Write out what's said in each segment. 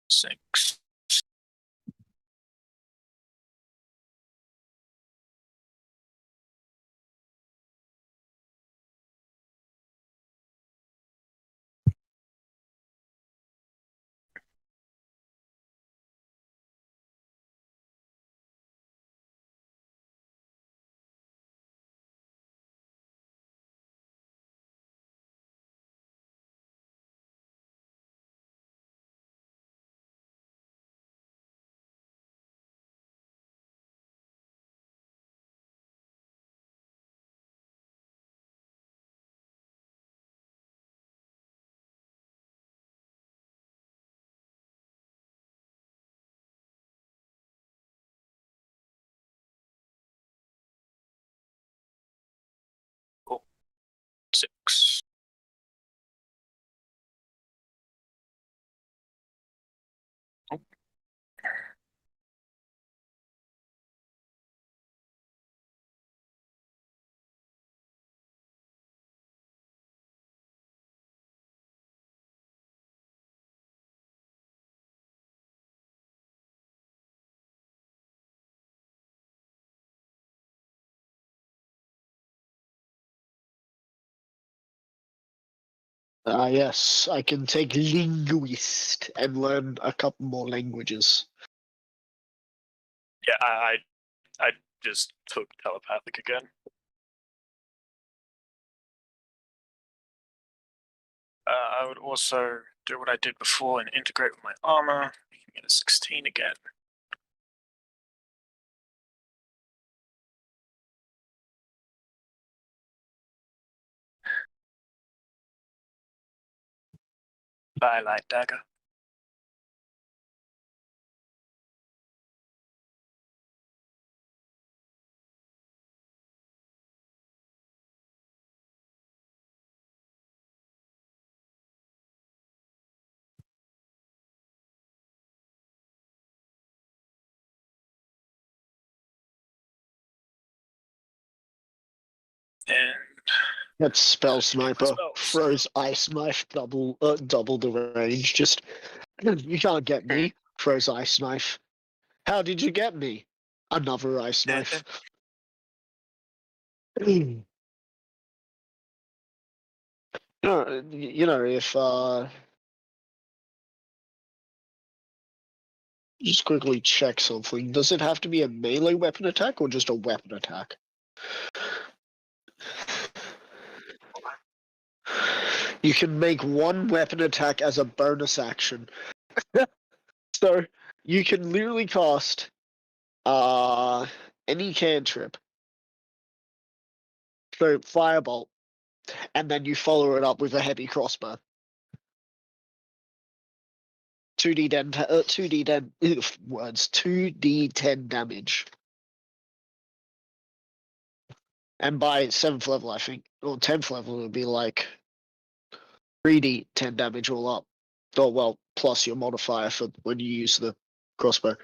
Six. Oh, 6. Oh. Yes, I can take linguist and learn a couple more languages. Yeah, I just took telepathic again. I would also do what I did before and integrate with my armor. You can get a 16 again. Bye, light dagger. And That's spell Let's get my sniper. spells. Froze ice knife, double the range. Just you can't get me. Froze ice knife. How did you get me? Another ice knife. If just quickly check something. Does it have to be a melee weapon attack or just a weapon attack? You can make one weapon attack as a bonus action. So you can literally cast any cantrip. So firebolt. And then you follow it up with a heavy crossbow. 2d10 damage. And by 7th level, I think, or 10th level, it would be like 3d10 damage all up. Oh, well, plus your modifier for when you use the crossbow.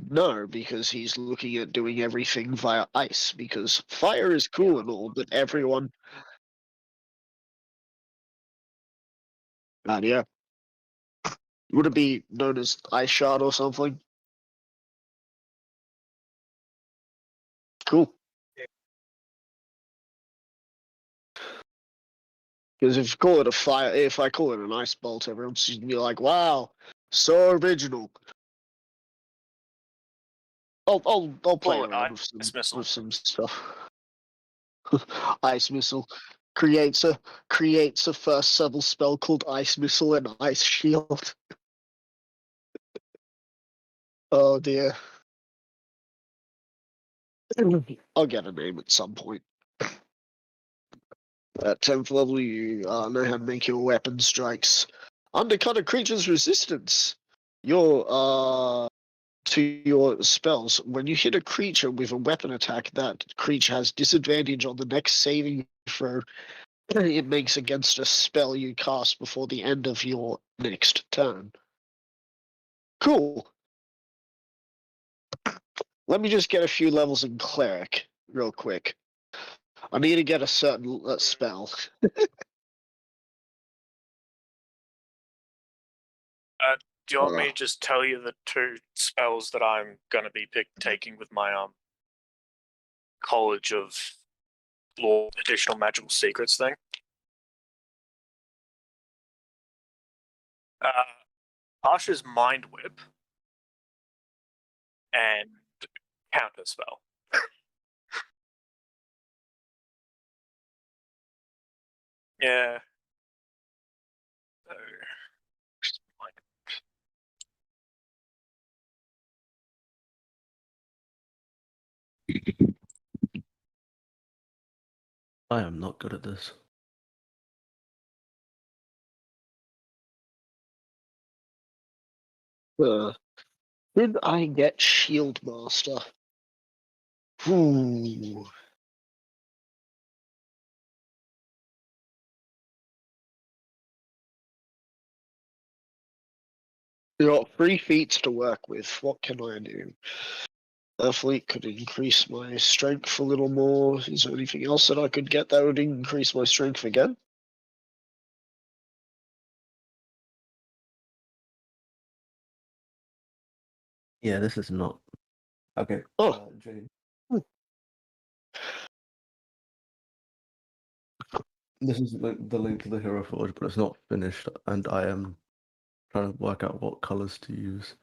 No, because he's looking at doing everything via ice, because fire is cool and all, but everyone... yeah. Would it be known as ice shard or something? Cool. Because if I call it an ice bolt, everyone's gonna be like, "Wow, so original." I'll play around with some stuff. Ice missile creates a first level spell called ice missile and ice shield. Oh dear. I'll get a name at some point. At 10th level, you know how to make your weapon strikes. Undercut a creature's resistance. To your spells. When you hit a creature with a weapon attack, that creature has disadvantage on the next saving throw it makes against a spell you cast before the end of your next turn. Cool. Let me just get a few levels in cleric real quick. I need to get a certain spell. Do you want me to just tell you the two spells that I'm gonna be taking with my College of Law additional magical secrets thing? Asha's Mind Whip and Counter Spell. Yeah. So, I am not good at this. Did I get Shield Master? Ooh. You got 3 feats to work with. What can I do? Athlete could increase my strength a little more. Is there anything else that I could get that would increase my strength again? Yeah, this is not. Okay. Oh. Jane. Hmm. This is the link to the Hero Forge, but it's not finished, and I am trying to work out what colors to use.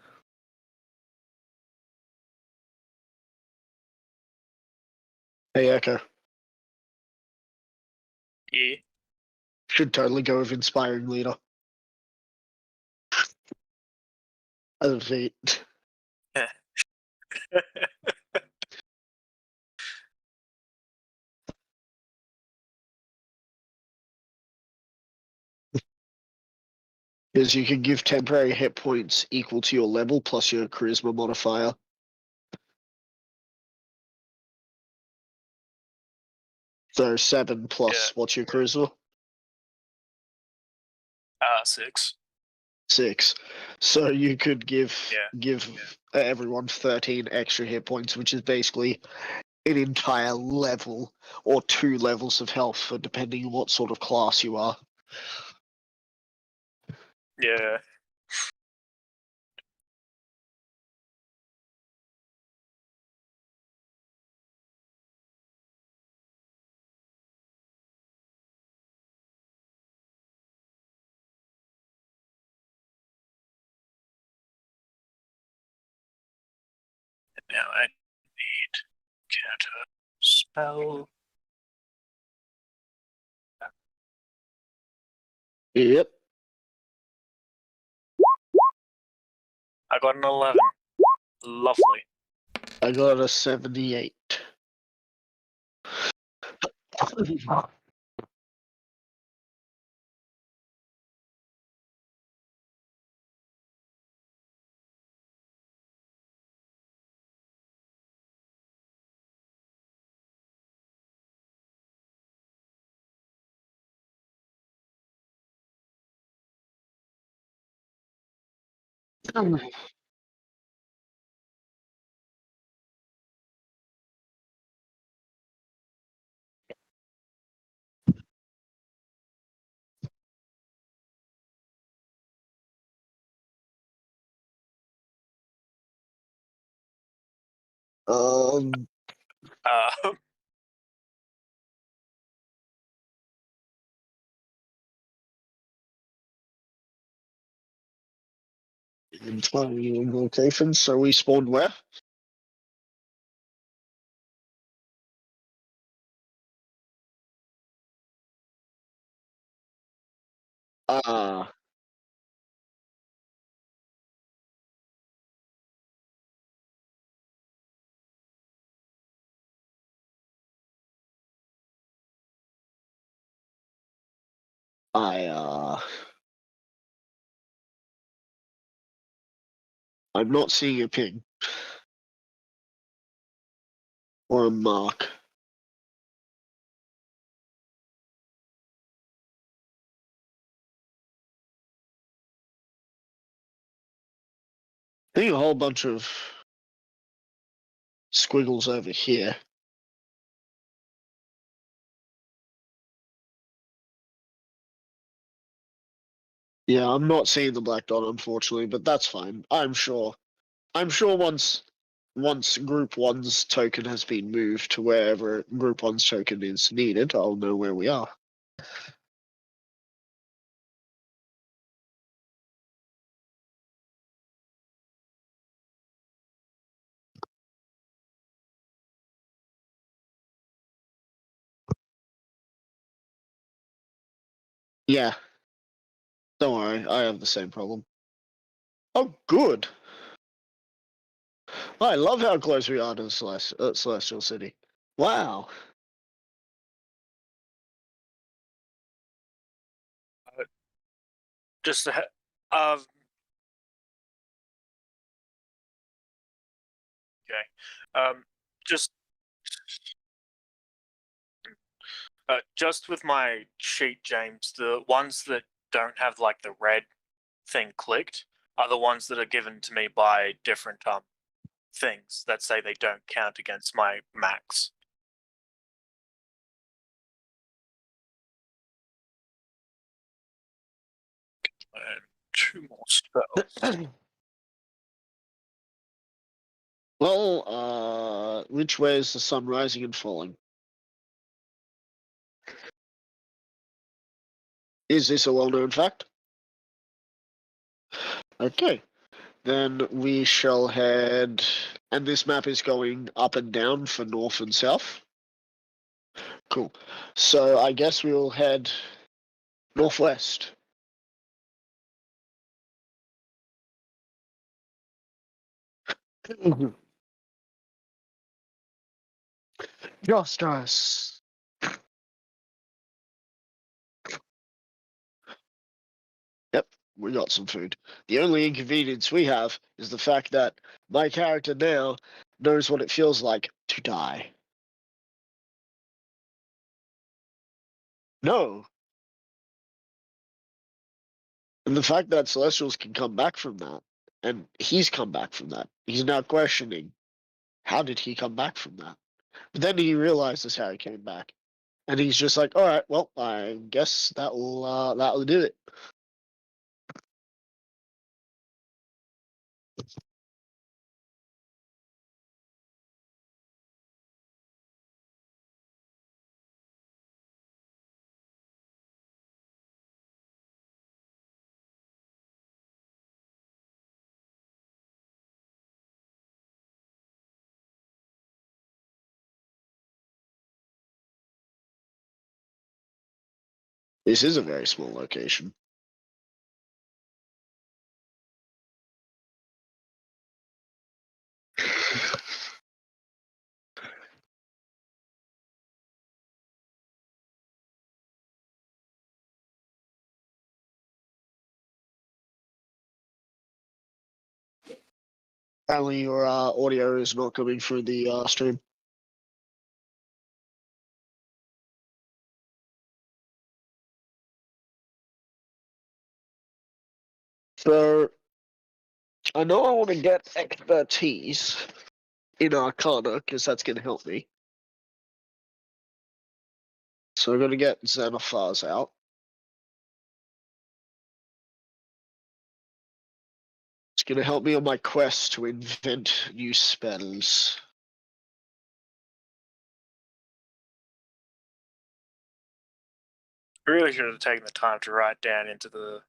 Hey, Echo. yeah. Should totally go with Inspiring Leader. As a feat. Because you can give temporary hit points equal to your level plus your charisma modifier. So 7 plus what's your charisma? 6. 6. So you could give Yeah. everyone 13 extra hit points, which is basically an entire level or 2 levels of health, for depending on what sort of class you are. Yeah. Now I need Counter Spell. Yep. I got an 11. Lovely. I got a 78. Um, Uh, in locations. So we spawned where? Ah, I'm not seeing a ping or a mark. I think a whole bunch of squiggles over here. Yeah, I'm not seeing the black dot, unfortunately, but that's fine. I'm sure once Group 1's token has been moved to wherever Group 1's token is needed, I'll know where we are. Yeah. Don't worry, I have the same problem. Oh, good. I love how close we are to Celestial City. Wow. Just okay. Just just with my sheet, James, the ones that don't have like the red thing clicked are the ones that are given to me by different things that say they don't count against my max. And 2 more spells. Well, which way is the sun rising and falling? Is this a well-known fact? Okay. Then we shall head, and this map is going up and down for north and south. Cool. So I guess we'll head northwest. Just us. Yep, we got some food. The only inconvenience we have is the fact that my character now knows what it feels like to die. No. And the fact that Celestials can come back from that, and he's come back from that, he's now questioning, how did he come back from that? But then he realizes how he came back. And he's just like, all right, well, I guess that'll do it. This is a very small location. Apparently, your audio is not coming through the stream. So, I know I want to get expertise in Arcana because that's going to help me. So we're going to get Xanathars out. It's going to help me on my quest to invent new spells. I really should have taken the time to write down into the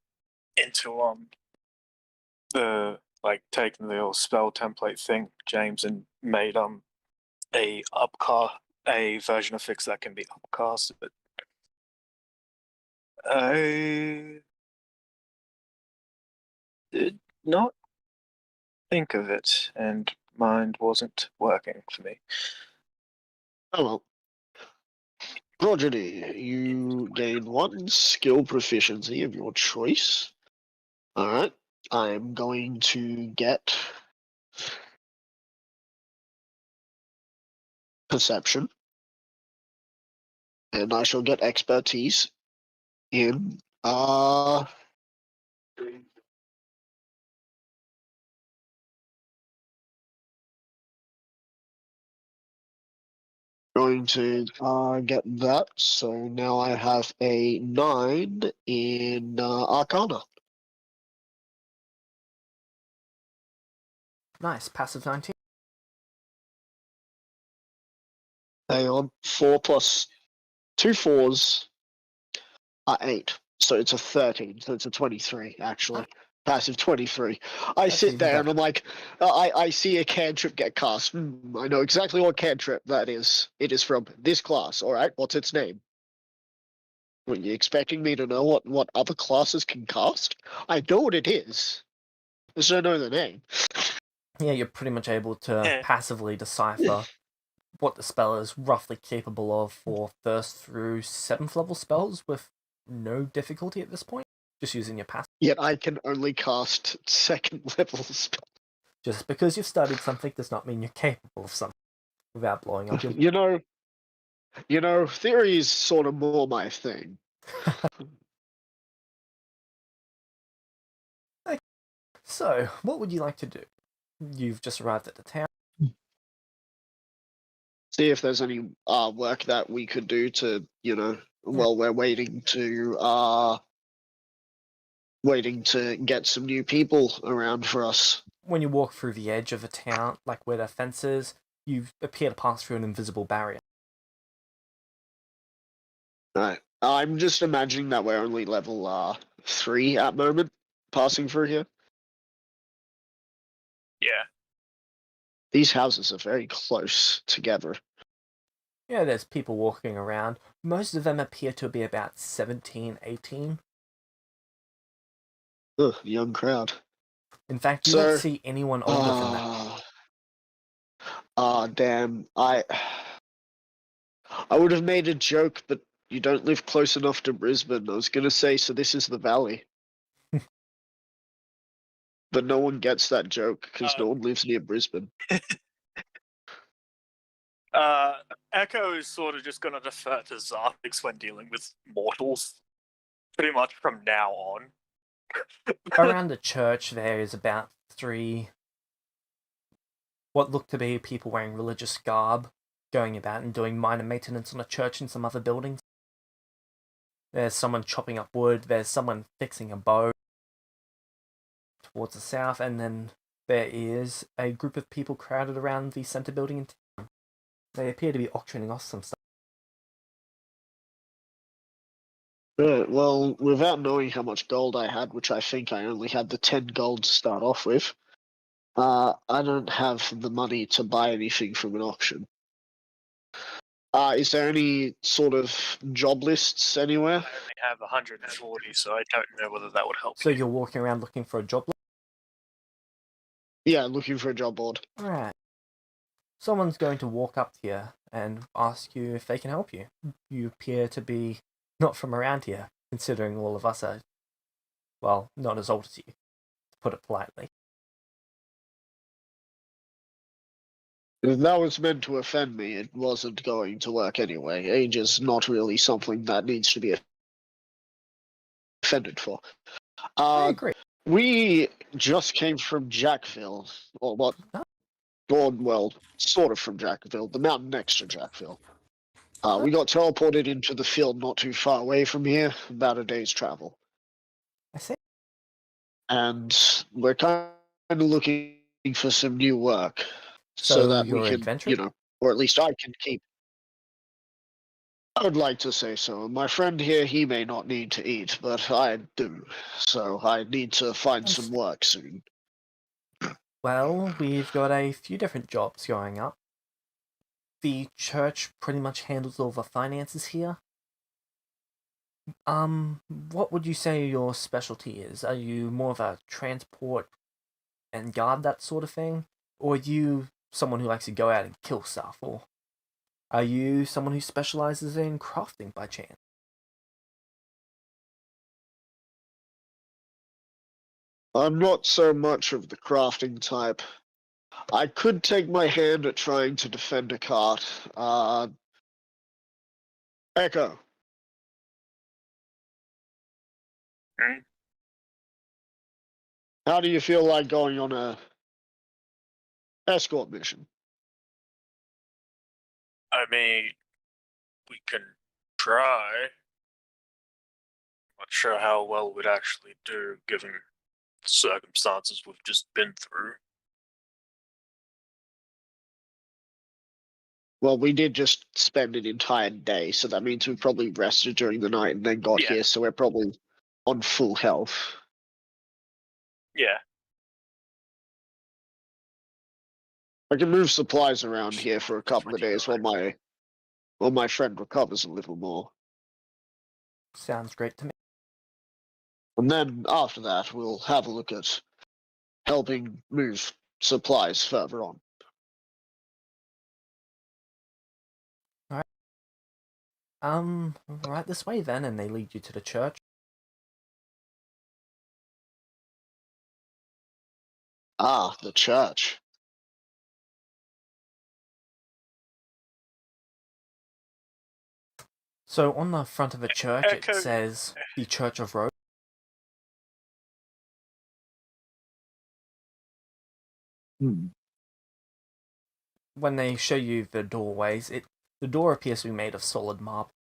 like taking the little spell template thing, James, and made a version of fix that can be upcast, but I did not think of it, and mind wasn't working for me. Oh well. Progeny, you gain 1 skill proficiency of your choice. Alright. I'm going to get perception. And I shall get expertise in Going to get that. So now I have a 9 in Arcana. Nice. Passive 19. Hang on. 4 plus 2 4s are 8. So it's a 13. So it's a 23, actually. Passive 23. I That's sit even there better. and I'm like, I see a cantrip get cast. I know exactly what cantrip that is. It is from this class. All right, what's its name? Were you expecting me to know what other classes can cast? I know what it is. I just don't know the name. Yeah, you're pretty much able to Yeah. passively decipher what the spell is roughly capable of for 1st through 7th level spells with no difficulty at this point. Just using your passive. Yet I can only cast 2nd level spells. Just because you've studied something does not mean you're capable of something without blowing up your. You know, theory is sort of more my thing. So, what would you like to do? You've just arrived at the town. See if there's any work that we could do to, while we're waiting to get some new people around for us. When you walk through the edge of a town, like where the fence is, you appear to pass through an invisible barrier. Right. I'm just imagining that we're only level 3 at moment, passing through here. Yeah. These houses are very close together. Yeah, there's people walking around. Most of them appear to be about 17, 18. Ugh, young crowd. In fact, you don't see anyone older than that. Damn. I would have made a joke, but you don't live close enough to Brisbane. I was gonna say, so this is the valley. But no one gets that joke because no one lives near Brisbane. Echo is sort of just going to defer to Zartix when dealing with mortals, pretty much from now on. Around the church, there is about 3 what look to be people wearing religious garb going about and doing minor maintenance on a church and some other buildings. There's someone chopping up wood, there's someone fixing a bow towards the south, and then there is a group of people crowded around the centre building in town. They appear to be auctioning off some stuff. Right, well, without knowing how much gold I had, which I think I only had the 10 gold to start off with, I don't have the money to buy anything from an auction. Is there any sort of job lists anywhere? I only have 140, so I don't know whether that would help. So you're walking around looking for a job. Yeah, looking for a job board. Alright. Someone's going to walk up here and ask you if they can help you. You appear to be not from around here, considering all of us are, well, not as old as you, to put it politely. If that was meant to offend me, it wasn't going to work anyway. Age is not really something that needs to be offended for. I agree. We just came from Jackville, or what? Well, sort of from Jackville, the mountain next to Jackville. We got teleported into the field not too far away from here, about a day's travel. I see. And we're kind of looking for some new work So that you're we can, adventurous? or at least I can keep. I would like to say so. My friend here, he may not need to eat, but I do. So I need to find some work soon. Well, we've got a few different jobs going up. The church pretty much handles all the finances here. What would you say your specialty is? Are you more of a transport and guard, that sort of thing? Or are you someone who likes to go out and kill stuff? Or are you someone who specializes in crafting by chance? I'm not so much of the crafting type. I could take my hand at trying to defend a cart. Echo. Hmm? How do you feel like going on a escort mission? I mean, we can try. Not sure how well we'd actually do, given the circumstances we've just been through. Well, we did just spend an entire day, so that means we probably rested during the night and then got Yeah. here, so we're probably on full health. Yeah. I can move supplies around here for a couple of days while my friend recovers a little more. Sounds great to me. And then after that, we'll have a look at helping move supplies further on. Right this way then, and they lead you to the church. Ah, the church. So on the front of a church, it Echo. says the Church of Rose. When they show you the doorways, the door appears to be made of solid marble.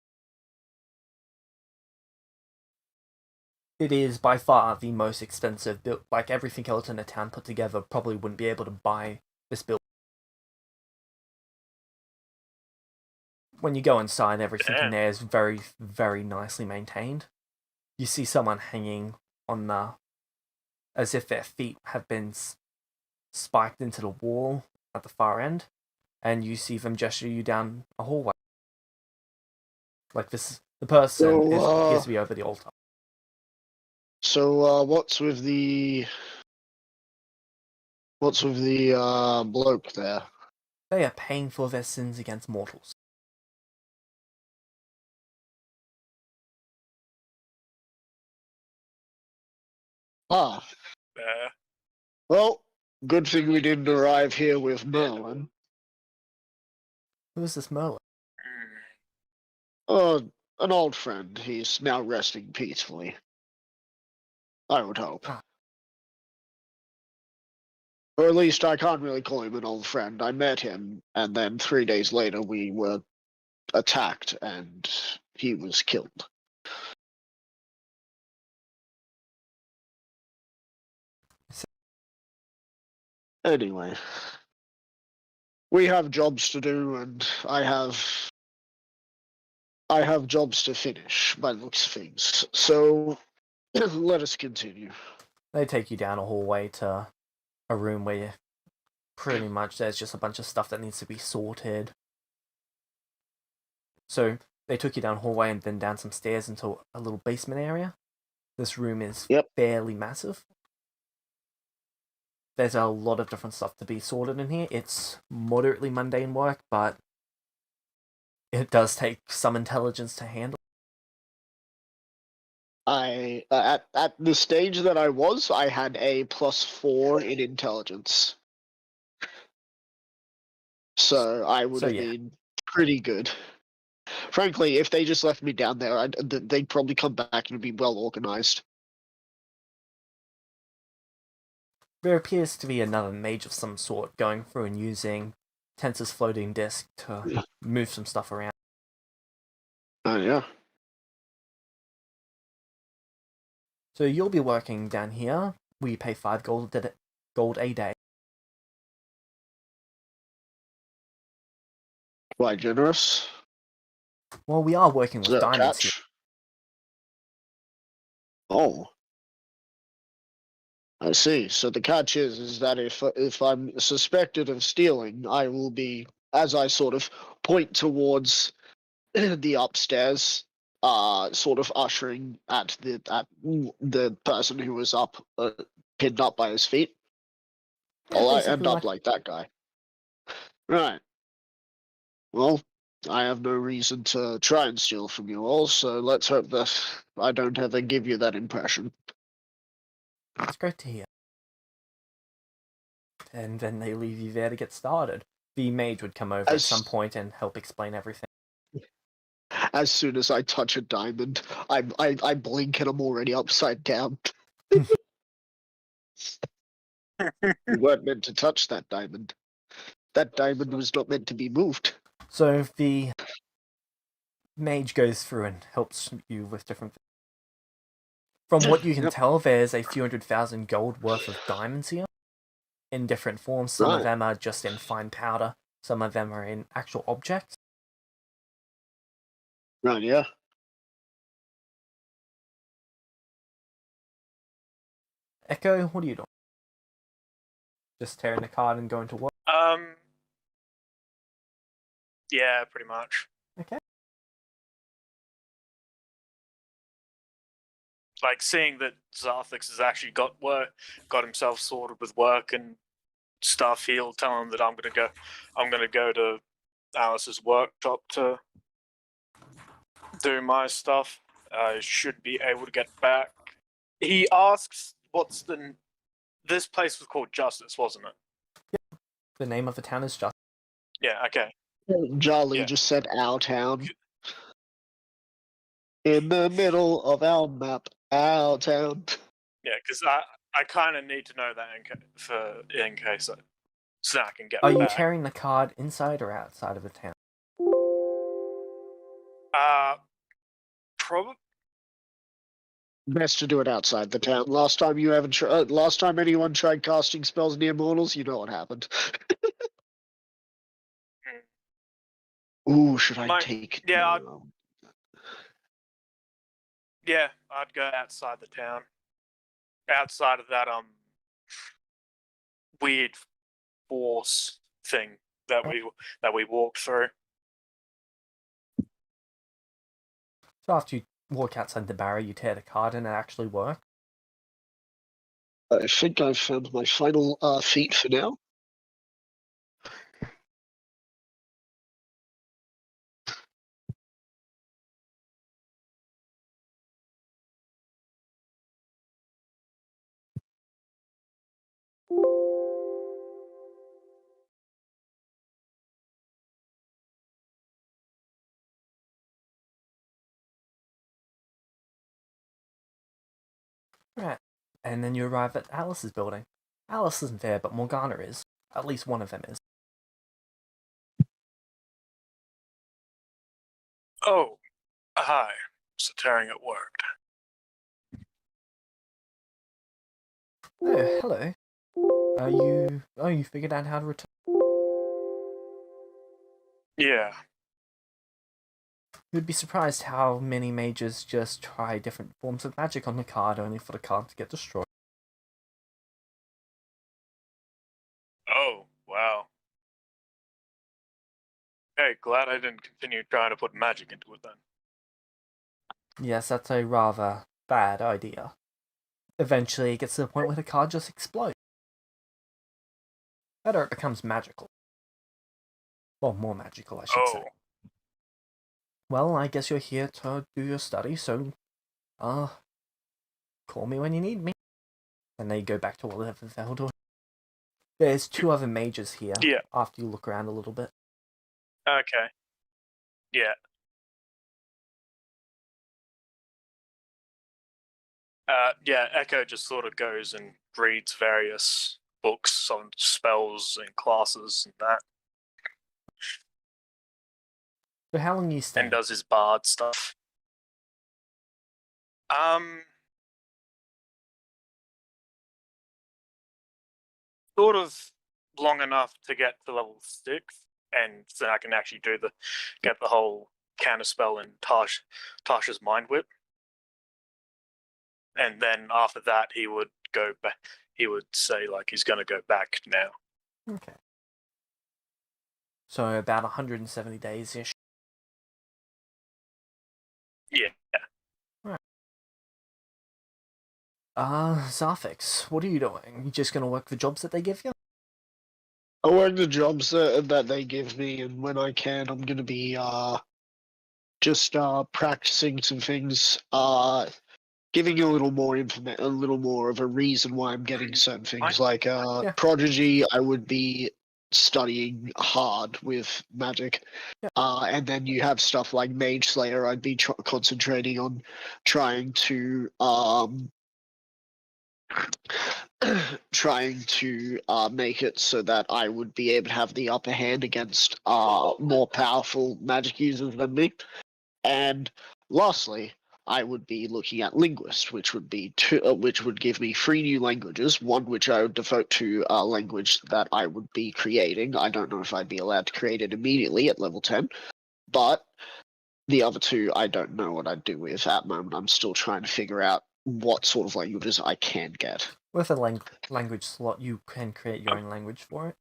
It is by far the most expensive build. Like everything else in the town put together, probably wouldn't be able to buy this building. When you go inside, everything in there is very, very nicely maintained. You see someone hanging on as if their feet have been spiked into the wall at the far end, and you see them gesture you down a hallway. Like the person appears to be over the altar. So, what's with the bloke there? They are paying for their sins against mortals. Ah, well, good thing we didn't arrive here with Merlin. Who is this Merlin? An old friend. He's now resting peacefully. I would hope. Ah. Or at least I can't really call him an old friend. I met him, and then 3 days later we were attacked, and he was killed. Anyway, we have jobs to do, and I have jobs to finish by the looks of things. So let us continue. They take you down a hallway to a room where pretty much there's just a bunch of stuff that needs to be sorted. So they took you down a hallway and then down some stairs into a little basement area. This room is fairly massive. There's a lot of different stuff to be sorted in here. It's moderately mundane work, but it does take some intelligence to handle. At the stage that I had a +4 in intelligence. So I would have been pretty good. Frankly, if they just left me down there, they'd probably come back and be well organized. There appears to be another mage of some sort going through and using Tensor's floating disk to move some stuff around. Oh, yeah. So you'll be working down here. We pay 5 gold a day. Quite generous. Well, we are working with diamonds here. Oh. I see. So the catch is that if I'm suspected of stealing, I will be, as I sort of point towards the upstairs, sort of ushering at the person who was pinned up by his feet. I end up like that guy. Right. Well, I have no reason to try and steal from you all, so let's hope that I don't ever give you that impression. That's great to hear. And then they leave you there to get started. The mage would come over at some point and help explain everything. As soon as I touch a diamond, I blink and I'm already upside down. You weren't meant to touch that diamond. That diamond was not meant to be moved. So the mage goes through and helps you with different things. From what you can Yep. tell, there's a few 100,000 gold worth of diamonds here in different forms. Some of Right. them are just in fine powder. Some of them are in actual objects. Right, yeah. Echo, what are you doing? Just tearing the card and going to work? Yeah, pretty much. Okay. Like seeing that Zarthix has actually got himself sorted with work and stuff. He'll tell him that I'm gonna go to Alice's workshop to do my stuff. I should be able to get back. He asks, this place was called Justice, wasn't it? The name of the town is just. Yeah. Okay. Jolly Yeah. just said our town. In the middle of our map, our town. Yeah, because I kind of need to know that in case so that I can get Are you back. tearing the card inside or outside of the town? Probably. Best to do it outside the town. Last time anyone tried casting spells near mortals, you know what happened. Ooh, should I take? Yeah, No. Yeah, I'd go outside the town. Outside of that weird force thing that we walked through. So after you walk outside the barrier, you tear the card and it actually works. I think I've found my final feat for now. Right. And then you arrive at Alice's building. Alice isn't there, but Morgana is. At least one of them is. Oh, hi. So tearing at work. Oh, hello. You figured out how to return? Yeah. You'd be surprised how many mages just try different forms of magic on the card only for the card to get destroyed. Oh, wow. Hey, glad I didn't continue trying to put magic into it then. Yes, that's a rather bad idea. Eventually it gets to the point where the card just explodes. Better it becomes magical. Well, more magical, I should say. Well, I guess you're here to do your study, so, call me when you need me. And they go back to whatever they'll do. There's two other mages here. Yeah. After you look around a little bit. Okay. Yeah. Yeah, Echo just sort of goes and reads various books on spells and classes and that. So how long are you staying? And does his bard stuff. Sort of long enough to get to level 6, and then I can actually get the whole counter spell in Tasha's Mind Whip. And then after that, he would go back. He would say like he's going to go back now. Okay. So about 170 days ish. Yeah. Zarthix, what are you doing? You just gonna work the jobs that they give you? I work the jobs that they give me, and when I can, I'm gonna be just practicing some things, giving you a little more a little more of a reason why I'm getting certain things. Like Prodigy, I would be studying hard with magic, and then you have stuff like Mage Slayer. I'd be concentrating on trying to trying to make it so that I would be able to have the upper hand against more powerful magic users than me. And lastly, I would be looking at linguist, which would be which would give me 3 new languages. One which I would devote to a language that I would be creating. I don't know if I'd be allowed to create it immediately at level 10, but the other 2 I don't know what I'd do with at the moment. I'm still trying to figure out what sort of languages I can get. With a language slot, you can create your own language for it.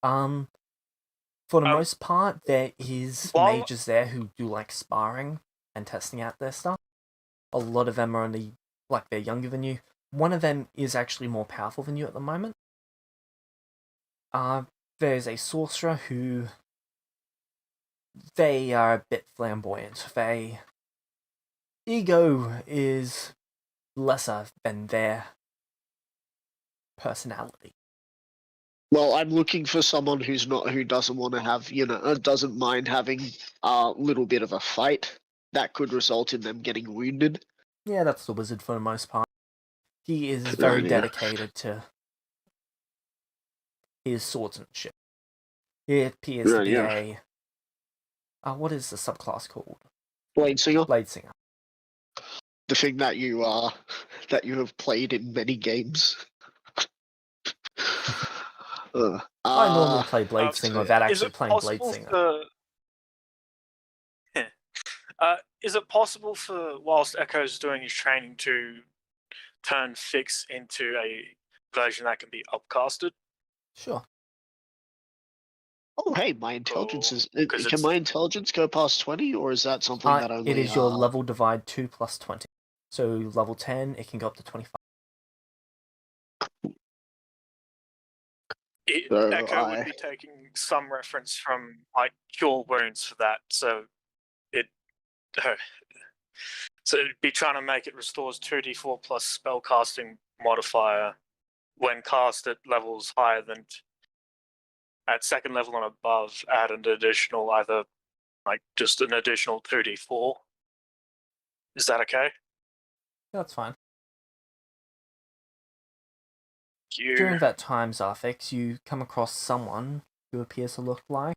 For the most part, there is mages there who do like sparring and testing out their stuff. A lot of them are only, like, they're younger than you. One of them is actually more powerful than you at the moment. There's a sorcerer who, they are a bit flamboyant. Their ego is lesser than their personality. Well, I'm looking for someone who doesn't want to have, doesn't mind having a little bit of a fight that could result in them getting wounded. Yeah, that's the wizard for the most part. He is very Yeah. dedicated to his swordsmanship. He appears to be a... what is the subclass called? Blade Singer. Blade Singer. The thing that you have played in many games. I normally play Blade Singer without actually playing Blade Singer. Is it possible for, whilst Echo's doing his training, to turn Fix into a version that can be upcasted? Sure. Oh, hey, my intelligence is... Can Can my intelligence go past 20, or is that something that only... It is your level divide 2 plus 20. So level 10, it can go up to 25. Echo would be taking some reference from, like, Cure Wounds for that, so it'd be trying to make it restores 2d4 plus spellcasting modifier when cast at levels higher than at second level and above. Add an additional, either like just an additional 2d4. Is that okay? That's fine. You... During that time, Zarfix, you come across someone who appears to look like...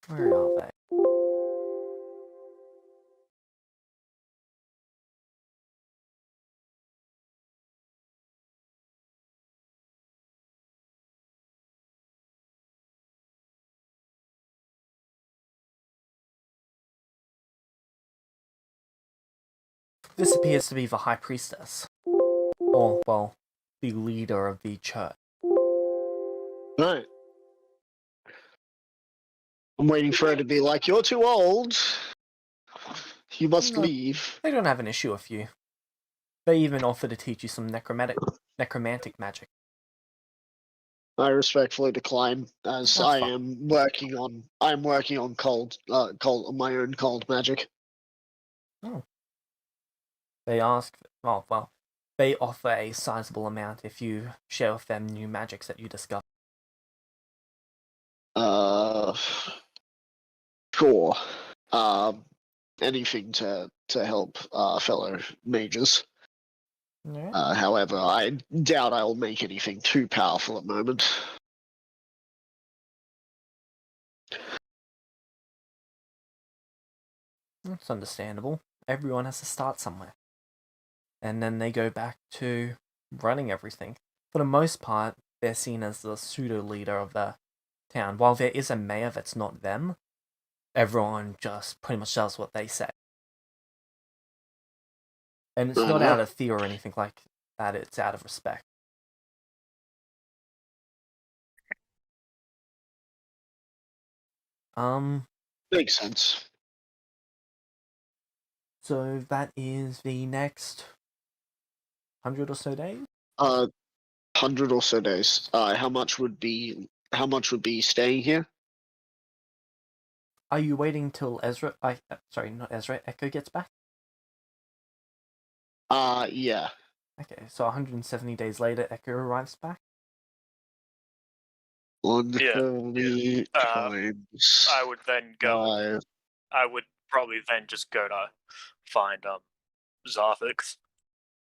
Where are they? This appears to be the High Priestess. Or, well, the leader of the church. Right. I'm waiting for her to be like, you're too old. You must leave. They don't have an issue with you. They even offer to teach you some necromantic magic. I respectfully decline, as That's I fine. am working on my own cold magic. Oh. They ask, oh, well, they offer a sizable amount if you share with them new magics that you discover. Sure. Anything to help fellow mages. Yeah. However, I doubt I'll make anything too powerful at the moment. That's understandable. Everyone has to start somewhere. And then they go back to running everything. For the most part, they're seen as the pseudo-leader of the town. While there is a mayor that's not them, everyone just pretty much does what they say. And it's not out of fear or anything like that, it's out of respect. Makes sense. So that is the next 100 or so days? 100 or so days. How much would be staying here? Are you waiting till Echo gets back? Yeah. Okay, so 170 days later, Echo arrives back? 130 times. I would then go. I would probably then just go to find Zarfix.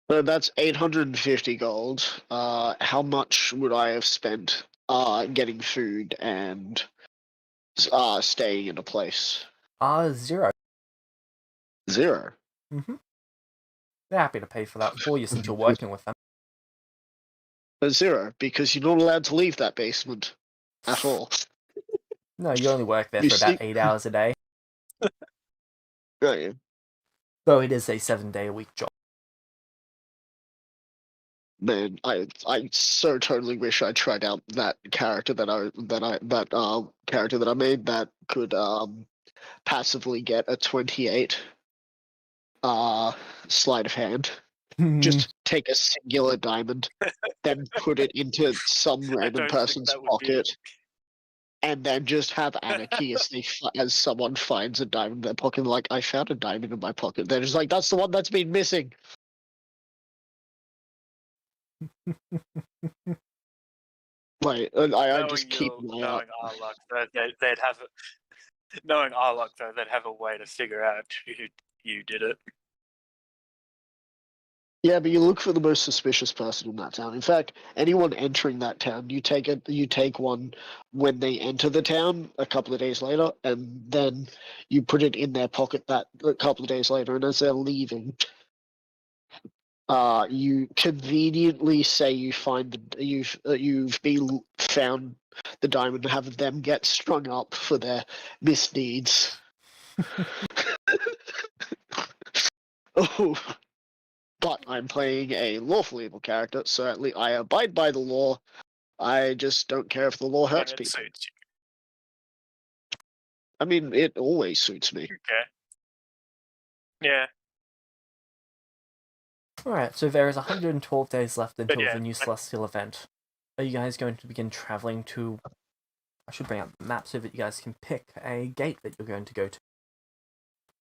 So that's 850 gold. How much would I have spent getting food and staying in a place? 0. 0. Mm-hmm. They're happy to pay for that for you since you're working with them. 0, because you're not allowed to leave that basement at all. No, you only work there You for about see- 8 hours a day. Don't you? Though it is a 7-day-a-week job. Man, I so totally wish I tried out that character character that I made that could passively get a 28 sleight of hand. Just take a singular diamond, then put it into some I random don't think person's that would pocket, be. and then just have anarchy as someone finds a diamond in their pocket. Like, I found a diamond in my pocket. They're just like, that's the one that's been missing. Like, I just keep my Knowing our luck, they'd have knowing our luck though, they'd have a way to figure out who you did it. Yeah, but you look for the most suspicious person in that town. In fact, anyone entering that town, you take one when they enter the town a couple of days later, and then you put it in their pocket that a couple of days later, and as they're leaving, you conveniently say you've been found the diamond and have them get strung up for their misdeeds. Oh. But I'm playing a lawful evil character, so at least I abide by the law. I just don't care if the law hurts And it people. suits I mean, it always suits me. you. Okay. Yeah. Alright, so there is 112 days left until yeah, the new Celestial event. Are you guys going to begin traveling to... I should bring up the map so that you guys can pick a gate that you're going to go to.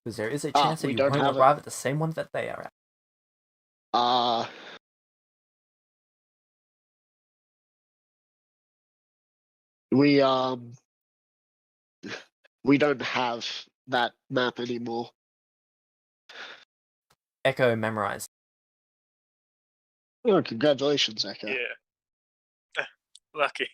Because there is a chance that we you don't won't have arrive at the same one that they are at. We don't have that map anymore. Echo memorized. Oh, congratulations, Echo. Yeah. Lucky.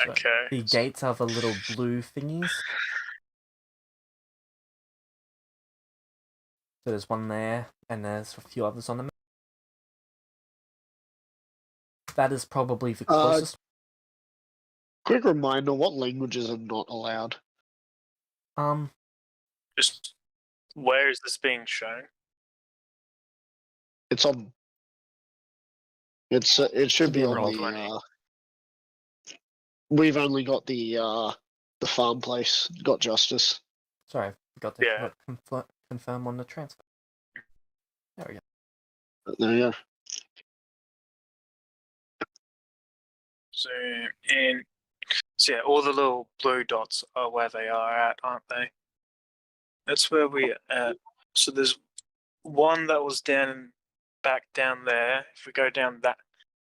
So Okay. the gates are the little blue thingies. So there's one there, and there's a few others on the map. That is probably the closest. Quick reminder: what languages are not allowed? Just where is this being shown? It's on. It should Should be be in on roll the. 20. We've only got the farm place. Got justice. Sorry, I forgot to Yeah. confirm on the transfer. There we go. There you go. So yeah, all the little blue dots are where they are at, aren't they? That's where we're at. So there's one that was back down there. If we go down the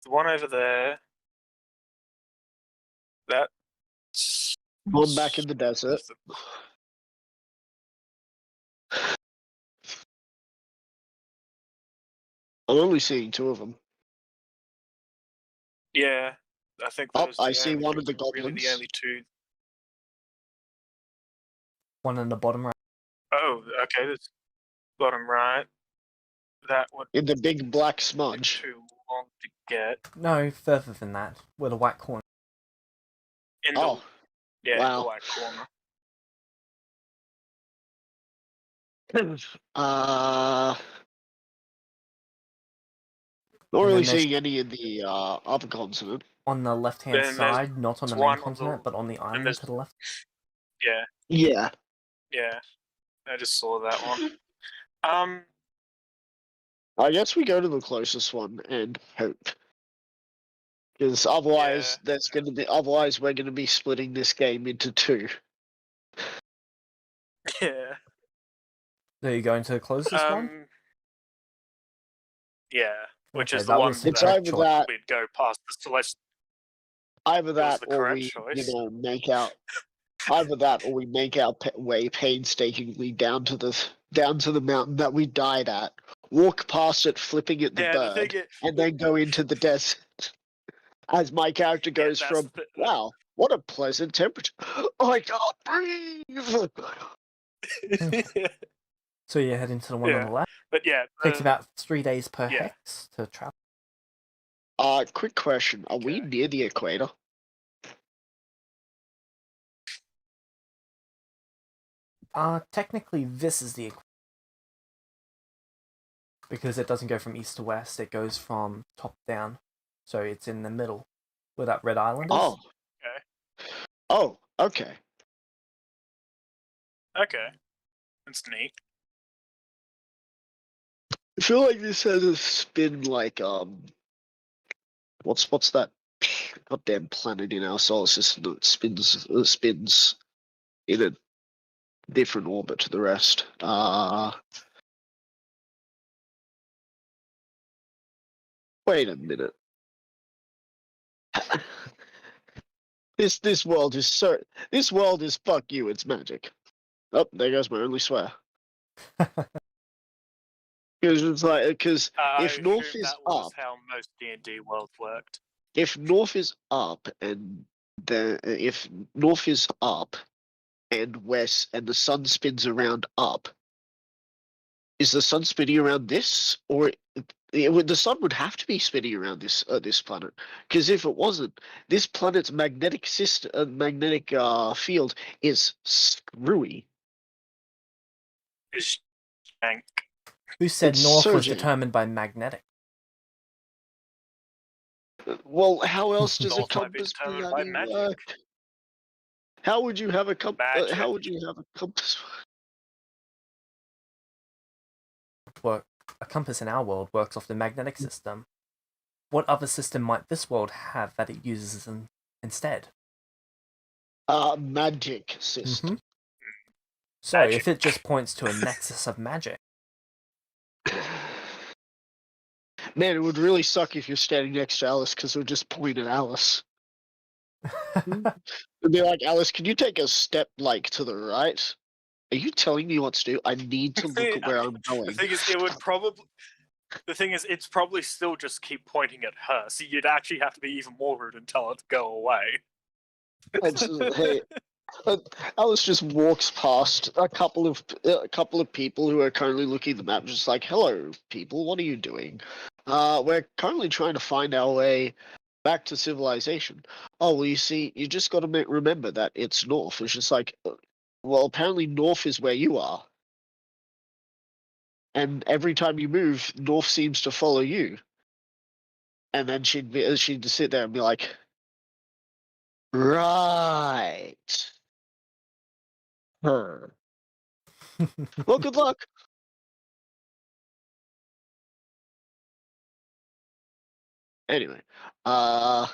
one over there, that's One back in the desert. I'm only seeing 2 of them. Yeah, I think Oh, those. I see one of the Really, goblins. the only two. One in the bottom right. Oh, okay. That's bottom right. That would In the big black be smudge. too long to get. No, further than that. Where the white corner. In the Oh, in the wow. white corner. Not And really then there's- seeing any in the other continent. On the left-hand Then there's side, not on the main one on continent, the- but on the island there's- to the left. Yeah, Yeah. yeah. I just saw that one. I guess we go to the closest one and hope. Because otherwise, otherwise we're gonna be splitting this game into 2. Yeah. Are you going to the closest one? Yeah, which Okay, is the that one was the It's that correct either choice. that, we'd go past the Celestia. either was that, the or correct we, choice. make out. Either that, or we make our way painstakingly down to the mountain that we died at, walk past it, flipping at the Yeah, the thing bird, is, and then go into the desert. As my character Yeah, goes that's from, the- wow, what a pleasant temperature. Oh, I can't breathe. So you head into the one on Yeah. the left. but yeah, Takes about 3 days per yeah. hex to travel. Quick question. Are we Okay. near the equator? Technically, this is the equator. Because it doesn't go from east to west, it goes from top down. So it's in the middle, where that red island is. Oh. Okay. Oh, okay. Okay, that's neat. I feel like this has a spin like what's that goddamn planet in our solar system that spins in a different orbit to the rest. Wait a minute. This world is fuck you, it's magic. Oh, there goes my only swear. Because it's like, because I if north assume is that was up, how most D&D worlds worked. if north is up and if north is up and west and the sun spins around up, is the sun spinning around this, or the sun would have to be spinning around this planet? Because if it wasn't, this planet's magnetic field is screwy. Is jank. Who said It's north so was jank. determined by magnetic? Well, how else does a North might be compass determined by bloody magic. work? How would you have a compass? Magic. How would you have a compass? Well, a compass in our world works off the magnetic system. What other system might this world have that it uses instead? Magic system. So, Magic. if it just points to a nexus of magic, Man, it would really suck if you're standing next to Alice because it would just point at Alice. It'd be like, Alice, can you take a step to the right? Are you telling me what to do? I need to look at where I'm going. The thing is, The thing is, it's probably still just keep pointing at her, so you'd actually have to be even more rude and tell her to go away. Hey, Alice just walks past a couple of people who are currently looking at the map, just like, "Hello, people. What are you doing? We're currently trying to find our way back to civilization." Oh, well, you see, you just got to remember that it's north. It's just like, well, apparently north is where you are, and every time you move, north seems to follow you. And then she'd just sit there and be like, right. Her. Well, good luck. Anyway, I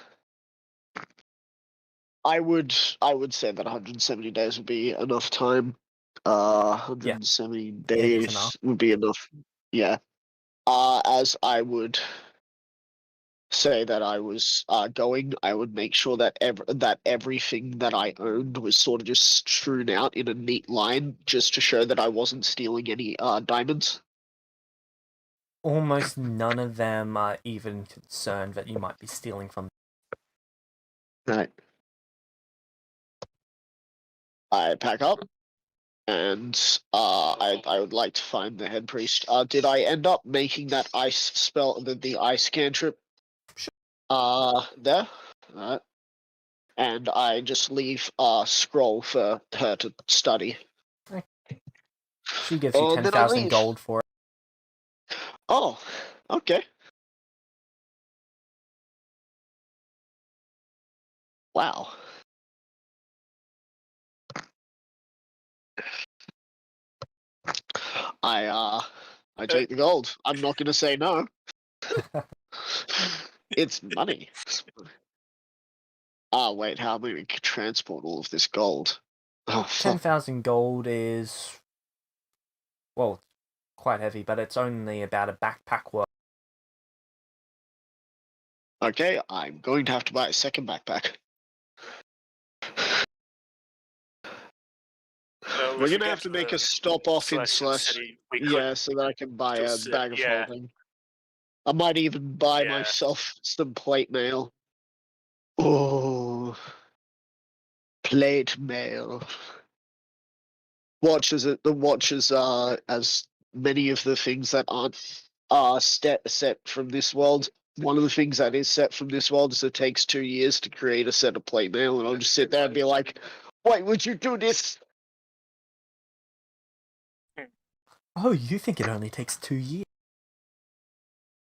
would say that 170 days would be enough time. 170 days enough. would be enough. Yeah. As I would say that I was going, I would make sure that everything that I owned was sort of just strewn out in a neat line, just to show that I wasn't stealing any diamonds. almost none of them are even concerned that you might be stealing from. Right. I pack up, and I would like to find the head priest. Did I end up making that ice spell, the ice cantrip? There. Alright. And I just leave a scroll for her to study. She gives you And then I 10,000 leave. gold for it. Oh, okay. Wow. I take the gold. I'm not gonna say no. It's money. Wait, how am I gonna transport all of this gold? Oh, fuck. 10,000 gold is, well, quite heavy, but it's only about a backpack worth. Okay, I'm going to have to buy a second backpack. if We're we gonna get have to make the a stop off in Celestial Celestia. City, we Yeah, could so that I can buy a just, bag of yeah. holding. I might even buy Yeah. myself some plate mail. Oh, plate mail. The watches are as many of the things that aren't set from this world. One of the things that is set from this world is it takes 2 years to create a set of plate mail, and I'll just sit there and be like, "Why would you do this?" Oh, you think it only takes 2 years?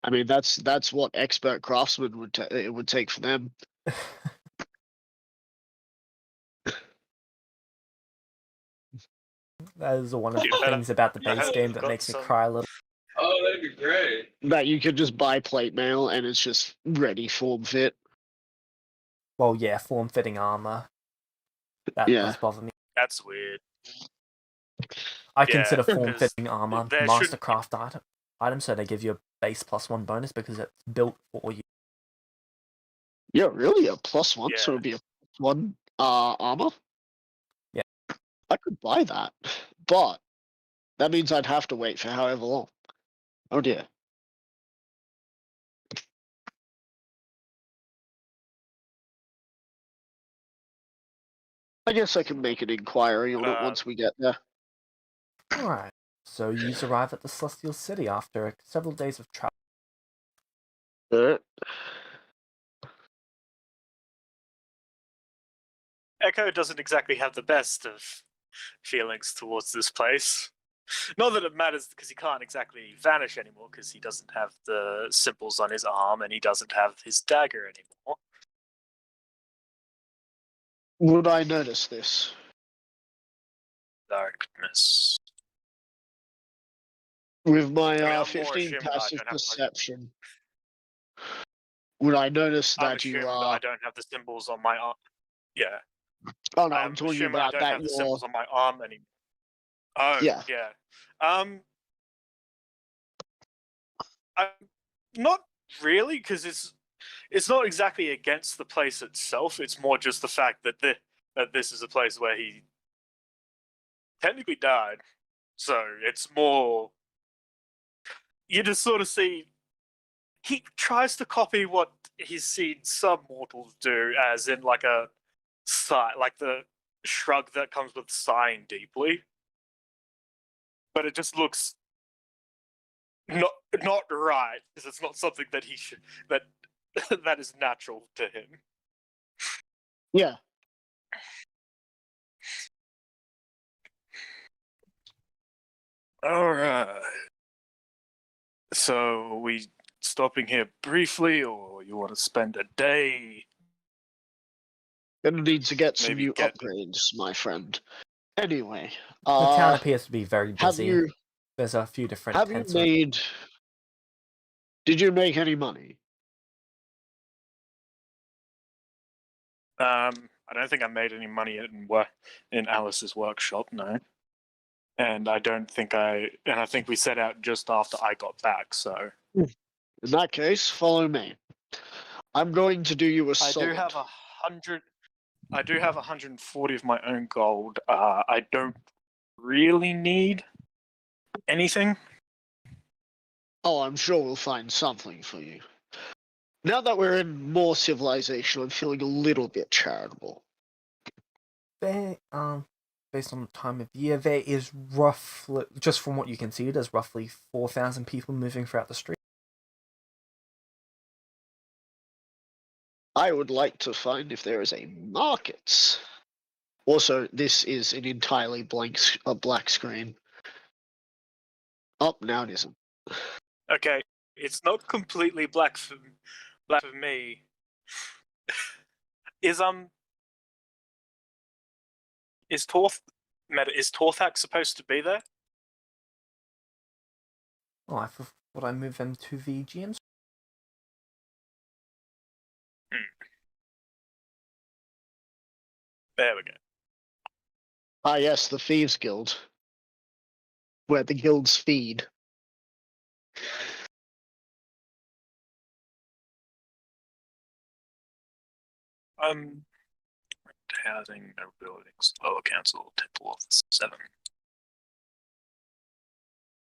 I mean, that's what expert craftsmen it would take for them. That is one of You the better- things about the I base hope game you've that got makes me some- cry a little. Oh, that'd be great. That you could just buy plate mail and it's just ready form fit. Well, yeah, form-fitting armor. That Yeah. does bother me. That's weird. I Yeah, consider 'cause form-fitting armor there should- mastercraft item, so they give you a base +1 bonus because it's built for you. Yeah, really? A +1? So Yeah. it'd be a +1 armor? Yeah. I could buy that, but that means I'd have to wait for however long. Oh dear. I guess I can make an inquiry on it once we get there. Alright, so you arrive at the Celestial City after several days of travel. Echo doesn't exactly have the best of feelings towards this place. Not that it matters because he can't exactly vanish anymore because he doesn't have the symbols on his arm and he doesn't have his dagger anymore. Would I notice this? Darkness. With my I'm more 15 ashamed that I passive don't have my- perception, would I notice I'm that you ashamed that are... I don't have the symbols on my arm. Yeah. Oh no, I'm I'm talking assuming I about don't that have the you're... symbols on my arm anymore. Oh, Yeah. yeah. I'm not really, because it's not exactly against the place itself. It's more just the fact that this is a place where he technically died. So it's more you just sort of see he tries to copy what he's seen some mortals do, as in like a sigh, like the shrug that comes with sighing deeply. But it just looks not right, because it's not something that he should that is natural to him. Yeah. All right. So we stopping here briefly, or you want to spend a day? Gonna need to get some Maybe new get- upgrades, my friend. Anyway, The town appears to be very have busy. you There's a few different have you tents. made? Did you make any money? I don't think I made any money in Alice's workshop, no. And I think we set out just after I got back, so In that case, follow me. I'm going to do you a I solid. do have 140 of my own gold. I don't really need anything. Oh, I'm sure we'll find something for you. Now that we're in more civilization, I'm feeling a little bit charitable. There, based on the time of year, there is roughly, just from what you can see, there's roughly 4,000 people moving throughout the street. I would like to find if there is a market. Also, this is an entirely black screen. Oh, now it isn't. Okay, it's not completely black for me. Is Torthak supposed to be there? Oh, I thought I moved them to the GM's. There we go. Ah, yes, the Thieves Guild. Where the guilds feed. housing, no buildings, lower council, temple of the 7.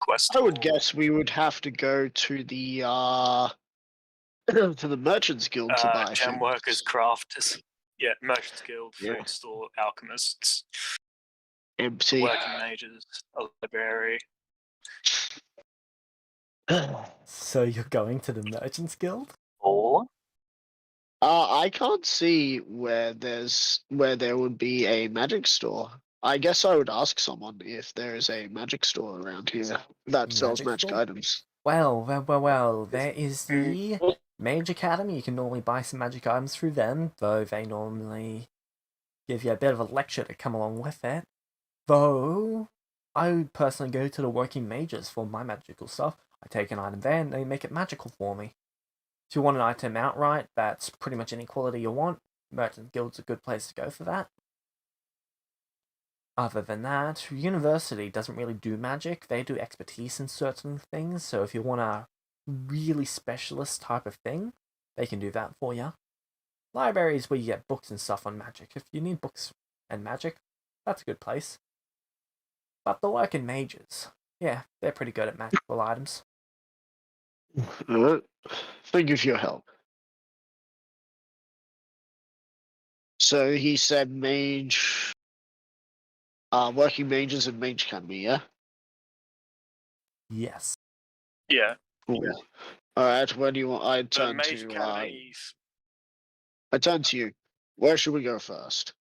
Quest. I would guess we would have to go to the to the Merchants Guild to buy Gem things. workers, crafters. Yeah, merchants guild, Yeah. food store, alchemists, Empty. working mages, a library. So you're going to the Merchants Guild? Or I can't see where there would be a magic store. I guess I would ask someone if there is a magic store around here that sells Magic magic store? items. Well, there is the Mage Academy. You can normally buy some magic items through them, though they normally give you a bit of a lecture to come along with it. Though, I would personally go to the Working Mages for my magical stuff. I take an item there and they make it magical for me. If you want an item outright, that's pretty much any quality you want. Merchant Guild's a good place to go for that. Other than that, university doesn't really do magic. They do expertise in certain things, so if you want a really specialist type of thing, they can do that for you. Library is where you get books and stuff on magic. If you need books and magic, that's a good place. But the Working Mages, yeah, they're pretty good at magical items. Alright. Thank you for your help. So he said mage, Working Mages and Mage Academy, yeah? Yes. yeah, Cool. Alright, where do you want? I the turn Mage to Academy. I turn to you. Where should we go first?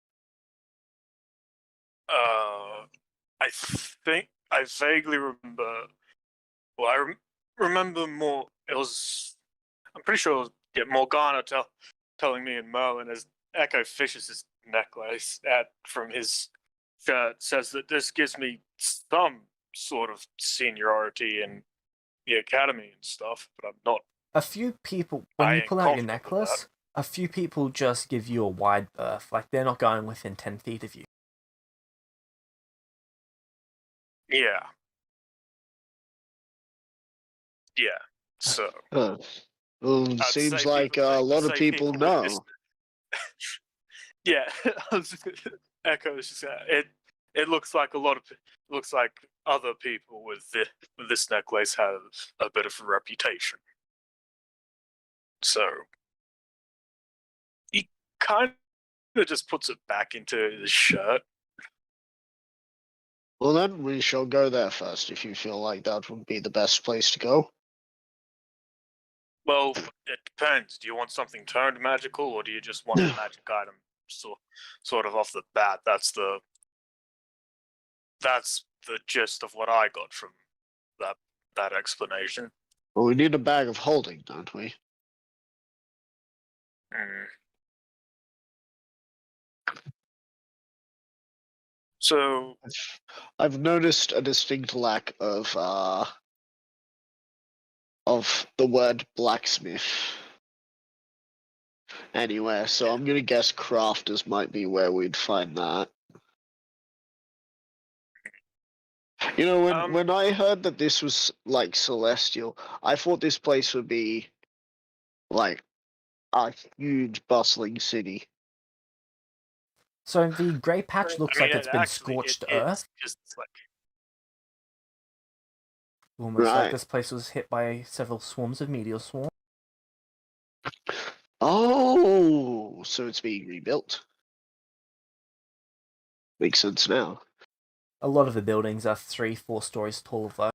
I think I vaguely remember. Well, I remember more. It was. I'm pretty sure it was Morgana telling me and Merlin as Echo fishes his necklace from his shirt says that this gives me some sort of seniority in the academy and stuff, but I'm not. A few people, when I you ain't pull out your confident with necklace, a few people just give you a wide berth, like they're not going within 10 feet of you. Yeah. Yeah. So. Well, I'd seems say like people- a lot of say people with know. this- Yeah, Echo is just it looks like looks like other people with this necklace have a bit of a reputation. So he kind of just puts it back into his shirt. Well, then we shall go there first if you feel like that would be the best place to go. Well, it depends. Do you want something turned magical, or do you just want the magic item sort of off the bat? That's the gist of what I got from that explanation. Well, we need a bag of holding, don't we? Mm. So I've noticed a distinct lack of the word blacksmith anywhere, so I'm gonna guess crafters might be where we'd find that. You know, when I heard that this was like celestial, I thought this place would be like a huge bustling city. So the grey patch looks like it's been actually, scorched it's earth, just like almost like Right. this place was hit by several swarms of meteor swarm. Oh, so it's being rebuilt. Makes sense now. A lot of the buildings are 3-4 stories tall, though.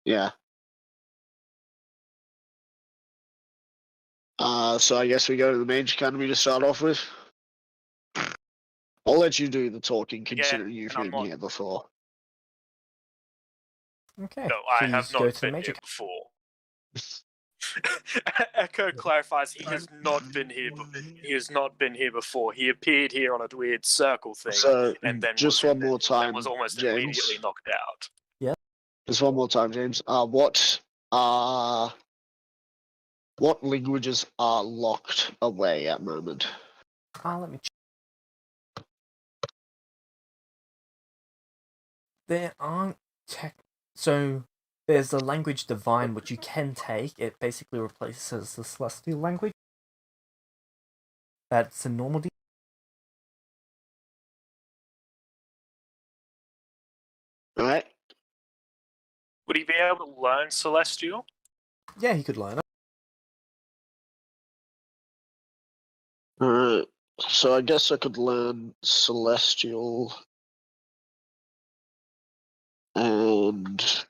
Yeah. So I guess we go to the Mage Academy to start off with. I'll let you do the talking, considering you've and I'm been not- here before. Okay, no, I have please go not to the been Major here before. Echo clarifies he has not been here. He has not been here before. He appeared here on a weird circle thing, So, and then just was, one more time, then was almost James. immediately knocked out. Just one more time, James. What languages are locked away at the moment? let me check. There aren't so there's the language divine which you can take. It basically replaces the celestial language. That's a normal D. Alright. Would he be able to learn Celestial? Yeah, he could learn it. Alright. So I guess I could learn Celestial and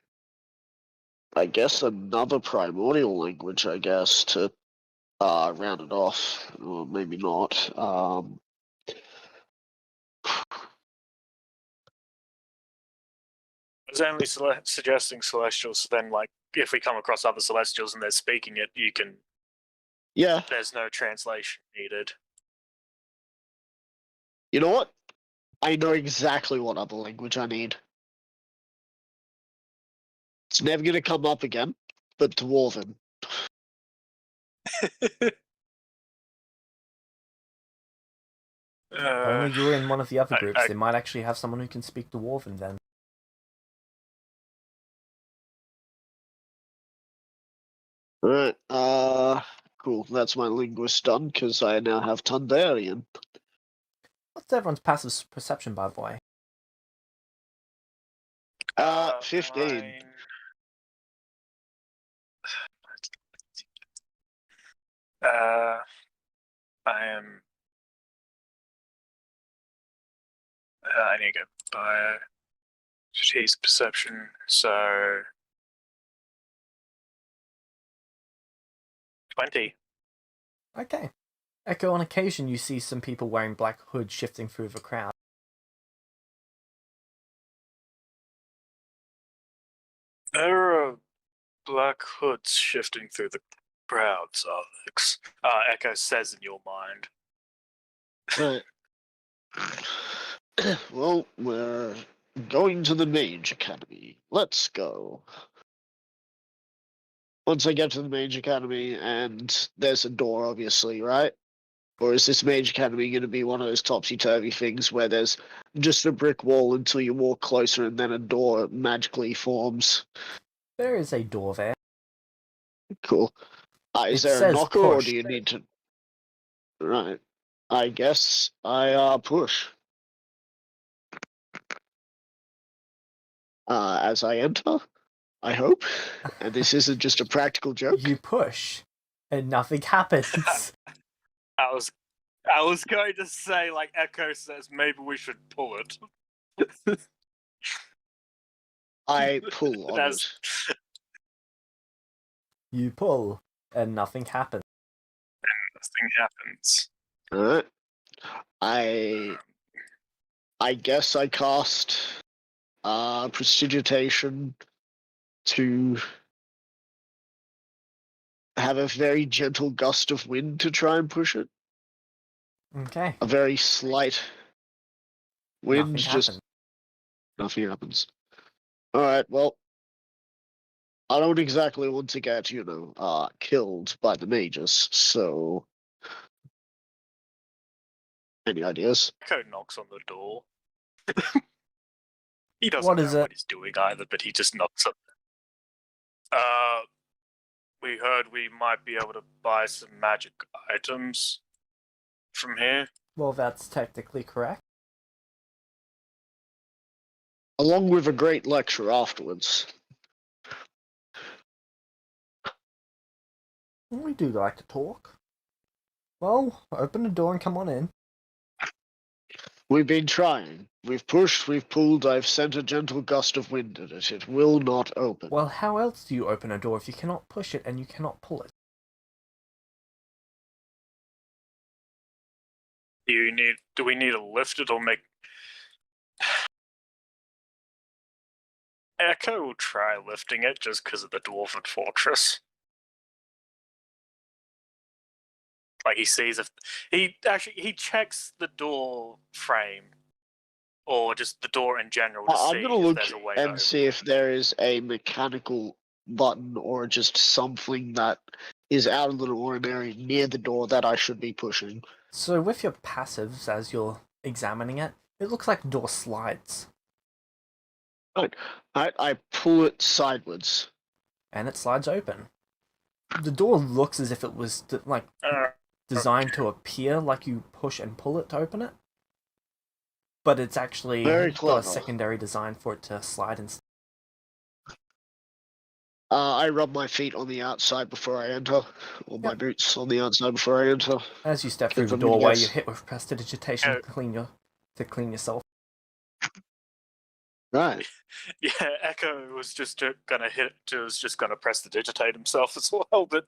I guess another primordial language, I guess, to round it off. Or maybe not. I was only suggesting Celestial, so then, like, if we come across other Celestials and they're speaking it, you can. Yeah. There's no translation needed. You know what? I know exactly what other language I need. It's never gonna come up again, but Dwarven. Only you're in one of the other groups. I- They might actually have someone who can speak Dwarven then. Alright, cool. That's my linguist done, because I now have Tundarian. What's everyone's passive perception, by the way? 15. Mine- I am. I need to go by his perception. So 20. Okay. Echo, on occasion you see some people wearing black hoods shifting through the crowd. There are black hoods shifting through the crowds, Alex. Echo says in your mind. Right. Well, we're going to the Mage Academy. Let's go. Once I get to the Mage Academy, and there's a door, obviously, right? Or is this Mage Academy going to be one of those topsy-turvy things where there's just a brick wall until you walk closer and then a door magically forms? There is a door there. Cool. Is It there a says knocker, or push. do you need to... Right. I guess I, push. As I enter, I hope. And this isn't just a practical joke. You push, and nothing happens. I was going to say, like Echo says, maybe we should pull it. I pull on it. You pull, and nothing happens. Nothing happens. Alright. I guess I cast prestidigitation to have a very gentle gust of wind to try and push it. Okay. A very slight wind, Nothing just happens. nothing happens. Alright, well, I don't exactly want to get, killed by the mages, so any ideas? Echo knocks on the door. He doesn't What know is it? what he's doing either, but he just knocks on. We heard we might be able to buy some magic items from here. Well, that's technically correct. Along with a great lecture afterwards. We do like to talk. Well, open the door and come on in. We've been trying. We've pushed, we've pulled, I've sent a gentle gust of wind at it. It will not open. Well, how else do you open a door if you cannot push it and you cannot pull it? Do we need to lift it or make? Echo will try lifting it just because of the dwarven fortress. Like he sees if he checks the door frame or just the door in general to I'm see gonna if look there's a way and to see if there is a mechanical button or just something that is out of the ordinary near the door that I should be pushing. So with your passives, as you're examining it, it looks like the door slides. Right. I pull it sideways. And it slides open. The door looks as if it was designed to appear like you push and pull it to open it, but it's actually Very got a clever. secondary design for it to slide and. I rub my feet on the outside before I enter, or my Yep. boots on the outside before I enter. As you step through Give the them a doorway, guess. you're hit with prestidigitation Oh. to clean yourself. Right. Yeah, Echo was just gonna press the digitate himself as well, but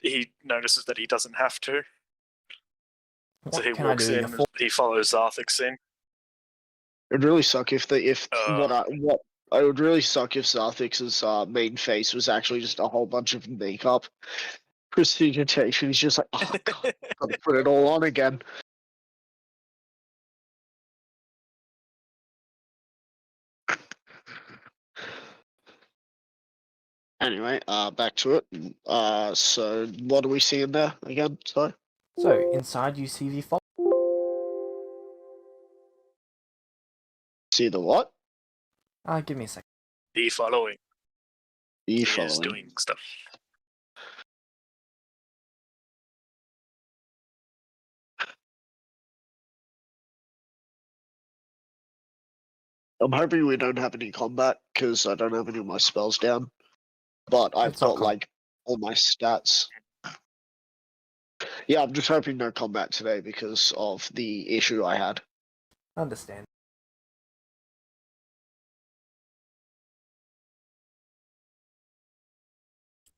he notices that he doesn't have to. What So he can I walks do? in, he follows Zarthix in. It'd really suck if Uh. it would really suck if Zarthix's main face was actually just a whole bunch of makeup. Prestidigitation. He's just like, oh god, gotta put it all on again. Anyway, back to it. So what do we see in there again? Sorry. So inside you see the fog. See the what? Give me a second. He following. You He is following. doing stuff. I'm hoping we don't have any combat because I don't have any of my spells down. But I've It's not got like all my stats. Yeah, I'm just hoping no combat today because of the issue I had. Understand.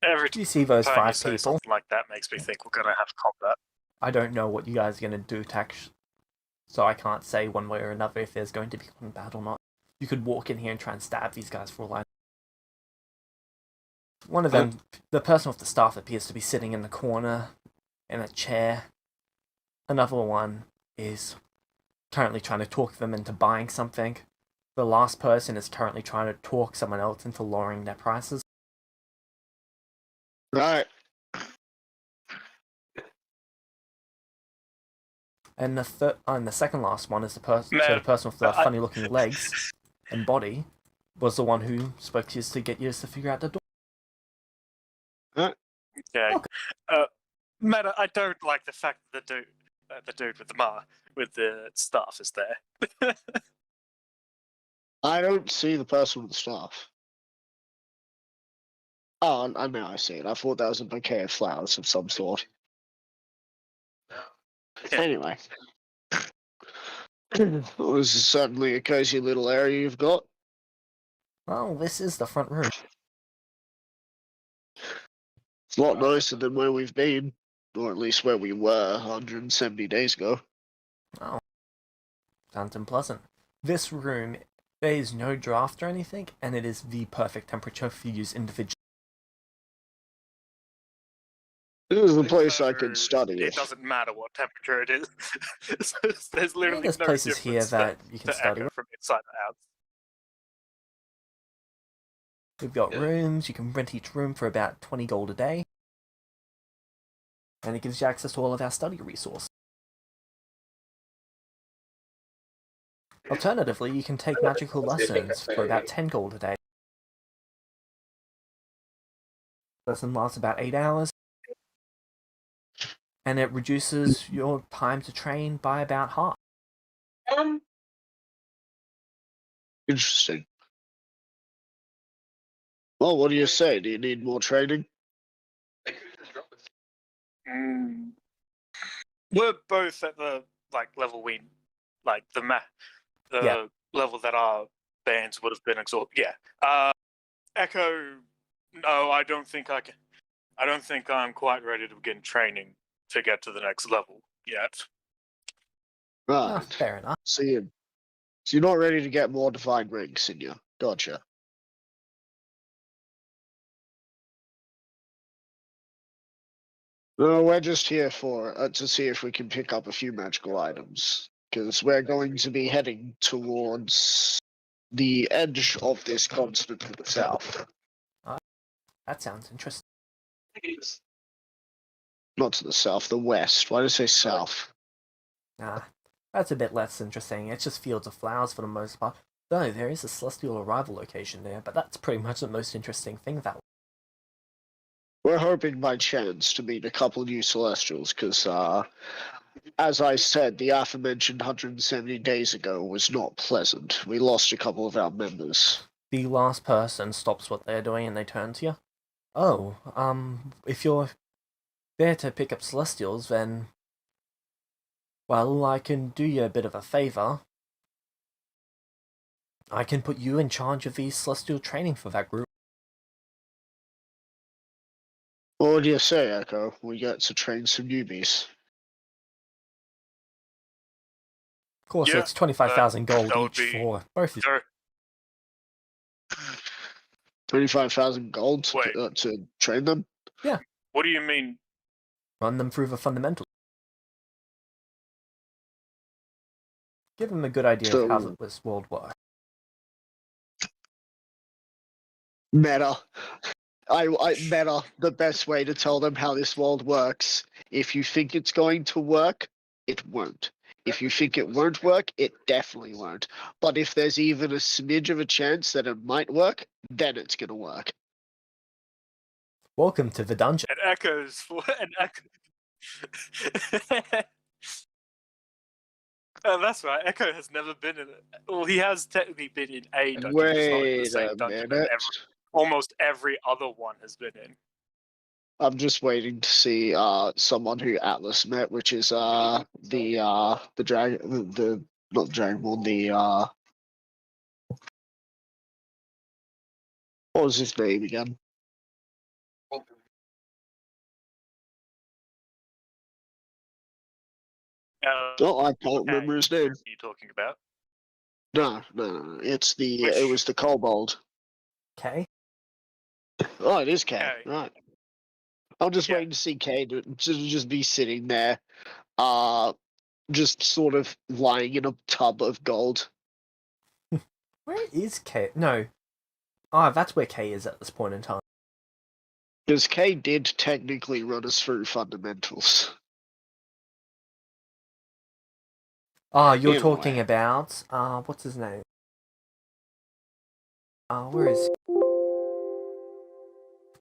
Every You see those time you 5 say people. something like that makes me think we're gonna have combat. I don't know what you guys are going to do to so I can't say one way or another if there's going to be combat or not. You could walk in here and try and stab these guys for all I know. One of them, the person with the staff, appears to be sitting in the corner in a chair. Another one is currently trying to talk them into buying something. The last person is currently trying to talk someone else into lowering their prices. Right. And the second last one is the person with the I- funny-looking legs and body was the one who spoke to you to get you to figure out the door. Okay. Okay. Meta, I don't like the fact that the dude with the staff is there. I don't see the person with the staff. Oh, I know I see it. I thought that was a bouquet of flowers of some sort. Yeah. Anyway. Well, this is certainly a cozy little area you've got. Well, this is the front room. It's a lot nicer than where we've been, or at least where we were 170 days ago. Oh, sounds unpleasant. This room, there is no draft or anything, and it is the perfect temperature for use individually. This is the place I could So study it it. doesn't matter what temperature it is. There's literally there's no places here difference that you can to study Echo with. from inside the house. We've got rooms, you can rent each room for about 20 gold a day. And it gives you access to all of our study resources. Alternatively, you can take magical lessons for about 10 gold a day. Lesson lasts about 8 hours. And it reduces your time to train by about half. Interesting. Well, what do you say? Do you need more training? We're both at the level the level that our bands would have been exhausted. Yeah. Echo. No, I don't think I can. I don't think I'm quite ready to begin training to get to the next level yet. Right. Oh, fair enough. So you're not ready to get more divine rings in you. Gotcha. No, we're just here for to see if we can pick up a few magical items, because we're going to be heading towards the edge of this continent to the south. That sounds interesting. Not to the south, the west. Why did I say south? Nah, that's a bit less interesting. It's just fields of flowers for the most part. Though there is a celestial arrival location there, but that's pretty much the most interesting thing about it. We're hoping by chance to meet a couple new Celestials, because, as I said, the aforementioned 170 days ago was not pleasant. We lost a couple of our members. The last person stops what they're doing and they turn to you. Oh, if you're there to pick up Celestials, then... Well, I can do you a bit of a favour. I can put you in charge of the Celestial training for that group. What do you say, Echo? We get to train some newbies. Of course, Yeah, it's 25,000 gold that would each be- for both of you. Sure. 25,000 gold Wait. to train them? What do you mean? Run them through the fundamentals. Give them a good idea of how So- this world works. Meta. I meta, the best way to tell them how this world works. If you think it's going to work, it won't. If you think it won't work, it definitely won't. But if there's even a smidge of a chance that it might work, then it's gonna work. Welcome to the dungeon. It echoes for an echo. That's right. Echo has never been in it. Well, he has technically been in a dungeon. It's not in the Wait same a dungeon minute. that almost every other one has been in. I'm just waiting to see someone who Atlas met, which is the dragon, the not the dragonborn, the what was his name again? Oh, I can't remember his name. What are you talking about? No. It's the Which- it was the kobold. Okay? Oh, it is K. K. Right. I'm just Yeah. waiting to see K to just be sitting there, just sort of lying in a tub of gold. Where is K? No. Ah, that's where K is at this point in time. Because K did technically run us through fundamentals. Ah, you're Anyway. talking about... what's his name? Where is he?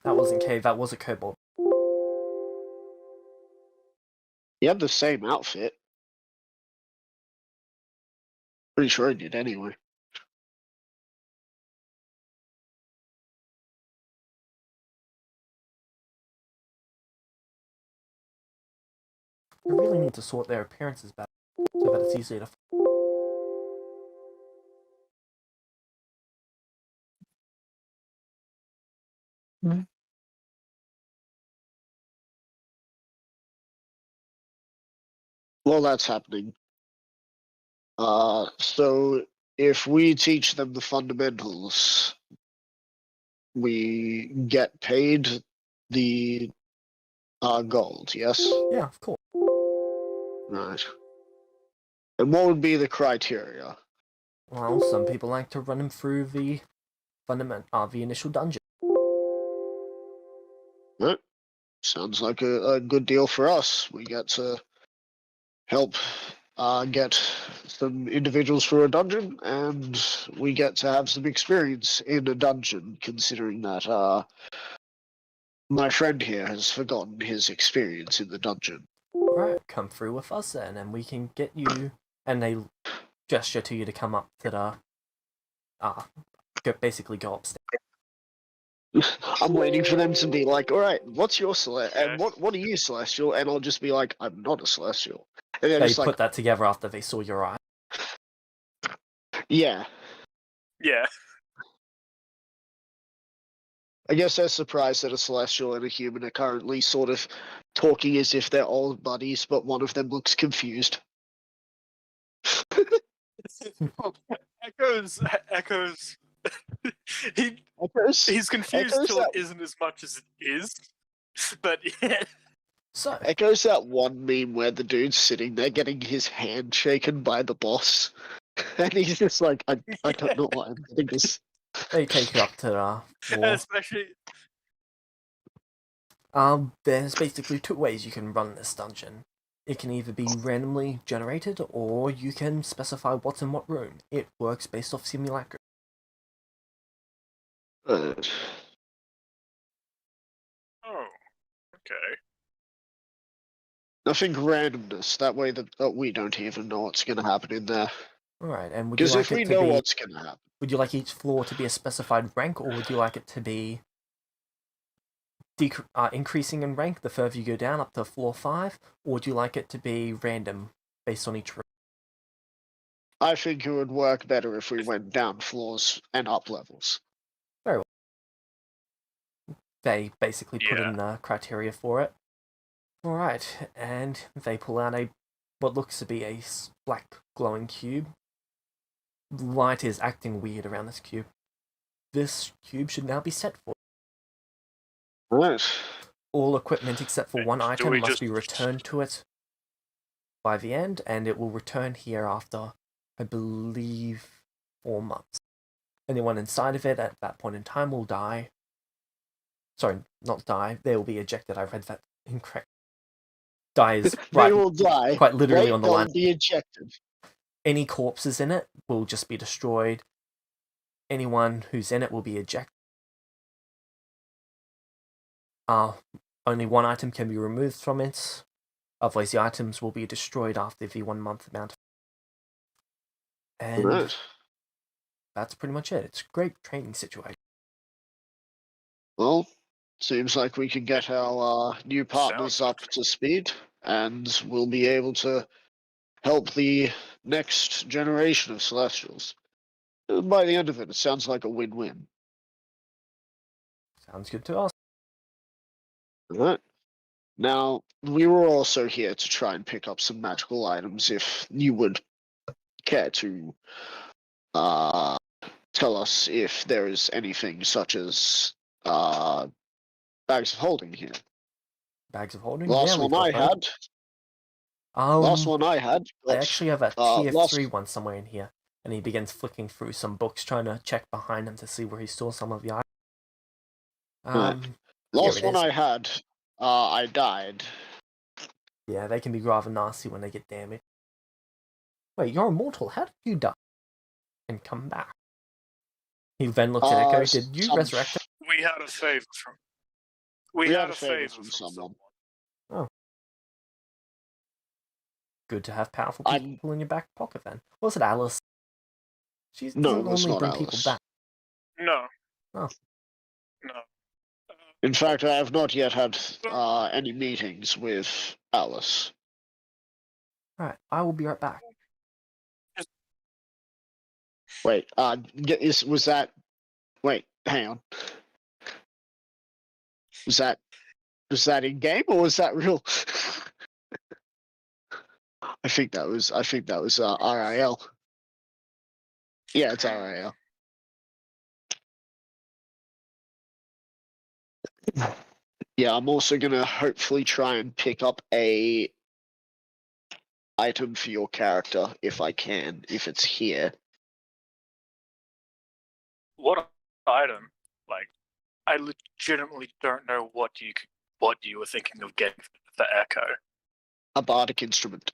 That wasn't K, that was a kobold. He had the same outfit. Pretty sure he did anyway. I really need to sort their appearances better, so that it's easier to... Well, that's happening. So if we teach them the fundamentals, we get paid the gold, yes? Yeah, of course. Right. And what would be the criteria? Well, some people like to run him through the the initial dungeon. Right. Sounds like a good deal for us. We get to help get some individuals through a dungeon, and we get to have some experience in a dungeon, considering that my friend here has forgotten his experience in the dungeon. Right, come through with us then, and we can get you... And they gesture to you to come up to the... basically go upstairs. I'm waiting for them to be like, all right, what's your and Okay. what are you, Celestial? And I'll just be like, I'm not a Celestial. And they're They just put like, that together after they saw your eye. yeah. Yeah. I guess they're surprised that a Celestial and a human are currently sort of talking as if they're old buddies, but one of them looks confused. Echoes. Echoes, He's confused Echoes till it that- isn't as much as it is. But yeah. So, Echoes that one meme where the dude's sitting there getting his hand shaken by the boss. And he's just like, I don't know what I'm doing this. they take you up to the floor. Especially There's basically two ways you can run this dungeon. It can either be randomly generated, or you can specify what's in what room. It works based off simulacra. oh. Okay. Nothing randomness. That way that we don't even know what's going to happen in there. Alright, and would you Because like if we it to know be... what's going to happen, Would you like each floor to be a specified rank, or would you like it to be increasing in rank the further you go down up to floor 5, or would you like it to be random based on each room? I think it would work better if we went down floors and up levels. They basically put Yeah. in the criteria for it. Alright, and they pull out what looks to be a black glowing cube. Light is acting weird around this cube. This cube should now be set for. Right. All equipment except for And one do item we must just- be returned to it by the end, and it will return here after, I believe, 4 months. Anyone inside of it at that point in time will die. Sorry, not die. They will be ejected. I read that incorrect. Die is They will die. quite literally Wait, on the they'll line. be ejected. Any corpses in it will just be destroyed. Anyone who's in it will be ejected. Only one item can be removed from it. Otherwise, the items will be destroyed after the 1 month amount. And Right. that's pretty much it. It's a great training situation. Well, seems like we can get our new partners Sounds up to speed, and we'll be able to help the next generation of Celestials. And by the end of it, it sounds like a win-win. Sounds good to us. Right. Now, we were also here to try and pick up some magical items if you would care to tell us if there is anything such as bags of holding here. Bags of holding. Last yeah, one we've got I both. had. Last one I had. I got, actually have a tier last- 3 one somewhere in here. And he begins flicking through some books, trying to check behind him to see where he stole some of the items. Right. Here Last it one is. I had, I died. Yeah, they can be rather nasty when they get damaged. Wait, you're immortal. How did you die? And come back? He then looks at Echo. Did you resurrect him? We had a favor from. We had a favor from someone. Good to have powerful I'm- people in your back pocket then. Was it Alice? She No, doesn't it was normally not bring people Alice. back. No. Oh. No. In fact, I have not yet had any meetings with Alice. Alright, I will be right back. Wait, was that? Wait, hang on. Was that in game or was that real? I think that was RIL. Yeah, it's RIL. Yeah, I'm also gonna hopefully try and pick up a item for your character if I can, if it's here. What item? Like, I legitimately don't know what you were thinking of getting for Echo. A bardic instrument.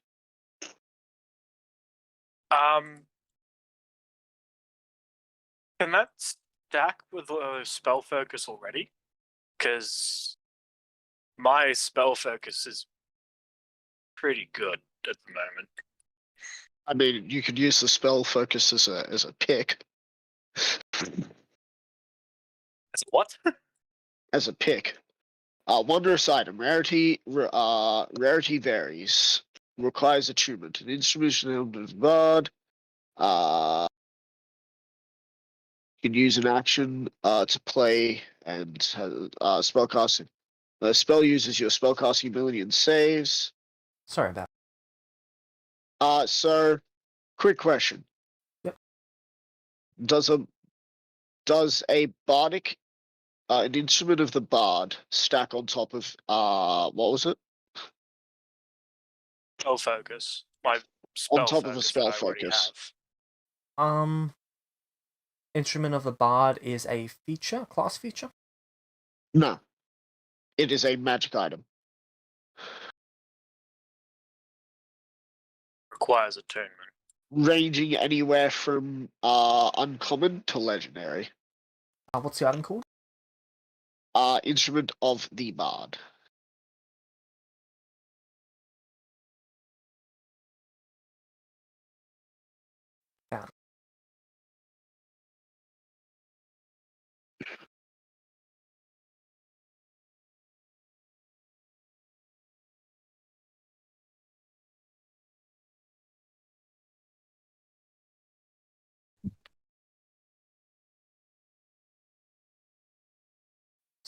Can that stack with a spell focus already? Because my spell focus is pretty good at the moment. I mean, you could use the spell focus as a pick. As what? As a pick. Wondrous item. Rarity varies. Requires attunement. An instrument of the bard. You can use an action to play and spellcasting. The spell uses your spellcasting ability and saves. Sorry about So, quick question. Yep. Does a bardic, an instrument of the bard, stack on top of what was it? Spell focus. My spell On top of a focus spell that I already focus. have. Instrument of the Bard is a feature, class feature? No. It is a magic item. Requires attunement. Ranging anywhere from uncommon to legendary. What's the item called? Instrument of the bard.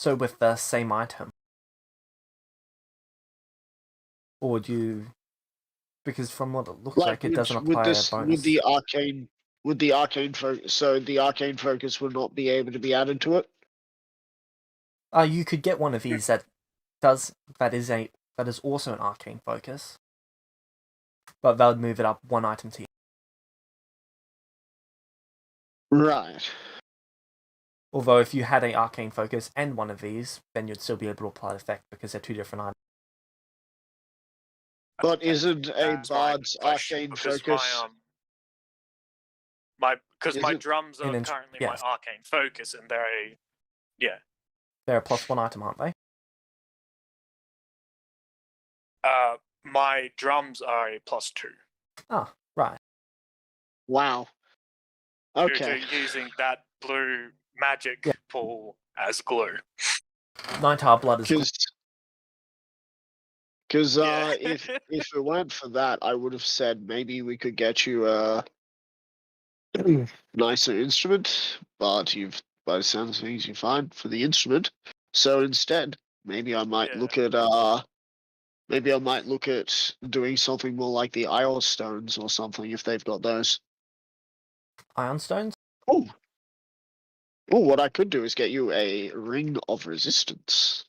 So with the same item, or would you? Because from what it looks like, it doesn't apply a bonus. Would the arcane focus? So the arcane focus would not be able to be added to it. You could get one of these that is also an arcane focus, but that would move it up one item to you. Right. Although if you had an arcane focus and one of these, then you'd still be able to apply the effect because they're two different items. But isn't a That's my bard's question, arcane because focus? my Is my it drums are an currently yes. my arcane focus, and they're They're a +1 item, aren't they? my drums are a +2 Ah, right. Wow. due Okay. to using that blue magic Yeah. pool as glue. Nine-tar blood is cool. Because Yeah. if it weren't for that, I would have said maybe we could get you a nicer instrument. But by the sounds of things, you're fine for the instrument. So instead, maybe I might Yeah. look at doing something more like the Isle Stones or something if they've got those. Iron stones? Oh. Oh, what I could do is get you a Ring of Resistance.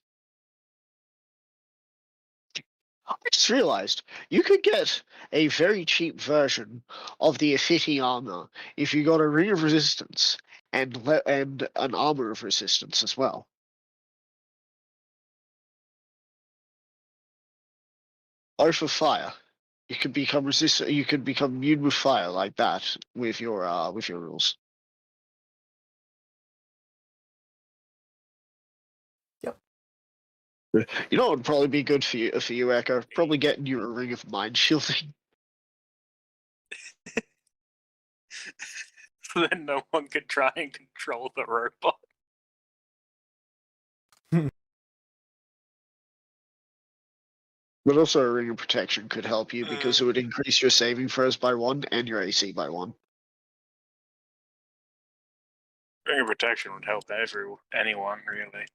I just realized you could get a very cheap version of the Affinity armor if you got a Ring of Resistance and an Armor of Resistance as well. Oath of Fire. You could become resistant. You could become immune with fire like that with your rules. Yep. You know what would probably be good for you, Echo? Probably getting you a Ring of Mind Shielding. So then no one could try and control the robot. But also a Ring of Protection could help you because it would increase your saving throws by 1 and your AC by 1. Ring of protection would help anyone really.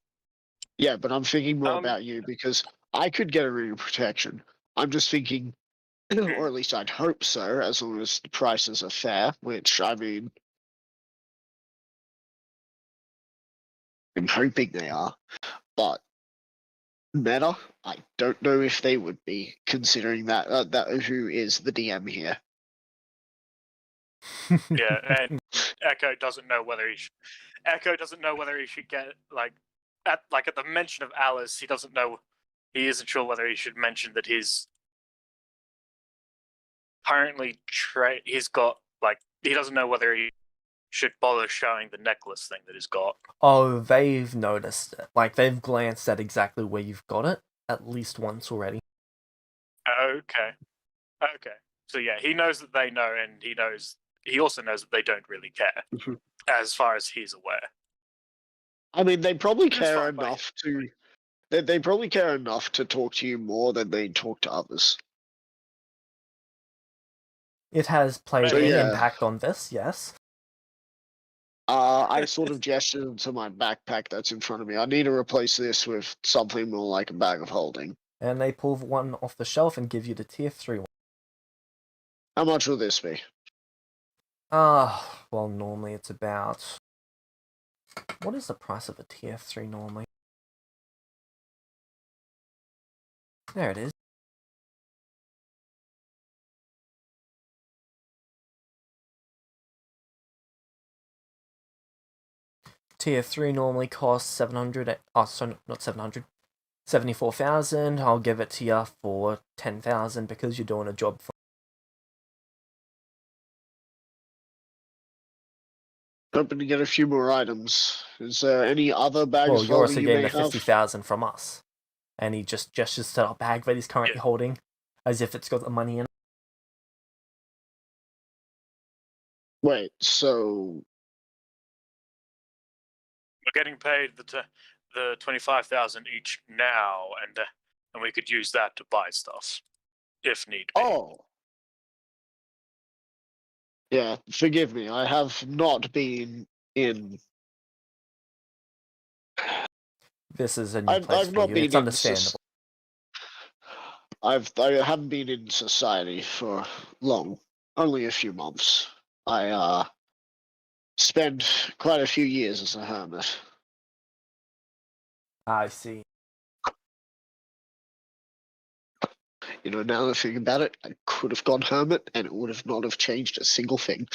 Yeah, but I'm thinking more Um, about you because I could get a Ring of Protection. I'm just thinking, or at least I'd hope so, as long as the prices are fair, which, I mean, I'm hoping they are. But meta, I don't know if they would be, considering that who is the DM here. Yeah, and Echo doesn't know whether he should get at the mention of Alice. He doesn't know. He isn't sure whether he should mention that he's currently he's got he doesn't know whether he should bother showing the necklace thing that he's got. Oh, they've noticed it. Like, they've glanced at exactly where you've got it at least once already. Okay. So yeah, he knows that they know, and he also knows that they don't really care, as far as he's aware. I mean, they probably It's care fine by enough to. They probably care enough to talk to you more than they talk to others. It has played So, an yeah. impact on this, yes. I sort of gestured into my backpack that's in front of me. I need to replace this with something more like a bag of holding. And they pull one off the shelf and give you the tier 3 one. How much will this be? Well, normally it's about... What is the price of a tier 3 normally? There it is. Tier 3 normally costs 700... Oh, sorry, not 700. 74,000. I'll give it to you for 10,000 because you're doing a job for... Hoping to get a few more items. Is there any other bags Well, of you're holding also you getting may the have? 50,000 from us. And he just gestures to a bag that he's currently holding, as if it's got the money in it. Wait, so We're getting paid the 25,000 each now, and we could use that to buy stuff if need be. oh. Yeah, forgive me. I have not been in. This is a new I've place for not you. been It's in understandable. I haven't been in society for long, only a few months. I spent quite a few years as a hermit. I see. You know, now that I think about it, I could have gone hermit, and it would have not have changed a single thing.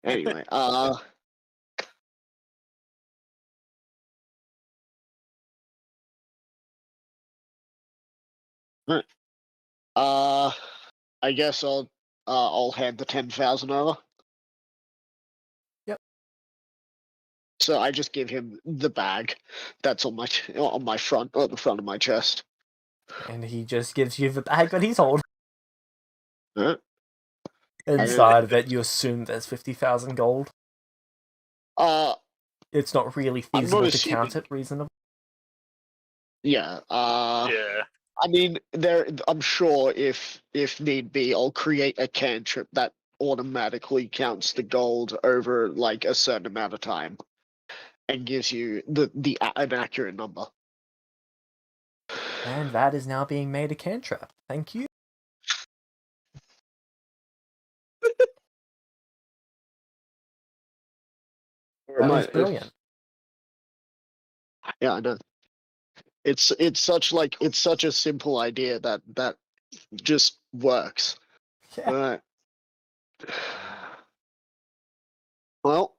Anyway, right. I guess I'll hand the 10,000 over. Yep. So I just give him the bag that's on my front, or the front of my chest. And he just gives you the bag that he's holding. Right. Inside of it, you assume there's 50,000 gold. It's not really I'm feasible not to count assuming- it reasonably. Yeah. Yeah. I mean, I'm sure if need be, I'll create a cantrip that automatically counts the gold over like a certain amount of time, and gives you an accurate number. And that is now being made a cantrip. Thank you. That is brilliant. Yeah, I know. It's such a simple idea that just works. Yeah. Alright. Well,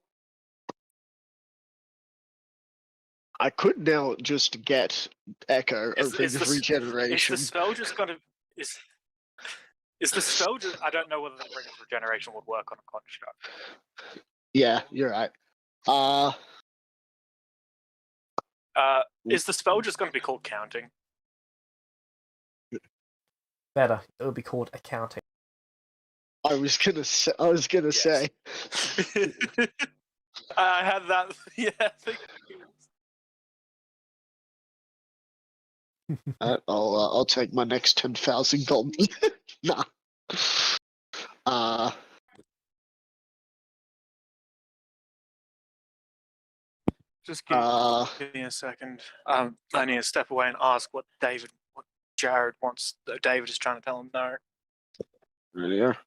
I could now just get Echo Is open the regeneration. spell just gonna is the spell just? I don't know whether the ring of regeneration would work on a construct. Yeah, you're right. Is the spell just going to be called counting? Better. It would be called accounting. I was gonna say. Yes. I had that. Yeah. I'll take my next 10,000 gold. Nah. Just give me a second. I need to step away and ask what Jared wants. David is trying to tell him no. Earlier.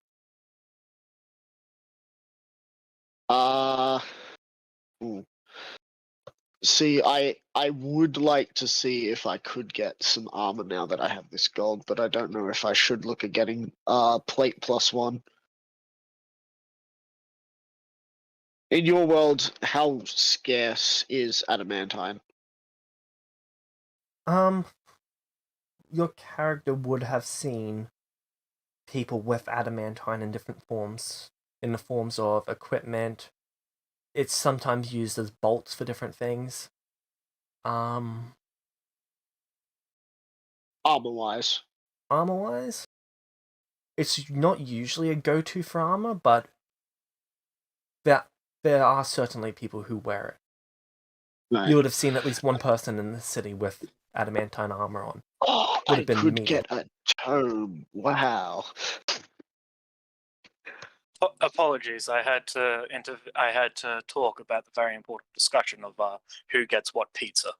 See, I would like to see if I could get some armor now that I have this gold, but I don't know if I should look at getting plate +1. In your world, how scarce is adamantine? Your character would have seen people with adamantine in different forms. In the forms of equipment. It's sometimes used as bolts for different things. Armor-wise. Armor-wise? It's not usually a go-to for armor, but there are certainly people who wear it. Right. You would have seen at least one person in the city with adamantine armor on. Oh, Would I have been could me. get a tome. Wow. Apologies, I had to talk about the very important discussion of who gets what pizza.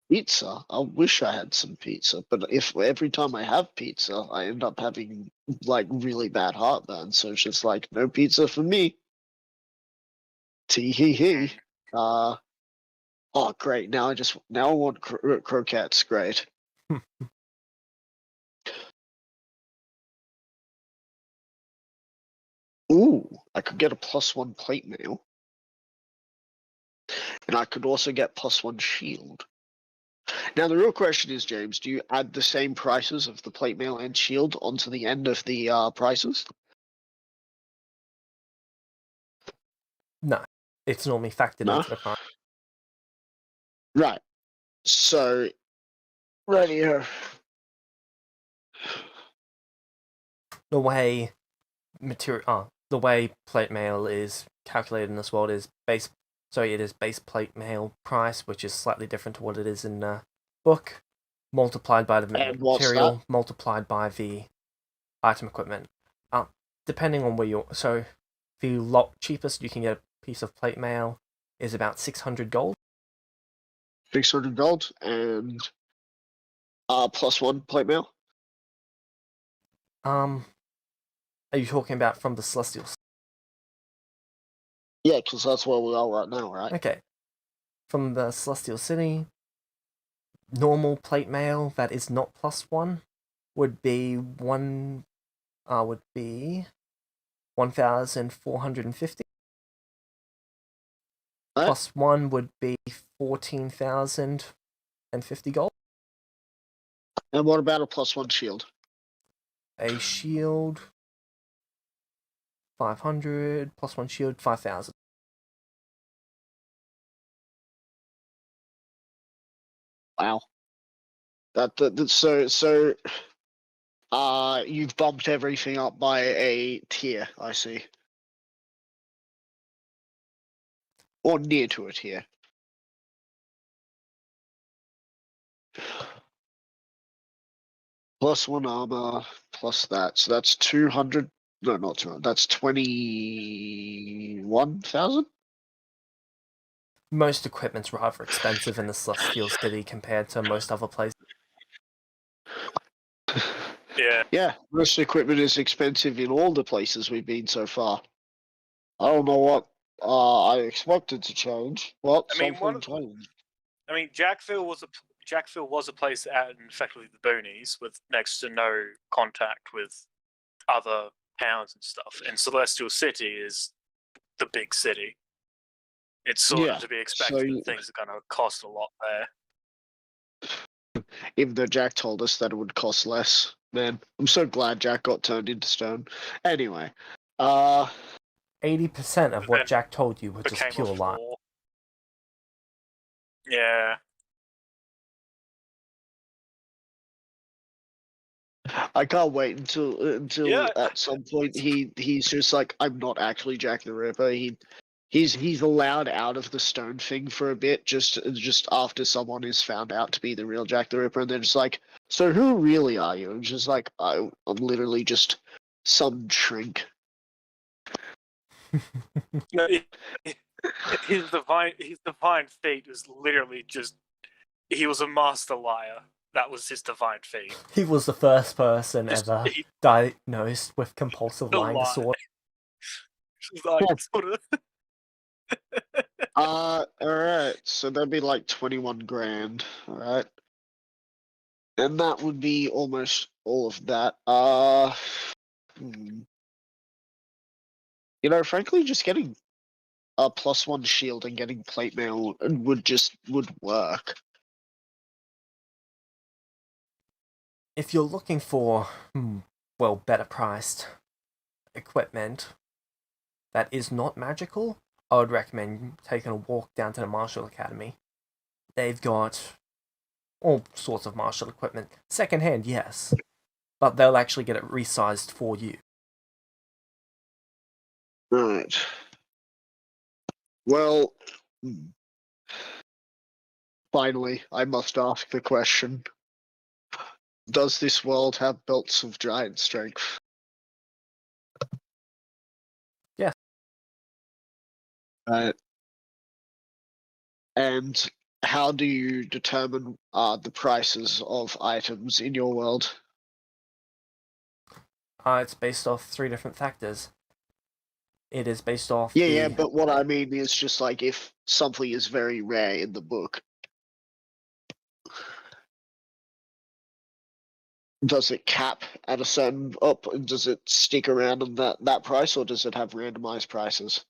Pizza? I wish I had some pizza, but if every time I have pizza, I end up having like really bad heartburn. So it's just like no pizza for me. Tee hee hee. Oh, great! Now I want croquettes. Great. Ooh, I could get a +1 plate mail, and I could also get +1 shield. Now the real question is, James, do you add the same prices of the plate mail and shield onto the end of the prices? No, it's normally factored into the price. Right. So, right here. The way plate mail is calculated in this world is base plate mail price, which is slightly different to what it is in the book, multiplied by the material, multiplied by the item equipment. Depending on where you're... So, the cheapest you can get a piece of plate mail is about 600 gold. 600 gold and +1 plate mail. Are you talking about from the Celestial? Yeah, because that's where we are right now, right? Okay. From the Celestial City, normal plate mail that is not +1 would be 1,450. Right. +1 would be 14,050 gold. And what about a +1 shield? A shield 500 +1 shield 5,000. Wow. You've bumped everything up by a tier, I see. Or near to a tier. +1 armor, plus that. So that's 200. No, not 200. That's 21,000? Most equipment's rather expensive in the Celestial City compared to most other places. Yeah. Yeah, most equipment is expensive in all the places we've been so far. I don't know what I expected to change. Well, I mean, something changed. I mean, Jackville was a place out in effectively the boonies with next to no contact with other towns and stuff. And Celestial City is the big city. It's sort Yeah, of to be expected so that things are going to cost a lot there. even though Jack told us that it would cost less. Man, I'm so glad Jack got turned into stone. Anyway, 80% of what And Jack told you was just became pure a lie. four. Yeah. I can't wait until Yeah. at some point he's just like, I'm not actually Jack the Ripper. He's allowed out of the stone thing for a bit, just after someone is found out to be the real Jack the Ripper, and they're just like, so who really are you? And just like, I'm literally just some shrink. No, his divine feat was literally just he was a master liar. That was his divine feat. He was the first person Just- ever he- diagnosed with compulsive The lying lie. disorder. It's like, sort of. Alright, so that'd be like 21 grand, alright? And that would be almost all of that. Hmm. You know, frankly, just getting a +1 shield and getting plate mail would work. If you're looking for, better priced equipment that is not magical, I would recommend taking a walk down to the Martial Academy. They've got all sorts of martial equipment. Secondhand, yes, but they'll actually get it resized for you. Right. Well, finally, I must ask the question. Does this world have belts of giant strength? Yes. Right. And how do you determine the prices of items in your world? It's based off 3 different factors. It is based off Yeah, but what I mean is just like if something is very rare in the book, does it cap at a certain up? Does it stick around on that price, or does it have randomized prices?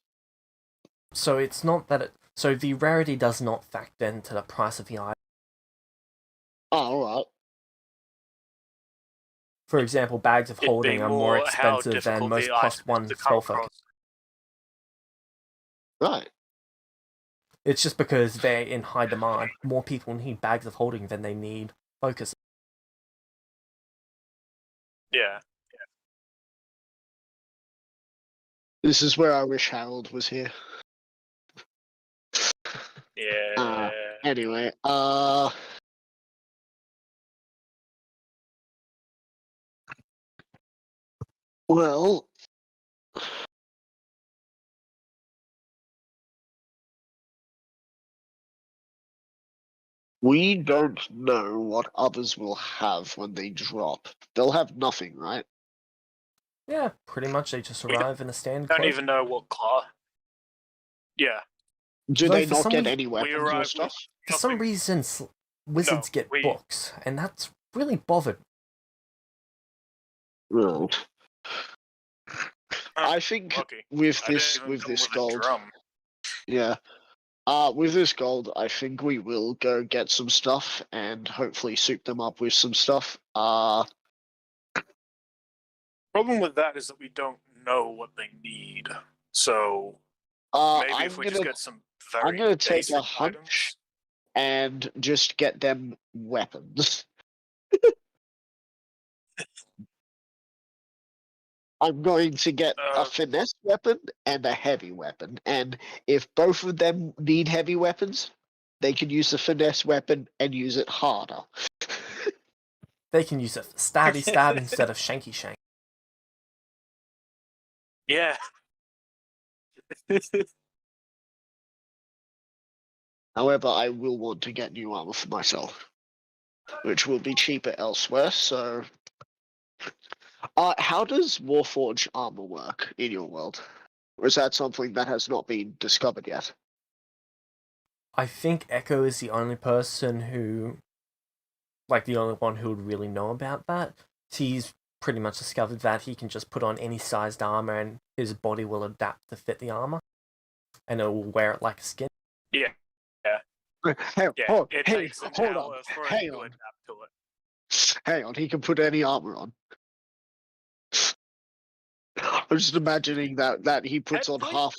So it's not that it. So the rarity does not factor into the price of the item. Oh, all right. For example, bags of It'd be holding are more how expensive than difficult most the item +1 is to come spell focus. across. Right. It's just because they're in high demand. More people need bags of holding than they need focus. Yeah. This is where I wish Harold was here. Yeah. Anyway, well, We don't know what others will have when they drop. They'll have nothing, right? Yeah, pretty much they just We don't- arrive in a standard Don't cloak. even know what class. Yeah, Do Though they for not some get rea- any weapons or arrive with stuff? For some nothing. reason, wizards get we- books, and that's really bothered. Right. I think Lucky. with I didn't this even with come this with a gold, drum. yeah. With this gold, I think we will go get some stuff and hopefully soup them up with some stuff. Problem with that is that we don't know what they need. So maybe I'm if we gonna just get some I'm very gonna take basic a hunch items. and just get them weapons. I'm going to get a finesse weapon and a heavy weapon, and if both of them need heavy weapons, they can use the finesse weapon and use it harder. They can use a stabby stab instead of shanky shank. Yeah. However, I will want to get new armor for myself, which will be cheaper elsewhere. So, how does Warforge armor work in your world? Or is that something that has not been discovered yet? I think Echo is the only person who, like, the only one who would really know about that. He's pretty much discovered that he can just put on any sized armor and his body will adapt to fit the armor, and it will wear it like a skin. Yeah. Hey, Yeah. hold, It hey, takes an hold hour on. for it Hang to on. adapt to it. Hang on, he can put any armor on. I'm just imagining that he puts on Technically- half.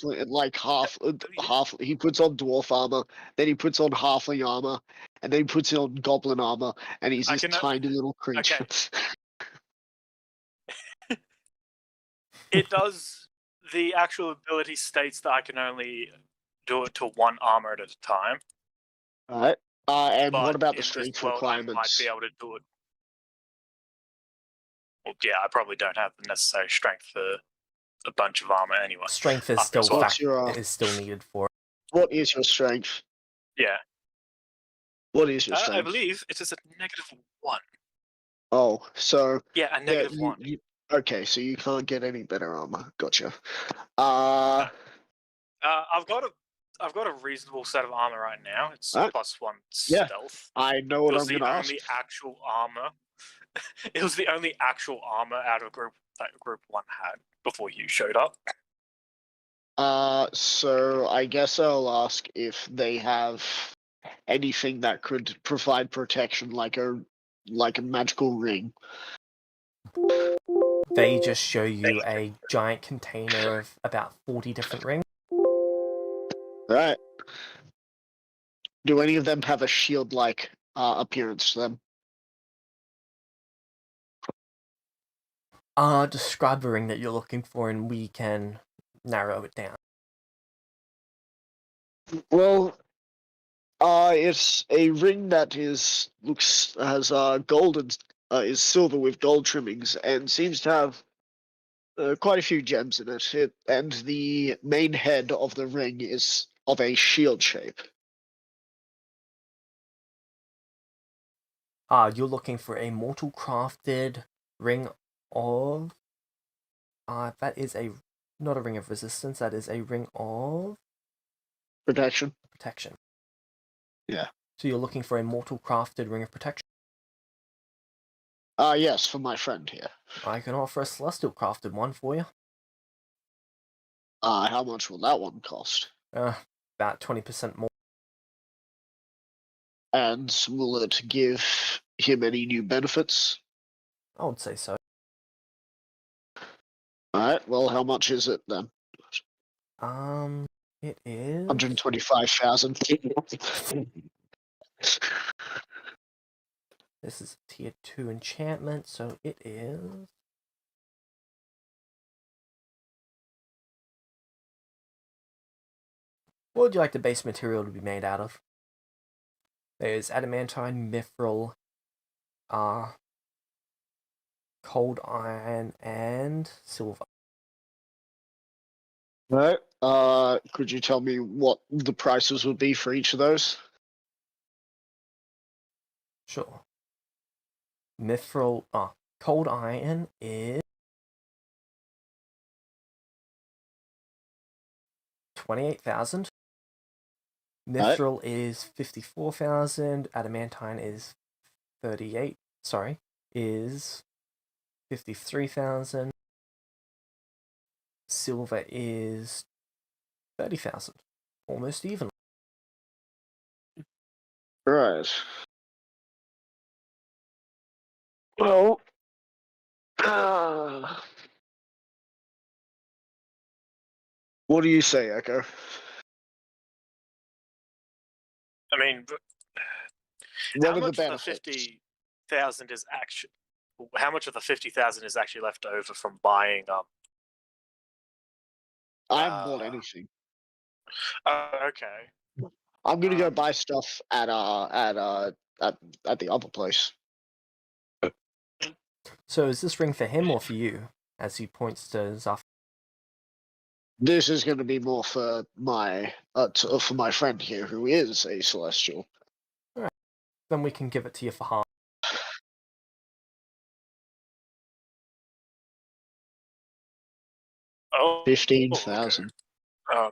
He puts on dwarf armor, then he puts on halfling armor, and then he puts on goblin armor, and he's I this can- tiny little creature. It does. The actual ability states that I can only do it to one armor at a time. Alright. And But what about the in strength this world, I might requirements? be able to do it. Well, yeah, I probably don't have the necessary strength for a bunch of armor anyway. Strength is Up still as well. What's your, is still needed for it. What is your strength? Yeah, What is your strength? I believe it is a -1. Oh, so Yeah, a yeah, -1. okay, so you can't get any better armor. Gotcha. I've got a reasonable set of armor right now. It's Alright. +1 Yeah. stealth. I know It what was I'm the gonna ask. only actual armor. It was the only actual armor out of group that Group 1 had before you showed up. So I guess I'll ask if they have anything that could provide protection, like a magical ring. They just show you a giant container of about 40 different rings. Right. Do any of them have a shield-like appearance to them? Describe the ring that you're looking for, and we can narrow it down. Well, it's a ring that has golden, is silver with gold trimmings, and seems to have quite a few gems in it. And the main head of the ring is of a shield shape. You're looking for a mortal crafted ring of. That is not a ring of resistance. That is a ring of Protection. protection. Yeah. So you're looking for a mortal crafted ring of protection. Yes, for my friend here. I can offer a celestial crafted one for you. How much will that one cost? About 20% more. And will it give him any new benefits? I would say so. Alright, well, how much is it then? It is 125,000. This is a tier 2 enchantment, so it is. What would you like the base material to be made out of? There's adamantine, mithril, cold iron, and silver. Right. Could you tell me what the prices would be for each of those? Sure. Mithril. Cold iron is 28,000. Mithril is 54,000. Adamantine is 38. Sorry, is 53,000. Silver is 30,000. Almost even. Right. Well, what do you say, Echo? I mean, What how are the much of the benefits? 50,000 is actually? How much of the 50,000 is actually left over from buying? I haven't bought anything. Okay. I'm gonna go Um, buy stuff at the other place. So is this ring for him or for you? As he points to Zaf. This is gonna be more for my friend here who is a celestial. Then we can give it to you for half. Oh, 15,000. okay.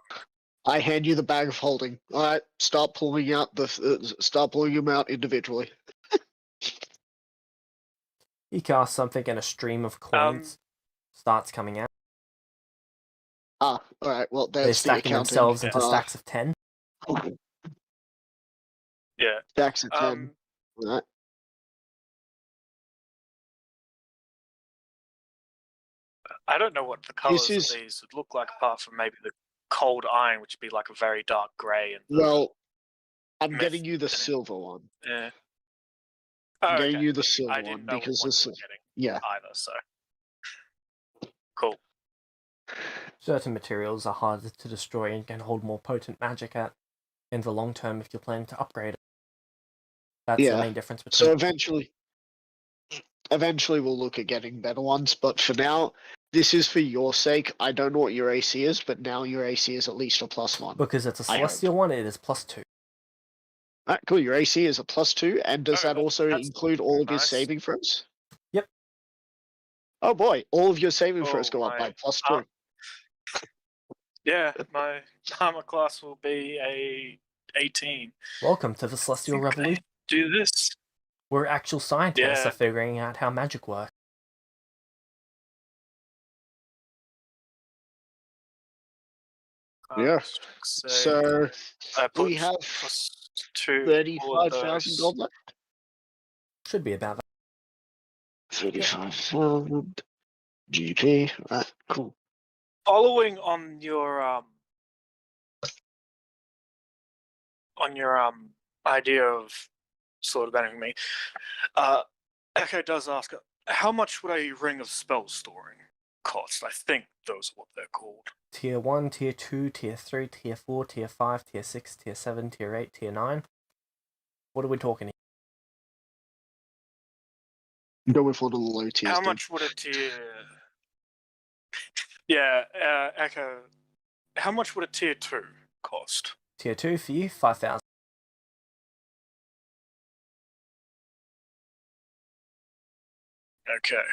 I hand you the bag of holding. All right, start pulling them out individually. He casts something and a stream of coins starts coming out. All right. Well, They're that's the stacking accounting. themselves into stacks of 10. Yeah. Stacks of 10. All right. I don't know what the colors is- of these would look like, apart from maybe the cold iron, which would be like a very dark grey. And Well, I'm myth- getting you the silver one. yeah. I'm Oh, getting okay. you the silver I one didn't know because what this. you were getting Yeah. either. So cool. Certain materials are harder to destroy and can hold more potent magic in the long term if you're planning to upgrade it. That's the main difference between. So eventually we'll look at getting better ones, but for now, this is for your sake. I don't know what your AC is, but now your AC is at least a +1. Because it's a I hope. celestial one, it is +2. Alright, cool. Your AC is a +2, and does that also that's include all of your nice. saving throws? Yep. Oh boy, all of your saving throws Oh, go up by my +2. Yeah, my armor class will be a 18. Welcome to the Celestial Revolution. Do this. We're actual scientists Yeah. are figuring out how magic works. Yeah. So I put we have +2 $35,000 gold left. Should be about that. 35,000 GP. Right, cool. Following on your idea of sort of benefiting me, Echo does ask, how much would a ring of spell storing cost? I think those are what they're called. Tier 1, Tier 2, Tier 3, Tier 4, Tier 5, Tier 6, Tier 7, Tier 8, Tier 9. What are we talking here? Go with one of the low tiers. How dude. much would a tier? Yeah, Echo. How much would a tier 2 cost? Tier 2 for you, 5,000. Okay.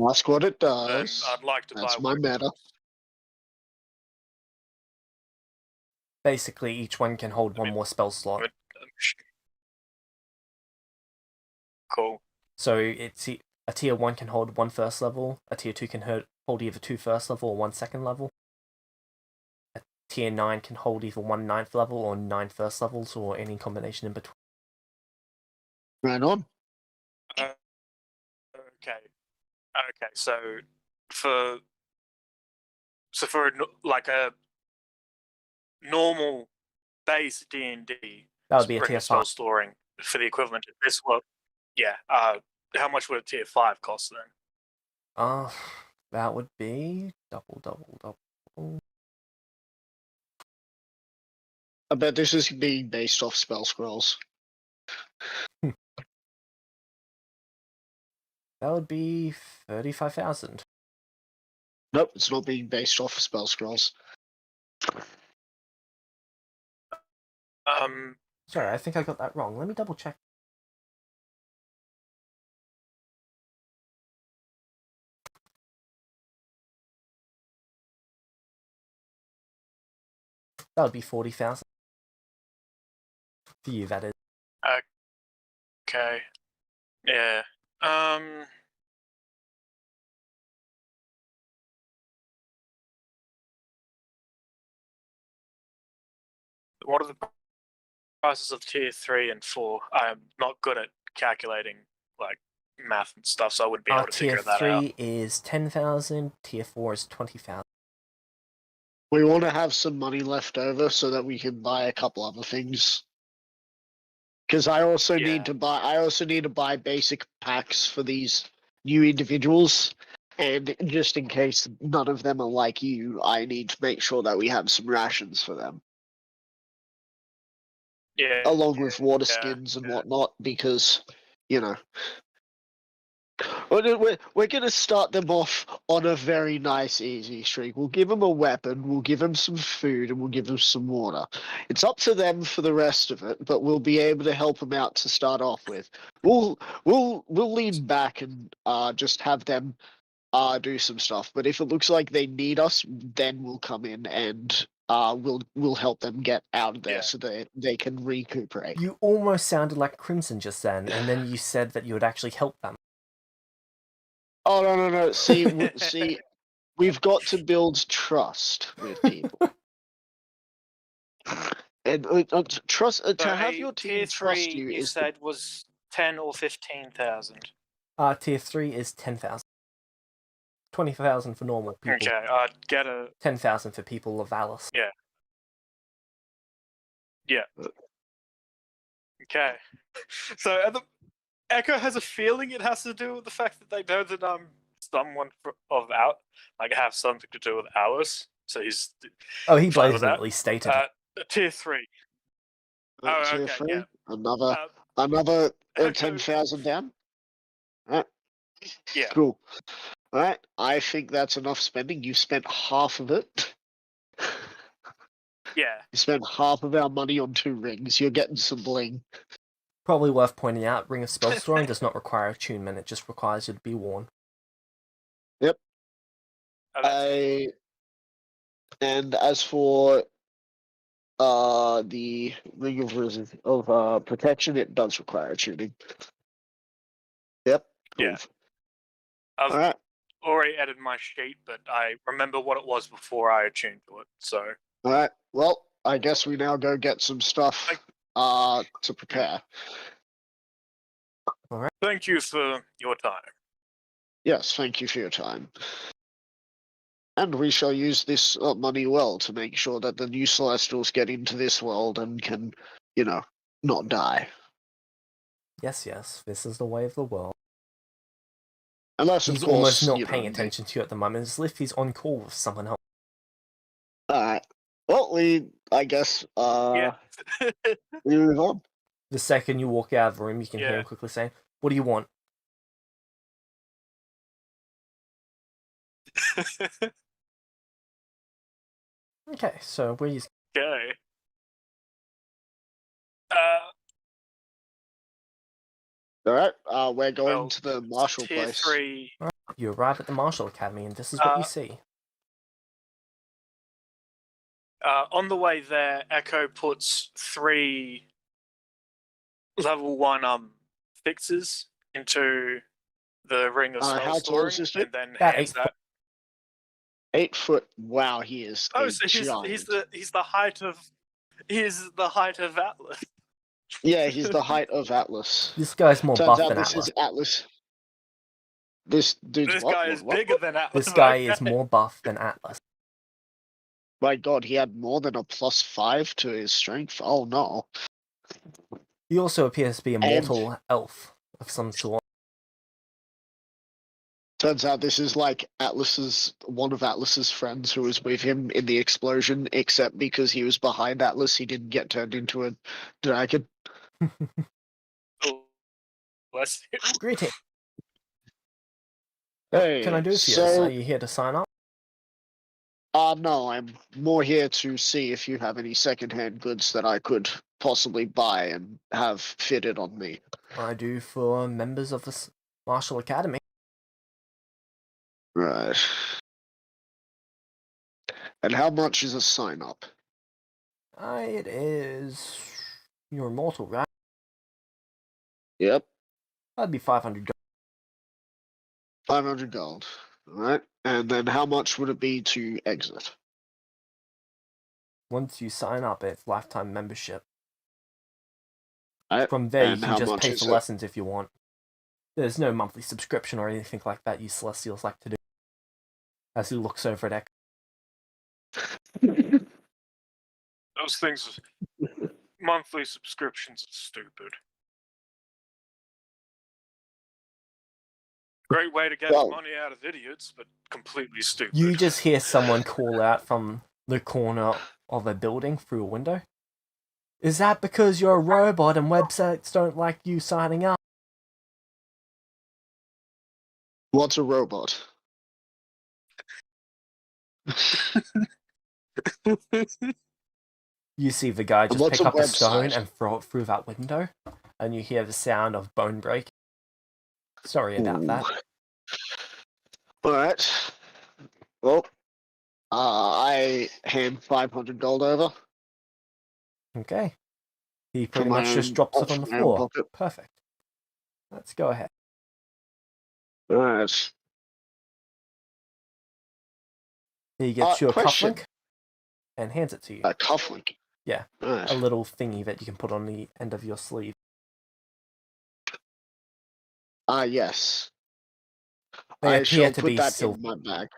Ask what it Then does. I'd like to That's buy my one. meta. Basically, each one can hold one more spell slot. Cool. So it's a Tier 1 can hold one first level, a Tier 2 can hold either 2 first level or 1 second level. A Tier 9 can hold either 1 9th level or 9 first levels, or any combination in between. Right on. Okay. Okay. So for like a normal base D&D, That would be a ring Tier of spell 5. storing for the equivalent of this one. Yeah. How much would a tier 5 cost then? That would be double. I bet this is being based off spell scrolls. That would be 35,000. Nope, it's not being based off spell scrolls. Sorry, I think I got that wrong. Let me double check. That would be 40,000. For you, that is. Okay. Yeah. What are the prices of tier 3 and 4? I'm not good at calculating like math and stuff, so I wouldn't be able to Tier figure that out. 3 is 10,000. Tier 4 is 20,000. We want to have some money left over so that we can buy a couple other things. Because I also Yeah. need to buy. I also need to buy basic packs for these new individuals, and just in case none of them are like you, I need to make sure that we have some rations for them, Yeah. along with water Yeah, skins and yeah. whatnot. Because, you know, we're gonna start them off on a very nice, easy streak. We'll give them a weapon, we'll give them some food, and we'll give them some water. It's up to them for the rest of it, but we'll be able to help them out to start off with. We'll lean back and just have them do some stuff. But if it looks like they need us, then we'll come in and we'll help them get out of there Yeah. so they can recuperate. You almost sounded like Crimson just then, and then you said that you would actually help them. Oh no! See, we've got to build trust with people. And trust to have your team tier trust 3 you you is said was 10 or 15,000. Tier 3 is 10,000. 20,000 for normal people. Okay, I'd get a 10,000 for people of Alice. yeah. Okay. So Echo has a feeling it has to do with the fact that they know that I'm someone of out, like have something to do with Alice. So he's Oh, he fine with that. blatantly stated it. Tier 3. Oh, tier okay, 3. yeah. Another Echo- 10,000 down. Alright. Yeah. Cool. Alright, I think that's enough spending. You spent half of it. Yeah. You spent half of our money on 2 rings. You're getting some bling. Probably worth pointing out, Ring of Spell Storing does not require attunement, it just requires you to be worn. Yep. Oh, And as for the ring of protection, it does require attuning. Yep. Cool. Yeah. I've Alright. already edited my sheet, but I remember what it was before I attuned to it. So Alright. Well, I guess we now go get some stuff to prepare. thank you for your time. Yes, thank you for your time. And we shall use this money well to make sure that the new Celestials get into this world and can, not die. Yes, this is the way of the world. Unless, He's of course, almost not paying attention to you at the moment, as if he's on call with someone else. Alright. Well, I guess, Yeah. we move on. The second you walk out of the room, you can hear Yeah. him quickly saying, "What do you want?" Okay, so where you... Okay. Alright, we're going Well, to the Marshall tier place. 3. You arrive at the Marshall Academy, and this is what you see. On the way there, Echo puts 3 level 1 fixes into the ring of spell how tall is storing, this dude? and then About hands 8 that. 8 foot. Wow, he is Oh, a so giant. he's the height of Atlas. Yeah, he's the height of Atlas. This guy's more Turns buff out than this Atlas. is Atlas. This dude's This what? guy What, is what? bigger than Atlas. This guy okay? is more buff than Atlas. My god, he had more than a +5 to his strength. Oh no. He also appears to be a And- mortal elf of some sort. Turns out this is like one of Atlas's friends who was with him in the explosion, except because he was behind Atlas, he didn't get turned into a dragon. Oh, bless you. Greeting. Hey, Can I do for you? so Are you here to sign up? no, I'm more here to see if you have any secondhand goods that I could possibly buy and have fitted on me. I do for members of the Marshall Academy. Right. And how much is a sign up? It is. You're immortal, right? Yep. That'd be 500 gold. 500 gold. Alright. And then how much would it be to exit? Once you sign up, it's lifetime membership. Right. From there, you And can how just much pay is for it? lessons if you want. There's no monthly subscription or anything like that you Celestials like to do. As he looks over at Echo. Those things, monthly subscriptions are stupid. Great way to get Well- money out of idiots, but completely stupid. You just hear someone call out from the corner of a building through a window. Is that because you're a robot and websites don't like you signing up? What's a robot? You see the guy just what's pick a up a stone website? and throw it through that window, and you hear the sound of bone breaking. Sorry about that. Alright. Well, I hand 500 gold over. Okay. He From pretty my much just own- drops it on from the my own floor. pocket. Perfect. Let's go ahead. Alright. He gets you a Question. cufflink and hands it to you. A cufflink. Yeah. Alright. A little thingy that you can put on the end of your sleeve. Yes. They I appear shall to put be that silver. in my bag.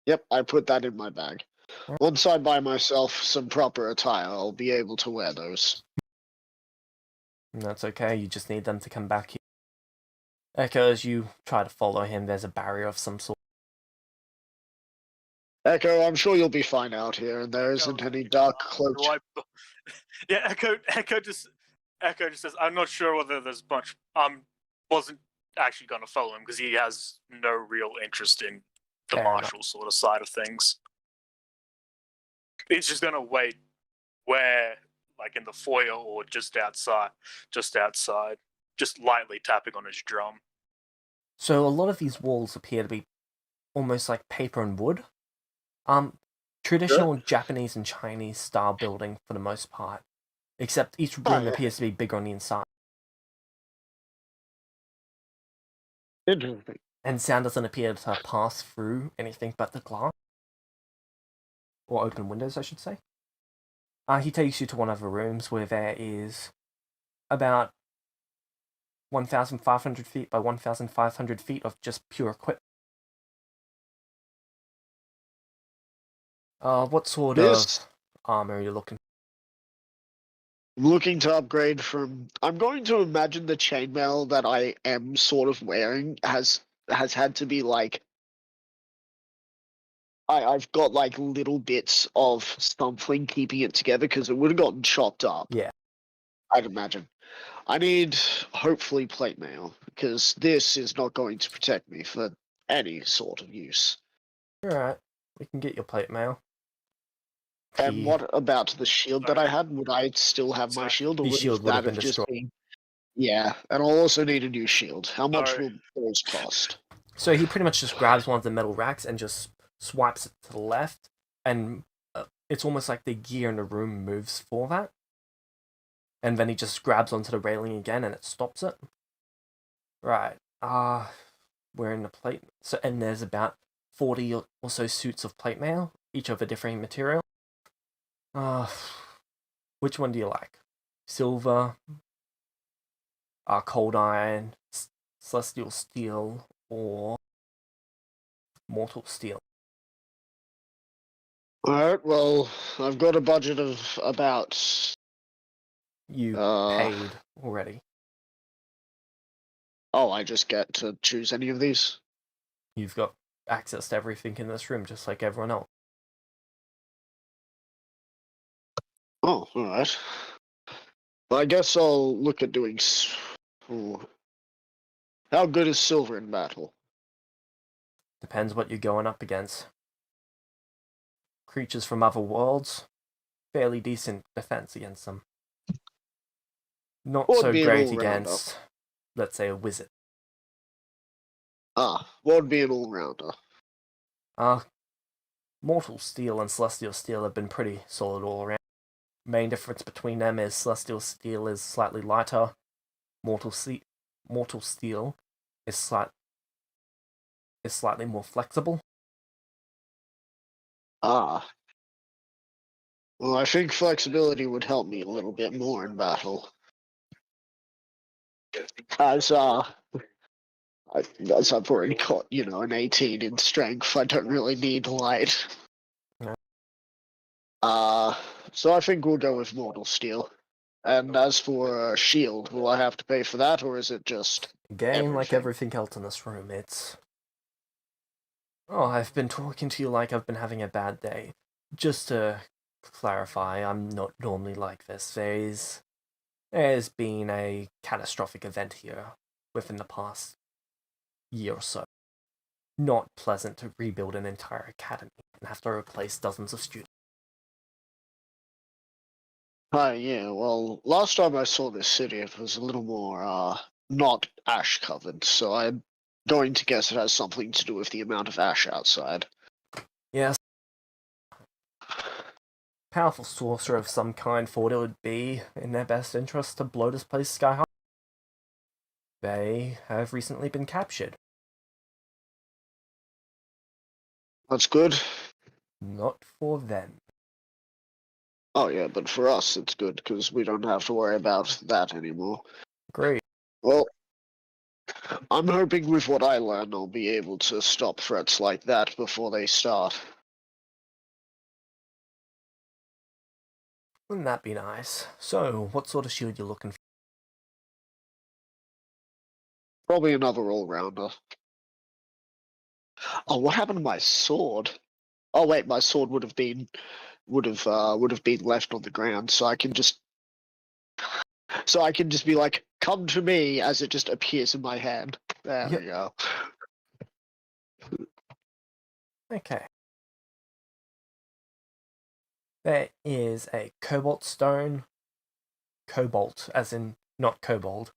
Yep, I put that in my bag. Alright. Once I buy myself some proper attire, I'll be able to wear those. And that's okay, you just need them to come back here. Echo, as you try to follow him, there's a barrier of some sort. Echo, I'm sure you'll be fine out here, and there isn't any dark cloaked. Yeah, Echo just says, I'm not sure whether there's much. Wasn't actually going to follow him because he has no real interest in the Fair enough. martial sort of side of things. He's just going to wait where, like in the foyer or just outside, just lightly tapping on his drum. So a lot of these walls appear to be almost like paper and wood. Traditional Japanese and Chinese style building for the most part. Except each room yeah. appears to be bigger on the inside. Interesting. And sound doesn't appear to pass through anything but the glass. Or open windows, I should say. He takes you to one of the rooms where there is about 1,500 feet by 1,500 feet of just pure equipment. What sort This- of armor are you looking I'm looking to upgrade from. I'm going to imagine the chainmail that I am sort of wearing has had to be like. I've got like little bits of something keeping it together because it would have gotten chopped up. Yeah. I'd imagine. I need hopefully plate mail because this is not going to protect me for any sort of use. Alright, we can get your plate mail. And The- what about the shield that I had? Would I still have my Sorry. shield, or The would shield would have that been just destroyed. been? Yeah, and I'll also need a new shield. How much Sorry. will those cost? So he pretty much just grabs one of the metal racks and just swipes it to the left, and it's almost like the gear in the room moves for that. And then he just grabs onto the railing again and it stops it. Right. We're in the plate. So, and there's about 40 or so suits of plate mail, each of a different material. Which one do you like? Silver, cold iron, celestial steel, or mortal steel? Alright, well, I've got a budget of about. You Uh, paid already. Oh, I just get to choose any of these? You've got access to everything in this room, just like everyone else. Oh, alright. Well, I guess I'll look at doing. Ooh. How good is silver in battle? Depends what you're going up against. Creatures from other worlds, fairly decent defense against them. Not What so would be an great all-rounder? against, let's say, a wizard. What would be an all-rounder? Mortal steel and celestial steel have been pretty solid all around. Main difference between them is celestial steel is slightly lighter, mortal steel is slightly more flexible. Ah. Well, I think flexibility would help me a little bit more in battle. As as I've already got, an 18 in strength, I don't really need light. No. So I think we'll go with mortal steel. And as for shield, will I have to pay for that, or is it just Again, like everything? everything else in this room, it's... Oh, I've been talking to you like I've been having a bad day. Just to clarify, I'm not normally like this. There's been a catastrophic event here within the past year or so. Not pleasant to rebuild an entire academy and have to replace dozens of students. Hi, yeah, well, last time I saw this city, it was a little more, not ash covered, so I'm going to guess it has something to do with the amount of ash outside. Yes. Powerful sorcerer of some kind thought it would be in their best interest to blow this place sky high. They have recently been captured. That's good. Not for them. Oh, yeah, but for us, it's good, because we don't have to worry about that anymore. Great. Well, I'm hoping with what I learn, I'll be able to stop threats like that before they start. Wouldn't that be nice? So, what sort of shield you looking for? Probably another all-rounder. Oh, what happened to my sword? Oh wait, my sword would have been left on the ground, so I can just be like, come to me, as it just appears in my hand. There Yep. we go. Okay. There is a cobalt stone. Cobalt, as in not kobold.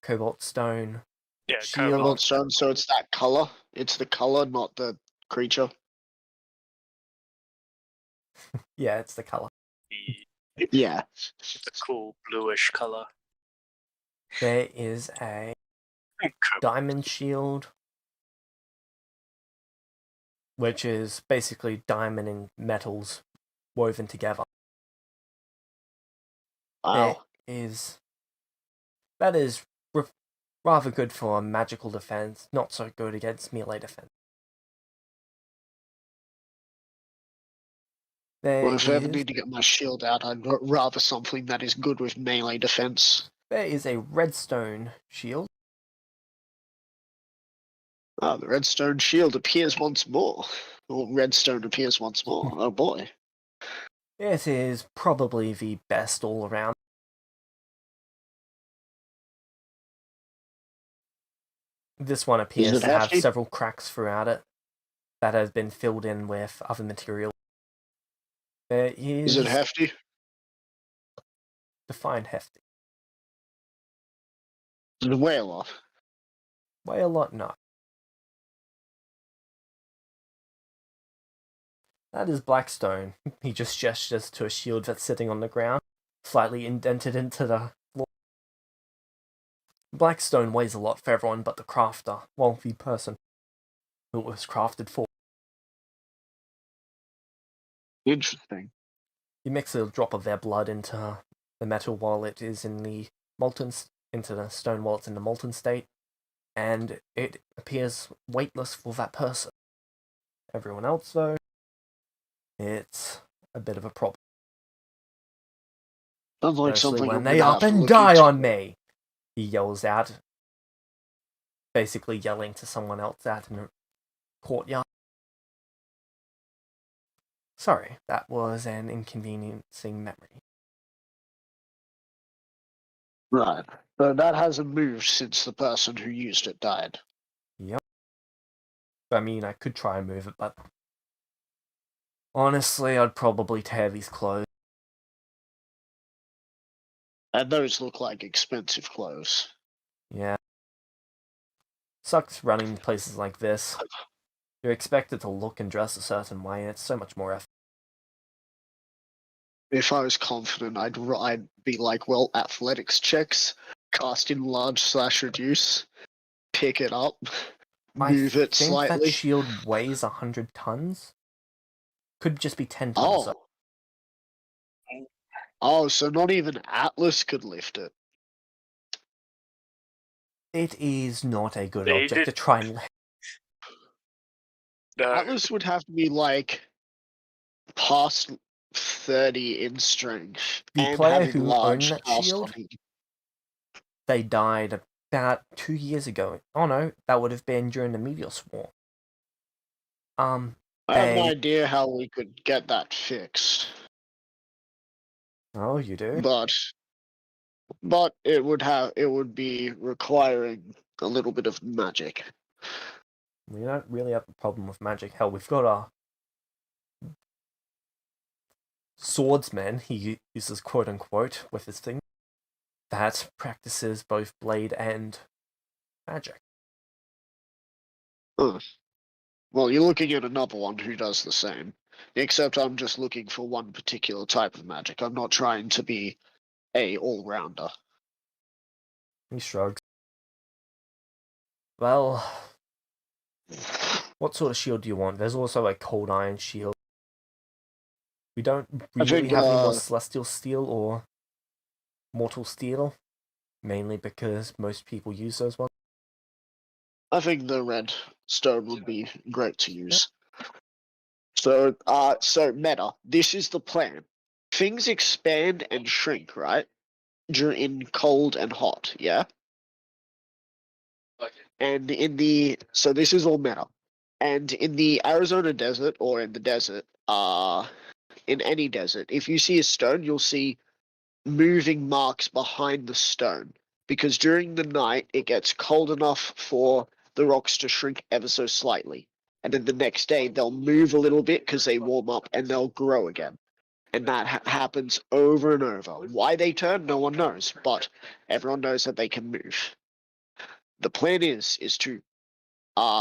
Cobalt stone. Yeah, Shield. cobalt. Cobalt stone, so it's that color. It's the color, not the creature. Yeah, it's the color. Yeah. It's a cool bluish color. There is a diamond shield, which is basically diamond and metals woven together. Wow. That is rather good for magical defense, not so good against melee defense. Well, if I ever need to get my shield out, I'd rather something that is good with melee defense. There is a redstone shield. Oh, the redstone shield appears once more. Or redstone appears once more. Oh boy. It is probably the best all around. This one appears it to have hefty? several cracks throughout it that have been filled in with other material. There Is it hefty? Define hefty. Does it weigh a lot? Weigh a lot, no. That is Blackstone. He just gestures to a shield that's sitting on the ground, slightly indented into the floor. Blackstone weighs a lot for everyone but the crafter, well, the person who it was crafted for. Interesting. You mix a drop of their blood into the metal while it is in the into the stone while it's in the molten state, and it appears weightless for that person. Everyone else, though, it's a bit of a problem. Sounds like Especially something when I'm they gonna up have to and look die into. on me, he yells out, basically yelling to someone else out in the courtyard. Sorry, that was an inconveniencing memory. Right. So that hasn't moved since the person who used it died. Yep. I mean, I could try and move it, but honestly, I'd probably tear these clothes. And those look like expensive clothes. Yeah. Sucks running places like this. You're expected to look and dress a certain way, and it's so much more effort. If I was confident, I'd be like, well, athletics checks, cast in large/reduce, pick it up, I move it think that slightly. shield weighs 100 tons. Could just be 10 tons. Oh. Oh, so not even Atlas could lift it. It is not a good They object to did- try and lift. No, Atlas would have to be like past 30 in strength. The and player having who large owned that cast shield, on him. they died about 2 years ago. Oh no, that would have been during the meteor swarm. I have an They... idea how we could get that fixed, Oh, you do? but it would be requiring a little bit of magic. We don't really have a problem with magic. Hell, we've got a swordsman, he uses quote unquote with his thing, that practices both blade and magic. Huh. Well, you're looking at another one who does the same, except I'm just looking for one particular type of magic. I'm not trying to be a all-rounder. He shrugs. Well, what sort of shield do you want? There's also a cold iron shield. We don't really think, have any more celestial steel or mortal steel, mainly because most people use those ones. I think the red stone would be great to use. So meta, this is the plan. Things expand and shrink, right? In cold and hot, yeah? And so this is all meta. And in the Arizona desert or in the desert, in any desert, if you see a stone, you'll see moving marks behind the stone. Because during the night, it gets cold enough for the rocks to shrink ever so slightly. And then the next day, they'll move a little bit because they warm up and they'll grow again. And that happens over and over. Why they turn, no one knows, but everyone knows that they can move. The plan is to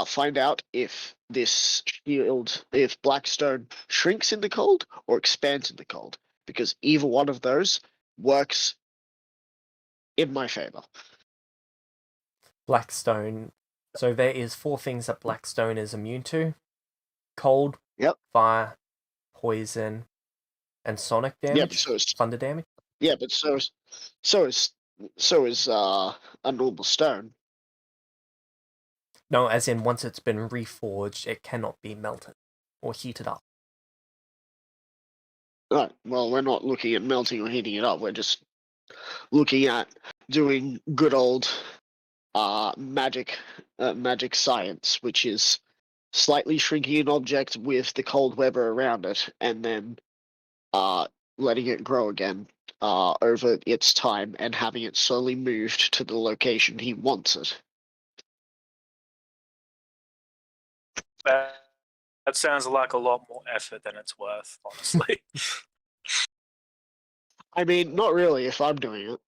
find out if this shield, if Blackstone shrinks in the cold or expands in the cold, because either one of those works in my favor. Blackstone. So there is 4 things that Blackstone is immune to: cold, Yep. fire, poison, and sonic Yeah, but damage. Thunder damage. Yeah, but so is a normal stone. No, as in once it's been reforged, it cannot be melted or heated up. Right. Well, we're not looking at melting or heating it up. We're just looking at doing good old magic science, which is slightly shrinking an object with the cold weather around it, and then letting it grow again over its time and having it slowly moved to the location he wants it. that sounds like a lot more effort than it's worth, honestly. I mean, not really if I'm doing it,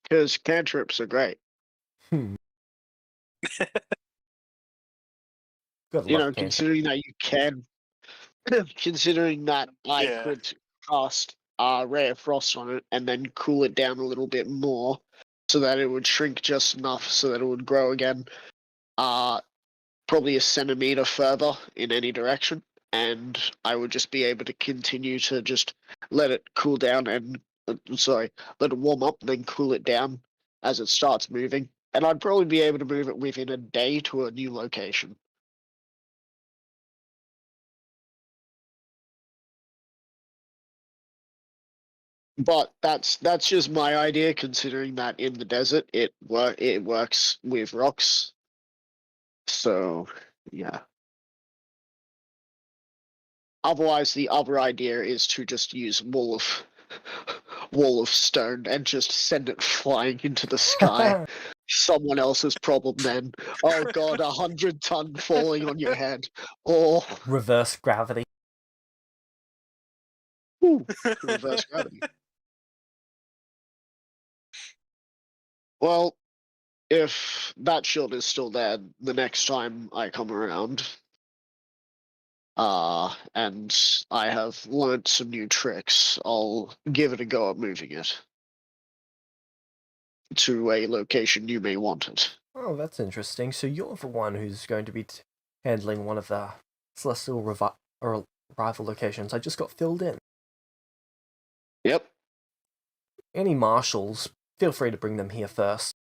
because cantrips are great. Good You luck, know, Ken. considering that you can, considering that I Yeah. could cast Ray of Frost on it and then cool it down a little bit more so that it would shrink just enough so that it would grow again, probably a centimeter further in any direction, and I would just be able to continue to just let it cool down and let it warm up and then cool it down as it starts moving, and I'd probably be able to move it within a day to a new location. But that's just my idea, considering that in the desert it works with rocks. So yeah. Otherwise, the other idea is to just use wall of stone and just send it flying into the sky. Someone else's problem then. Oh god, 100-ton falling on your head. Or Reverse gravity. reverse gravity. Well, if that shield is still there the next time I come around, and I have learnt some new tricks. I'll give it a go at moving it to a location you may want it. Oh, that's interesting. So you're the one who's going to be handling one of the Celestial rival locations. I just got filled in. Yep. Any marshals, feel free to bring them here first.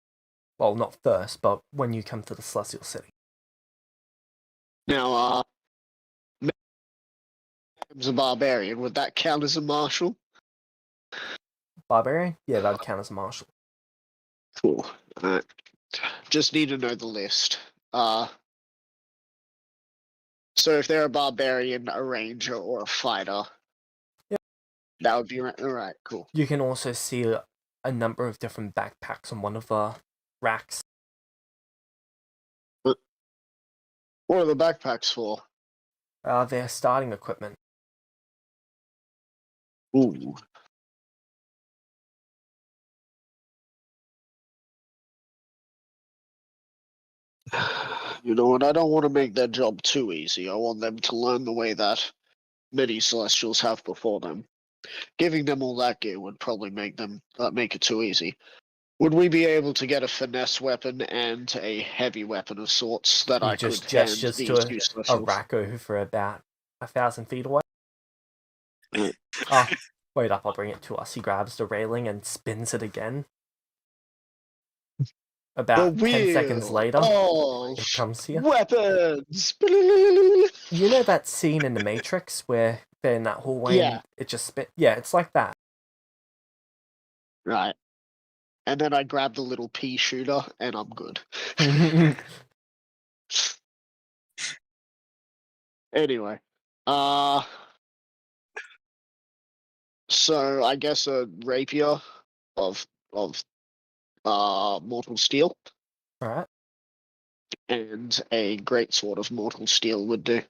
Well, not first, but when you come to the Celestial City. Now, Mayhem's a barbarian. Would that count as a marshal? Barbarian? Yeah, that'd count as a marshal. Cool. Alright. Just need to know the list. So if they're a barbarian, a ranger, or a fighter, yep, that would be right. Alright, cool. You can also see a number of different backpacks on one of the racks. What are the backpacks for? They're starting equipment. Ooh. You know what? I don't want to make their job too easy. I want them to learn the way that many Celestials have before them. Giving them all that gear would probably make it too easy. Would we be able to get a finesse weapon and a heavy weapon of sorts that He I just could hand gestures these to two a Celestials? rack over about 1,000 feet away. Oh, wait up, I'll bring it to us. He grabs the railing and spins it again. About 10 seconds later, it comes here. Weapons! You know that scene in The Matrix where they're in that hallway Yeah. and it just spit? Yeah, it's like that. Right. And then I grab the little pea shooter and I'm good. Anyway. So I guess a rapier of mortal steel Alright. and a greatsword of mortal steel would do.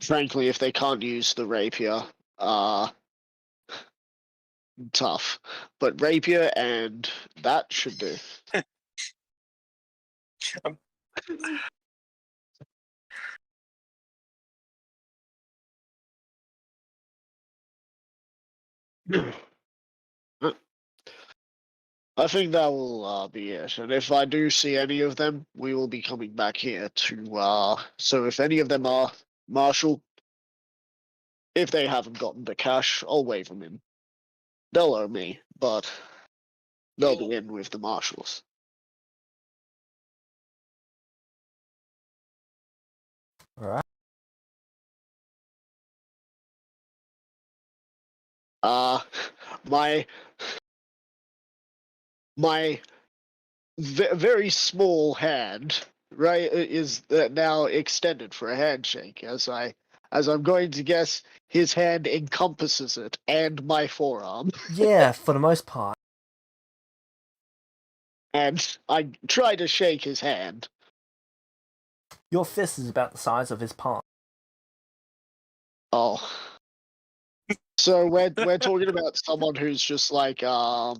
Frankly, if they can't use the rapier, tough. But rapier and that should do. I think that will be it. And if I do see any of them, we will be coming back here to. So if any of them are martial, if they haven't gotten the cash, I'll wave them in. They'll owe me, but they'll be in with the marshals. Alright. My very small hand, right, is now extended for a handshake. As I'm going to guess, his hand encompasses it and my forearm. Yeah, for the most part. And I try to shake his hand. Your fist is about the size of his palm. Oh. So we're talking about someone who's just like a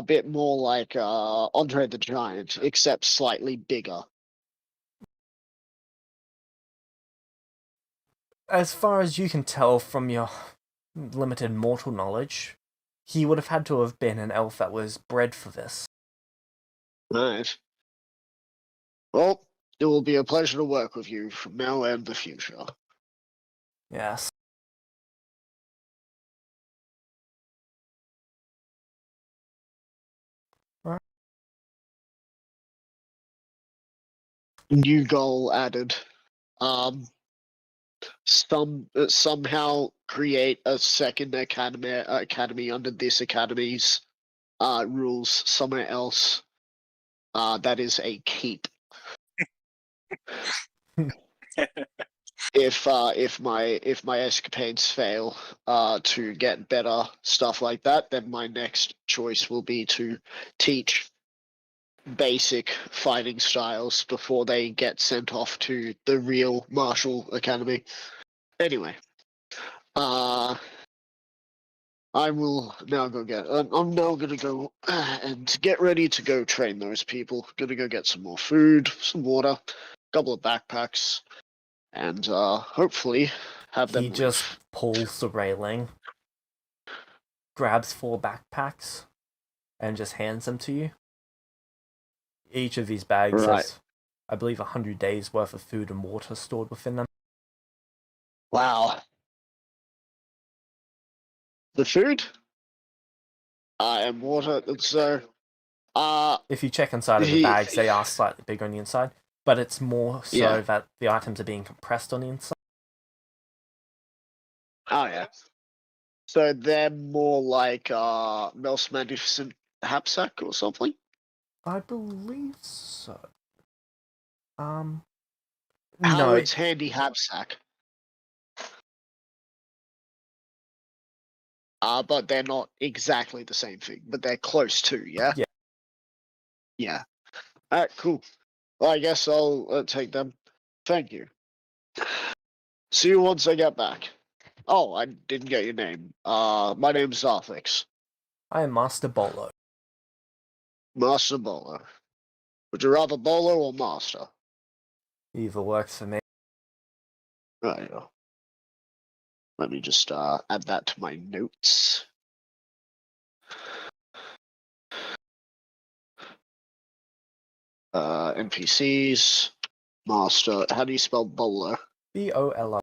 bit more like Andre the Giant, except slightly bigger. As far as you can tell from your limited mortal knowledge, he would have had to have been an elf that was bred for this. Right. Well, it will be a pleasure to work with you from now and the future. Yes. New goal added. Somehow create a second academy under this academy's rules somewhere else. That is a keep. If my escapades fail to get better stuff like that, then my next choice will be to teach basic fighting styles before they get sent off to the real martial academy. Anyway, I will now go get. I'm now gonna go and get ready to go train those people. Gonna go get some more food, some water, couple of backpacks, and hopefully have them He leave. just pulls the railing, grabs 4 backpacks, and just hands them to you. Each of these bags Right. has, I believe, 100 days worth of food and water stored within them. Wow. The food? And water. So, If you check inside of the bags, they are slightly bigger on the inside, but it's more so Yeah. that the items are being compressed on the inside. Oh yeah. So they're more like Mel's Magnificent Hapsack or something. I believe so. No, Howard's Handy Hapsack. But they're not exactly the same thing, but they're close to, yeah? Yeah. Yeah. Alright, cool. Well, I guess I'll take them. Thank you. See you once I get back. Oh, I didn't get your name. My name's Zarthix. I am Master Bolo. Master Bolo. Would you rather Bolo or Master? Either works for me. Right. Let me just add that to my notes. NPCs. Master. How do you spell Bolo? Bolo.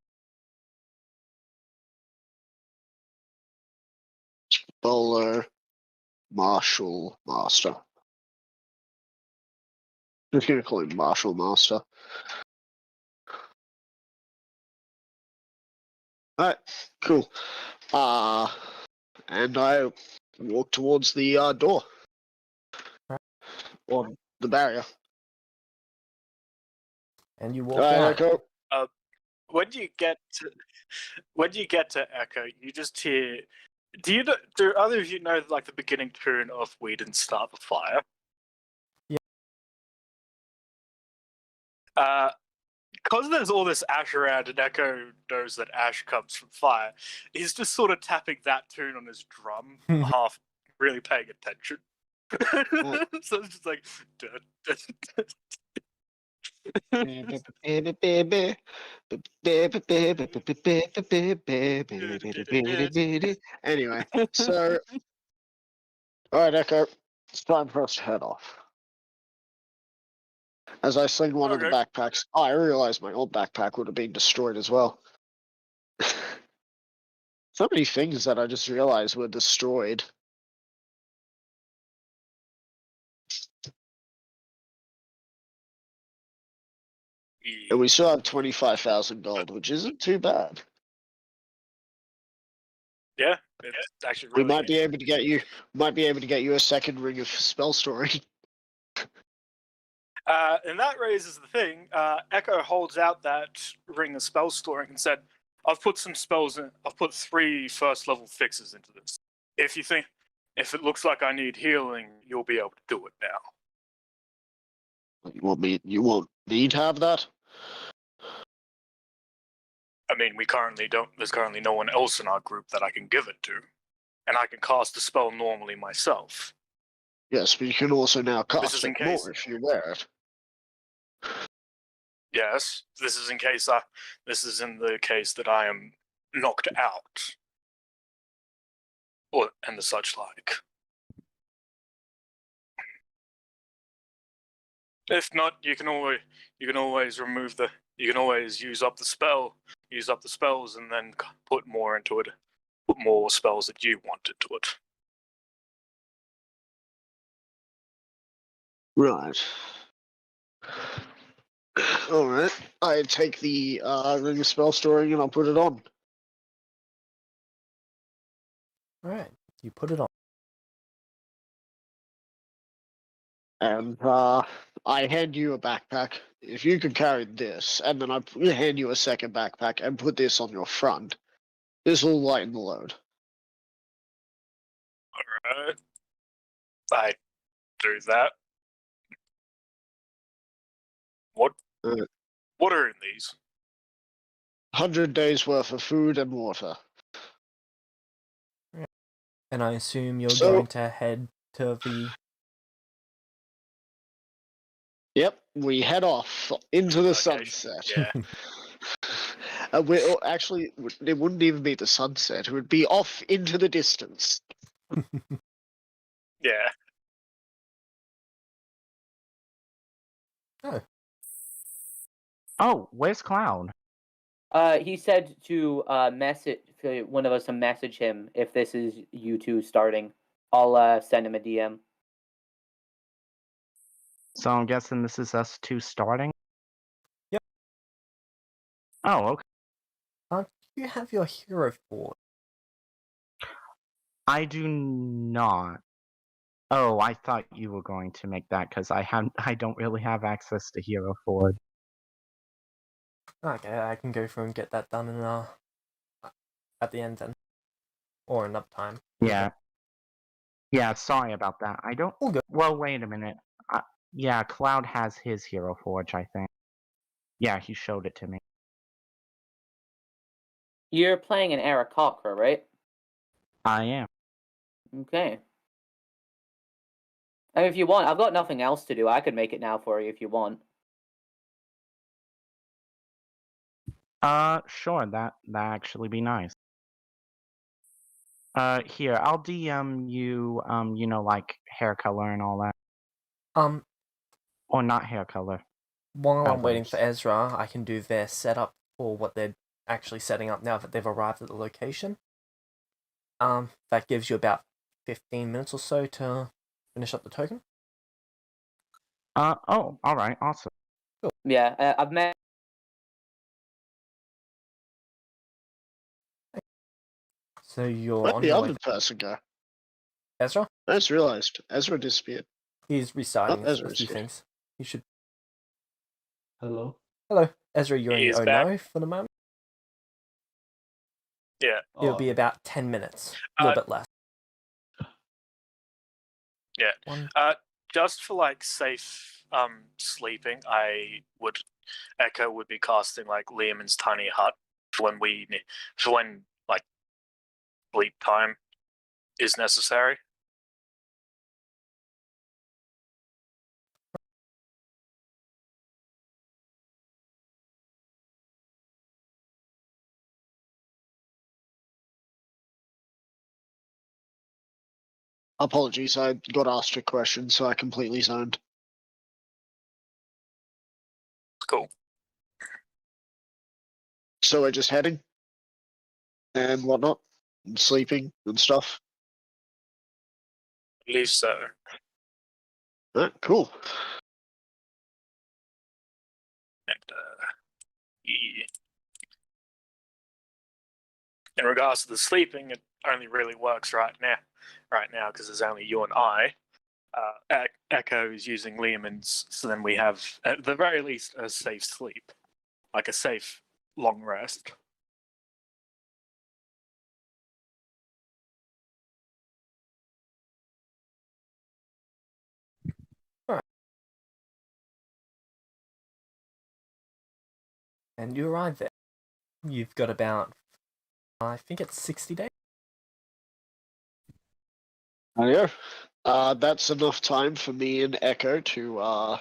Bolo. Marshall Master. Just gonna call him Marshall Master. Alright, cool. And I walk towards the door. Or the barrier. And you walk Alright, down. Echo. When you get to Echo, you just hear. Do either of you know like the beginning tune of "We Didn't Start the Fire"? Yeah. Because there's all this ash around, and Echo knows that ash comes from fire. He's just sort of tapping that tune on his drum, half really paying attention. So it's just like. Dun, dun, dun. Anyway, so alright, Echo, it's time for us to head off. As I sling one of the Okay. backpacks, I realized my old backpack would have been destroyed as well. So many things that I just realized were destroyed. And we still have 25,000 gold, which isn't too bad. Yeah, it's actually We really. might be able to get you a second ring of spell storing. And that raises the thing. Echo holds out that ring of spell storing and said, "I've put some spells in. I've put 3 first level fixes into this. If it looks like I need healing, you'll be able to do it now." You won't need to have that? I mean, we currently don't. There's currently no one else in our group that I can give it to, and I can cast the spell normally myself. Yes, but you can also now This cast is in it case. more if you wear it. Yes, this is in case I. This is in the case that I am knocked out, and the such like. If not, you can always remove the. You can always use up the spells, and then put more into it. Put more spells that you want into it. Right. Alright. I take the ring of spell storing and I'll put it on. Alright, you put it on. And I hand you a backpack. If you could carry this, and then I hand you a second backpack and put this on your front, this will lighten the load. Alright. I do that. What? Uh, What are in these? 100 days worth of food and water. And I assume you're So- going to head to the... Yep, we head off into the Location, sunset. yeah. Actually, it wouldn't even be the sunset. It would be off into the distance. Yeah. Oh, where's Cloud? He said to message for one of us to message him if this is you two starting. I'll send him a DM. So I'm guessing this is us two starting? Yep. Oh, okay. You have your hero fort. I do not. Oh, I thought you were going to make that because I don't really have access to Hero Ford. Okay, I can go through and get that done in at the end then. Or in uptime. Yeah. Yeah, sorry about that. I don't. All good. Well, wait a minute. Yeah, Cloud has his Hero Forge, I think. Yeah, he showed it to me. You're playing an Aarakocra, right? I am. Okay. I mean, if you want, I've got nothing else to do. I could make it now for you if you want. Sure. That actually be nice. Here, I'll DM you. You know, like hair color and all that, or not hair color. While I'm waiting for Others. Ezra, I can do their setup for what they're actually setting up now that they've arrived at the location. That gives you about 15 minutes or so to finish up the token. Oh, all right, awesome. Yeah, I've met. So you're Where'd on the your other way. person go? Ezra? I just realized Ezra disappeared. He's restarting a Ezra's few here. things. You should... Hello. Hello, Ezra, you're in He your is own back. no for the moment. Yeah. It'll be about 10 minutes. A little bit less. Yeah. One... Just for like safe sleeping, Echo would be casting like Liam's tiny hut for when like sleep time is necessary. Apologies, I got asked a question, so I completely zoned. Cool. So we're just heading and whatnot, and sleeping and stuff. At least so. Alright, cool. And yeah. In regards to the sleeping, it only really works right now because there's only you and I. Echo is using Liam's, so then we have at the very least a safe sleep, like a safe long rest. And you arrive there. You've got about, I think it's 60 days. Yeah. That's enough time for me and Echo to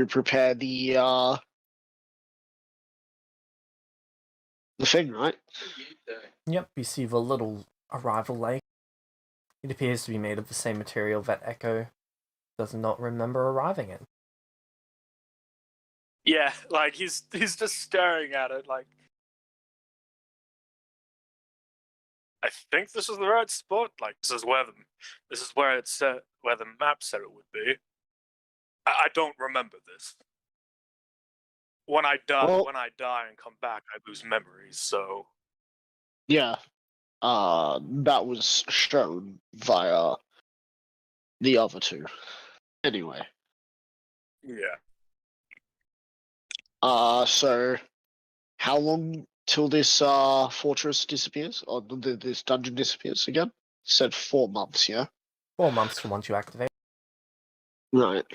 prepare the thing, right? Yep, you see the little arrival lake. It appears to be made of the same material that Echo does not remember arriving in. Yeah, like he's just staring at it like, I think this is the right spot. Like this is where it's where the map said it would be. I don't remember this. When I die and come back, I lose memories. So Yeah. That was shown via the other two. Anyway. yeah, So how long till this fortress disappears? Or this dungeon disappears again? You said 4 months, yeah? 4 months from once you activate. Right.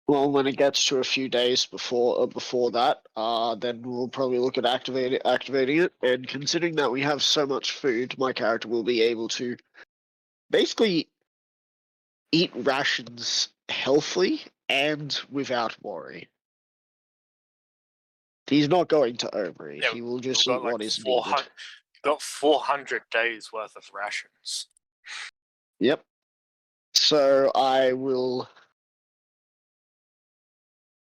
Well, when it gets to a few days before that, then we'll probably look at activating it. And considering that we have so much food, my character will be able to basically eat rations healthily and without worry. He's not going to overeat. Yeah, He will We've just got eat what like is 400. needed. Got 400 days worth of rations. Yep. So I will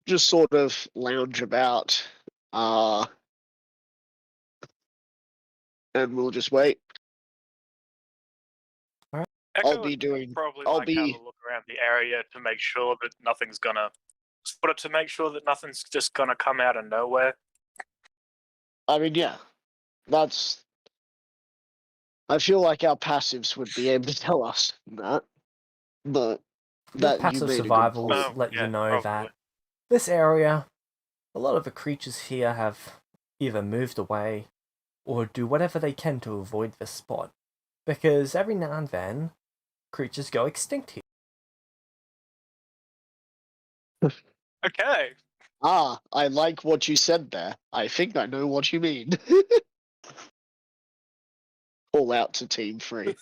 just sort of lounge about, and we'll just wait. Echo I'll be would doing. probably I'll like have be. a look around the area to make sure that nothing's gonna. But to make sure that nothing's just gonna come out of nowhere. I mean, yeah, that's. I feel like our passives would be able to tell us that, but Your that you passive made a good survivals point. Oh, let yeah, you know probably. that this area, a lot of the creatures here have either moved away or do whatever they can to avoid this spot. Because every now and then, creatures go extinct here. Okay. Ah, I like what you said there. I think I know what you mean. All out to Team 3.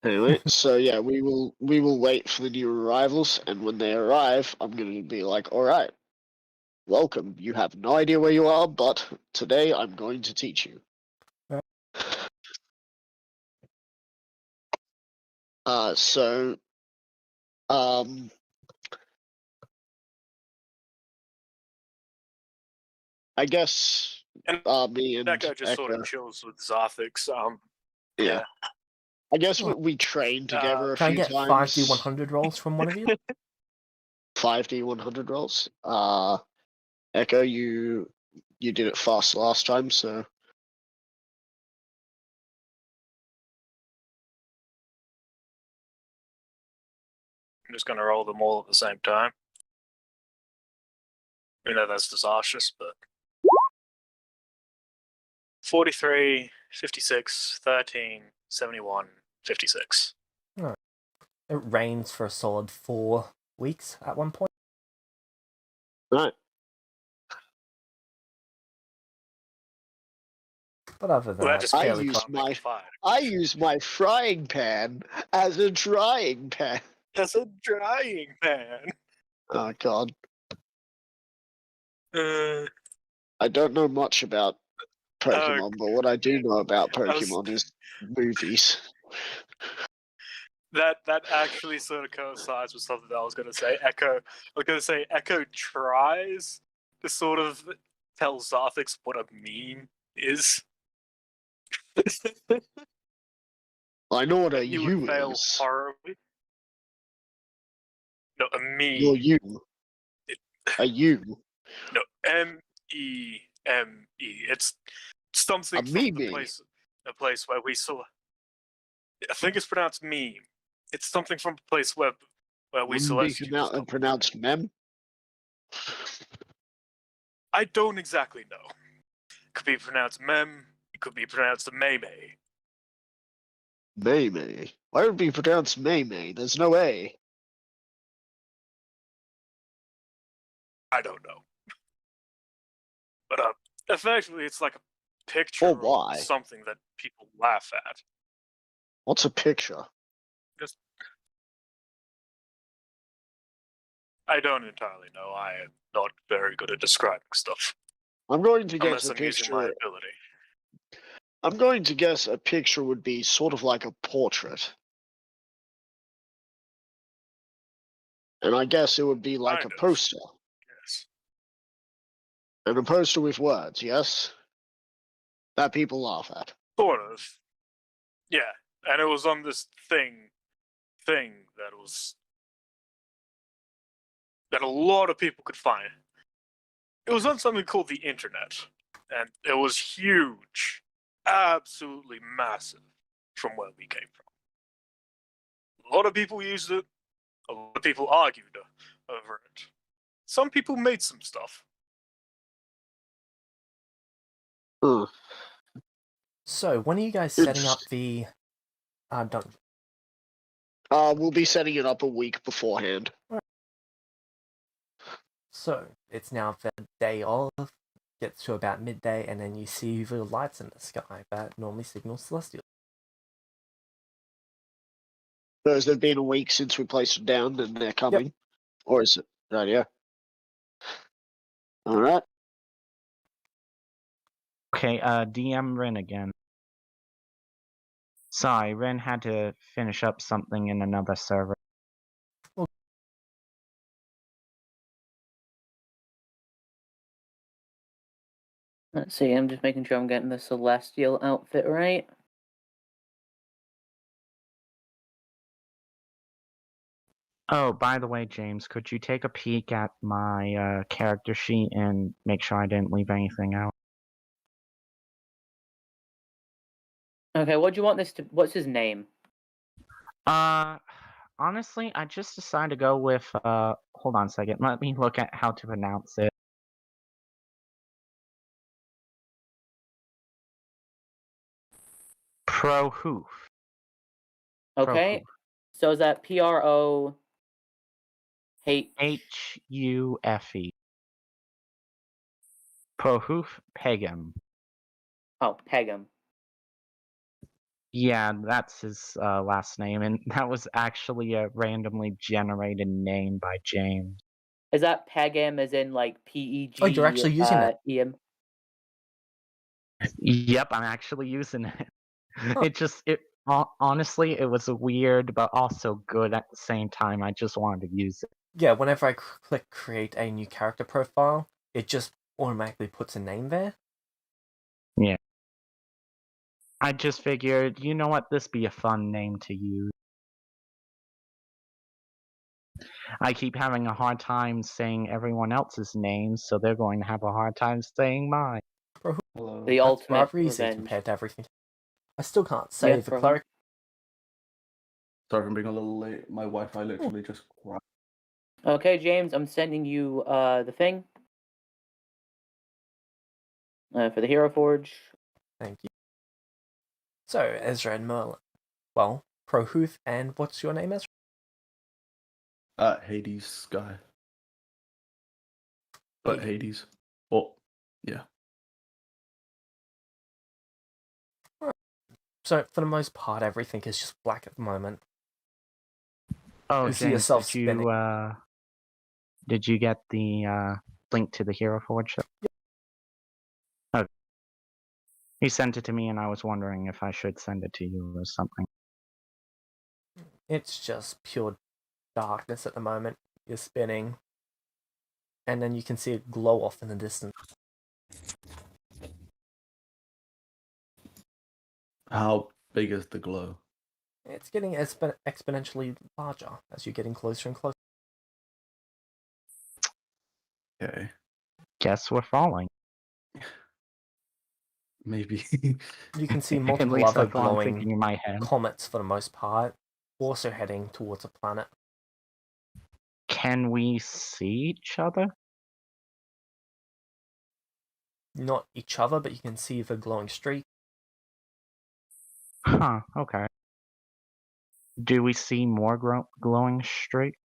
Anyway, so yeah, we will wait for the new arrivals, and when they arrive, I'm gonna be like, all right, welcome. You have no idea where you are, but today I'm going to teach you. Right. So, I guess And me and Echo just sort Echo, of chills with Zarthix. yeah. I guess Right. we trained together a Can I few get times. 5d100 rolls from one of you? 5d100 rolls. Echo, you did it fast last time, so I'm just gonna roll them all at the same time. I know that's disastrous, but 43, 56, 13, 71, 56. It rains for a solid 4 weeks at one point. right. But other than Well, that that, just it's I fairly use can't make my- a fire. I use my frying pan as a drying pan. That's a drying pan. Oh god. Uh, I don't know much about Pokemon, but what I do know about was- Pokemon is movies. that actually sort of coincides with something that I was going to say. Echo tries to sort of tell Zarthix what a meme is. I know what a He would U fail is. horribly. No, a meme. You're you. A U. No, MEME. It's something A from meme. a place where we saw. I think it's pronounced meme. It's something from a place where we Wouldn't be Celestials come. pronounced mem. I don't exactly know. Could be pronounced mem. It could be pronounced meme. May. Why would it be pronounced May? There's no A. I don't know. But effectively, it's like a picture Or why? of something that people laugh at. What's a picture? Just, I don't entirely know. I am not very good at describing stuff. I'm going to Unless guess a I'm using my picture. ability. I'm going to guess a picture would be sort of like a portrait. And I guess it would be like Kind a of. poster. Yes. And a poster with words, yes? That people laugh at. Sort of. Yeah. And it was on this thing that a lot of people could find. It was on something called the internet. And it was huge. Absolutely massive from where we came from. A lot of people used it. A lot of people argued over it. Some people made some stuff. Ugh. So, when are you guys setting up the dungeon? We'll be setting it up a week beforehand. So it's now the day of, gets to about midday, and then you see the lights in the sky that normally signal Celestial. So has it been a week since we placed them down and they're coming? Or is it? Right, yeah. Alright. Okay, DM Rin again. Sorry, Rin had to finish up something in another server. Let's see, I'm just making sure I'm getting the Celestial outfit right. Oh, by the way, James, could you take a peek at my character sheet and make sure I didn't leave anything out? Okay, what do you want this to... What's his name? Honestly, I just decided to go with, hold on a second, let me look at how to pronounce it. Prohoof. Okay, so is that P-R-O... H-U-F-E. Prohoof Pegam. Oh, Pegam. Yeah, that's his last name, and that was actually a randomly generated name by James. Is that Pegam as in, like, P-E-G... Oh, you're actually using that? E-M? Yep, I'm actually using it. Huh. Honestly, it was weird, but also good at the same time. I just wanted to use it. Yeah, whenever I click create a new character profile, it just automatically puts a name there. Yeah. I just figured, you know what, this be a fun name to use. I keep having a hard time saying everyone else's names, so they're going to have a hard time saying mine. Hello. The That's ultimate rather easy revenge. compared to everything. I still can't say Yeah, the bro. cleric. Sorry for being a little late. My Wi-Fi literally just crashed. Okay, James, I'm sending you the thing. For the Hero Forge. Thank you. So, Ezra and Merlin. Well, Prohuth, and what's your name, Ezra? Hades guy. But Hades. Oh, yeah. So, for the most part, everything is just black at the moment. Oh, You see James, yourself did you get the link to the Hero Forge? Oh. He sent it to me and I was wondering if I should send it to you or something. It's just pure darkness at the moment. You're spinning. And then you can see it glow off in the distance. How big is the glow? It's getting exponentially larger as you're getting closer and closer. Okay. Guess we're falling. Maybe. You can see At multiple least other that's what I'm thinking glowing in my head. comets for the most part, also heading towards a planet. Can we see each other? Not each other, but you can see the glowing streak. Huh, okay. Do we see more glowing streaks?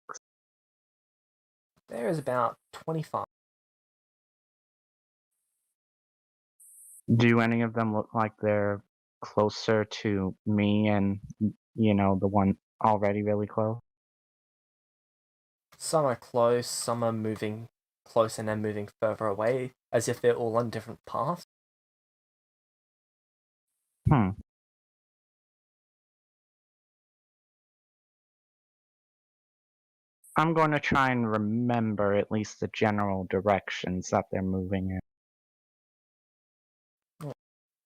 There is about 25. Do any of them look like they're closer to me and, you know, the one already really close? Some are close, some are moving close and then moving further away, as if they're all on different paths. Hmm. I'm going to try and remember at least the general directions that they're moving in.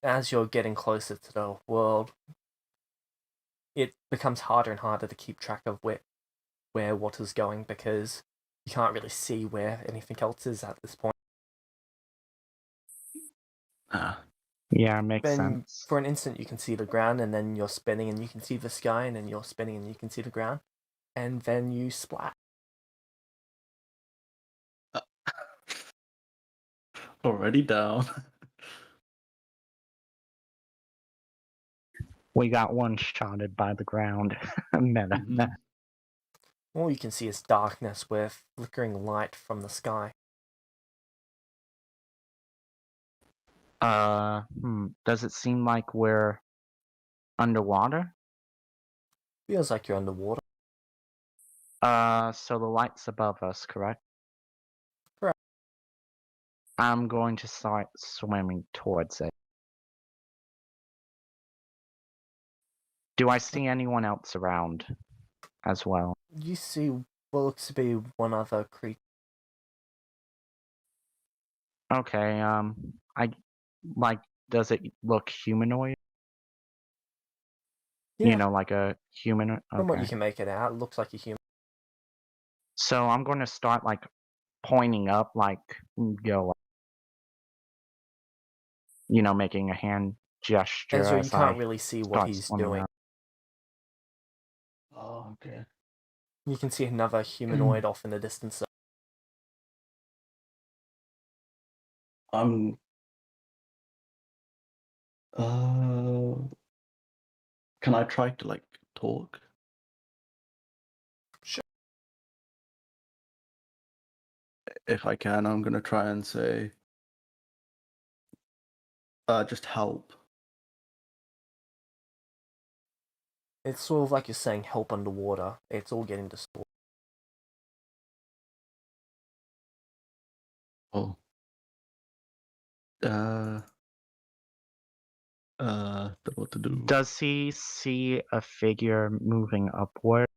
As you're getting closer to the world, it becomes harder and harder to keep track of where what is going, because you can't really see where anything else is at this point. Yeah, makes Then sense. for an instant you can see the ground, and then you're spinning and you can see the sky, and then you're spinning and you can see the ground, and then you splat. Already down. We got one-shotted by the ground. Meta. Mhm. All you can see is darkness with flickering light from the sky. Does it seem like we're underwater? Feels like you're underwater. So the light's above us, correct? Correct. I'm going to start swimming towards it. Do I see anyone else around as well? You see what looks to be one other creature. Okay, does it look humanoid? Yeah, You know, like a human? from what you Okay. can make it out, it looks like a human. So I'm going to start, like, pointing up, like, go, you know, making a hand gesture Ezra, you as can't I really see what start he's swimming doing. up. Oh, okay. You can see another humanoid off in the distance. I'm. Can I try to like talk? Sure. If I can, I'm gonna try and say, just help. It's sort of like you're saying help underwater. It's all getting distorted. Oh. Don't know what to do. Does he see a figure moving upward?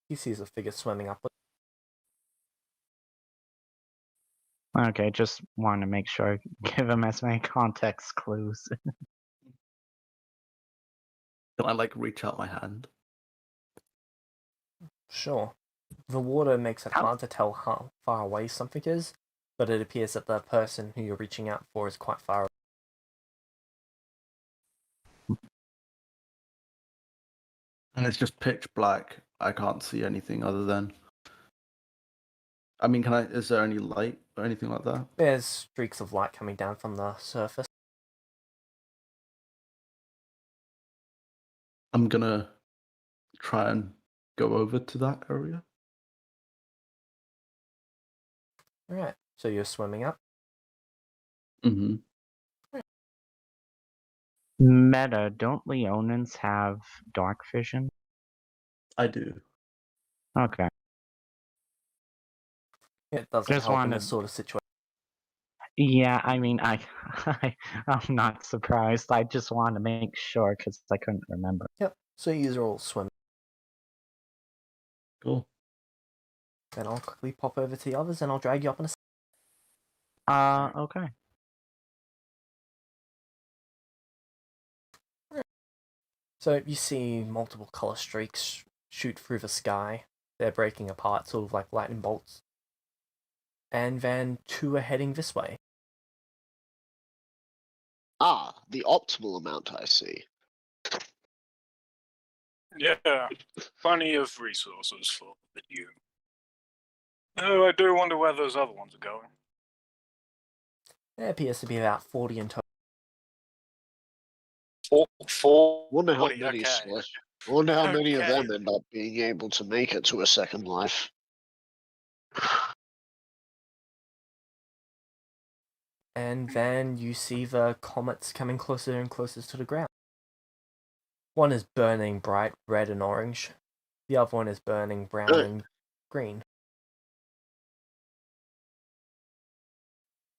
He sees a figure swimming upward. Okay, just want to make sure I give him as many context clues. Can I like reach out my hand? Sure. The water makes it How- hard to tell how far away something is, but it appears that the person who you're reaching out for is quite far away. And it's just pitch black. I can't see anything other than. I mean, is there any light or anything like that? There's streaks of light coming down from the surface. I'm gonna try and go over to that area. Alright, so you're swimming up. Mm-hmm. Meta, don't Leonins have dark vision? I do. Okay. It doesn't Just help in wanted- this sort of situation. Yeah, I mean, I'm not surprised. I just wanted to make sure because I couldn't remember. Yep, so you are all swimming. Cool. Then I'll quickly pop over to the others and I'll drag you up in a Okay. So you see multiple color streaks shoot through the sky. They're breaking apart, sort of like lightning bolts. And then two are heading this way. Ah, the optimal amount I see. Yeah, plenty of resources for the new. Oh, I do wonder where those other ones are going. There appears to be about 40 in total. Wonder how 40, many. okay. Wonder how many of Okay. them end up being able to make it to a second life. And then you see the comets coming closer and closer to the ground. One is burning bright red and orange. The other one is burning brown and green.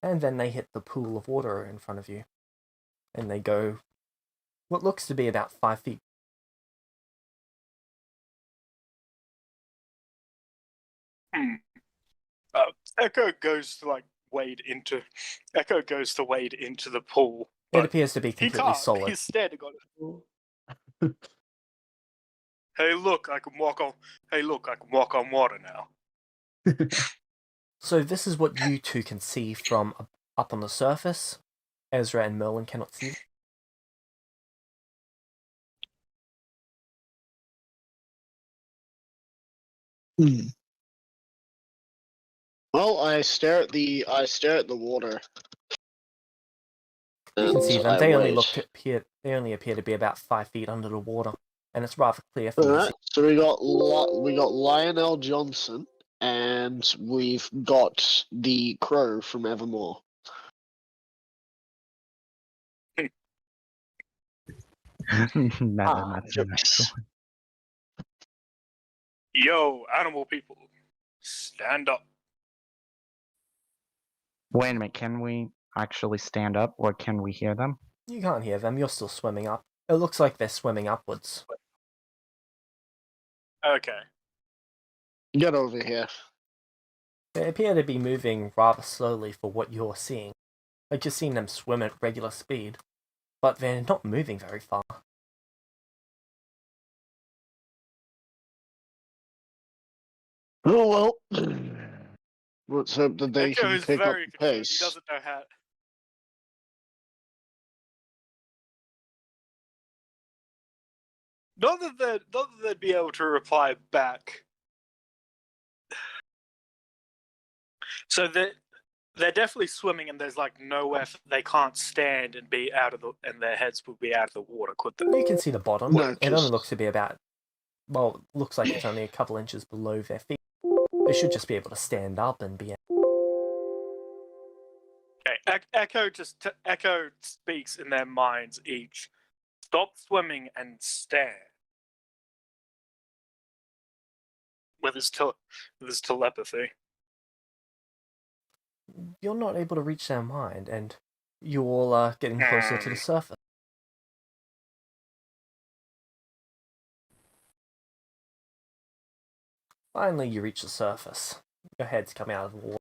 And then they hit the pool of water in front of you. And they go what looks to be about 5 feet. Echo goes to wade into the pool. It But appears to be he completely can't. solid. He's standing on it. Hey, look! I can walk on. Hey, look! I can walk on water now. So this is what you two can see from up on the surface. Ezra and Merlin cannot see. Well, I stare at the water. You can see And them. I They only wait. They only appear to be about 5 feet under the water, and it's rather clear from Alright, so we got Lionel Johnson, and we've got the Crow from Evermore. That's jokes. Yo, animal people, stand up. Wait a minute, can we actually stand up, or can we hear them? You can't hear them. You're still swimming up. It looks like they're swimming upwards. Okay. Get over here. They appear to be moving rather slowly for what you're seeing. Like you're seeing them swim at regular speed, but they're not moving very far. Oh well. Let's hope that they Echo can is pick up very the confused. He pace. doesn't know how. Not that they'd be able to reply back. So they're definitely swimming, and there's like nowhere they can't stand and be out of and their heads would be out of the water, could they? You can see the bottom. No, It only just- looks to be about, well, looks like it's only a couple inches below their feet. They should just be able to stand up and be. Okay, Echo speaks in their minds each. Stop swimming and stare. With his telepathy. You're not able to reach their mind, and you all are getting closer to the surface. Finally, you reach the surface. Your head's coming out of the water.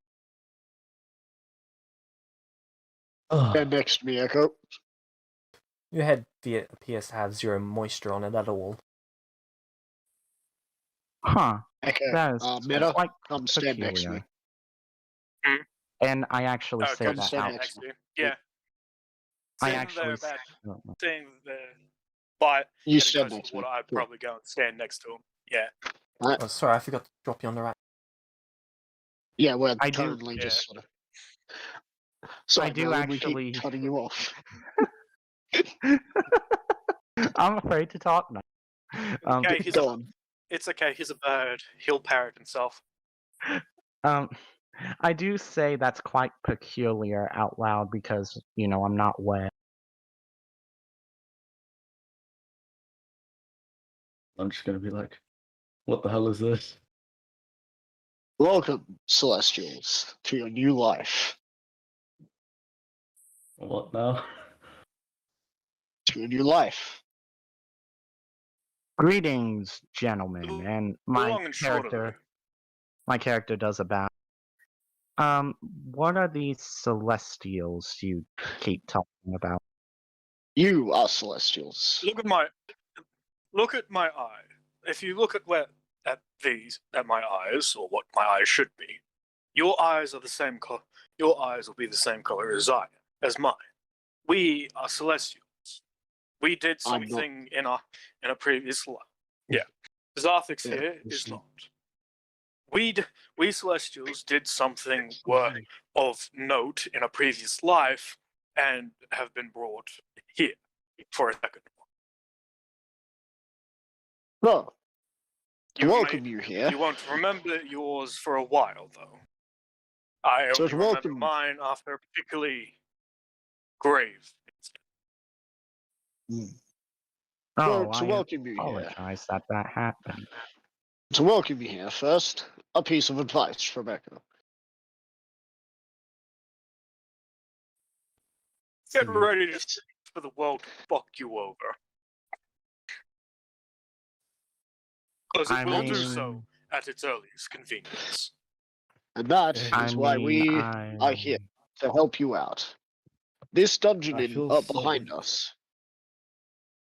Stand next to me, Echo. Your head appears to have zero moisture on it at all. Huh. Echo. That is Meta, quite come stand next to me. peculiar. And I actually Oh, say come that stand out. next to me. Yeah. I Saying actually they're about oh, saying they're but You getting stand close next to to me. water, I'd Cool. probably go and stand next to him. Yeah. Oh, sorry, I forgot to drop you on the right. Yeah, we're I do- currently yeah. just sort of. Sorry, I do Merlin, we actually- keep cutting you off. I'm afraid to talk now. Okay, Go on. it's okay. He's a bird. He'll parrot himself. I do say that's quite peculiar out loud because, I'm not wet. I'm just gonna be like, what the hell is this? Welcome, Celestials, to your new life. What now? To your new life. Greetings, gentlemen, and my Long and short of character does about. What are these Celestials you keep talking about? You are Celestials. Look at my eye. If you look at my eyes, or what my eyes should be, your eyes are the same color. Your eyes will be the same color as mine. We are Celestials. We did I'm not. something in a previous life. Yeah, Zarthix Yeah, here this is is- not. We Celestials did something of note in a previous life and have been brought here for a second. Well, to You welcome may- you here. You won't remember yours for a while, though. I So only to remember welcome- mine after a particularly grave incident. Oh, to I welcome you here. apologize that happened. To welcome you here, first, a piece of advice from Echo. Get ready for the world to fuck you over. Because it will do so at its earliest convenience. And that is why we are here, to help you out. This dungeon behind us.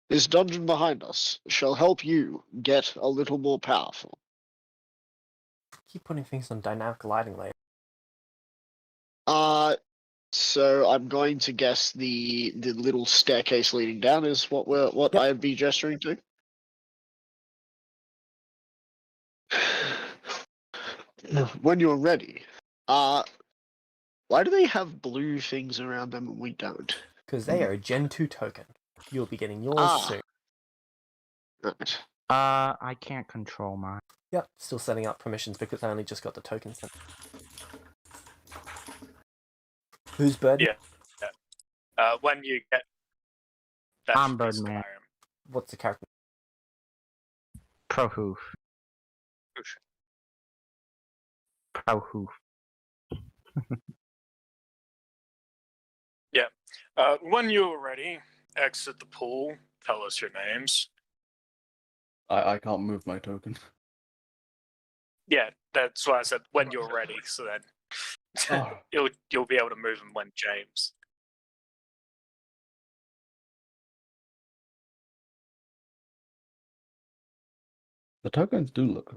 This dungeon behind us shall help you get a little more powerful. Keep putting things on dynamic lighting later. So I'm going to guess the little staircase leading down is what Yep. I'd be gesturing to. When you're ready. Why do they have blue things around them and we don't? Because they are a Gen 2 token. You'll be getting yours Ah. soon. Right. I can't control mine. Yep, still setting up permissions because I only just got the token sent. Who's Bird? Yeah. When you get that I'm should be Birdman. Skyrim. What's the character? Prohoof. Prohoof. When you're ready, exit the pool. Tell us your names. I can't move my token. Yeah, that's why I said when you're ready. So then Oh. you'll be able to move them when James. The tokens do look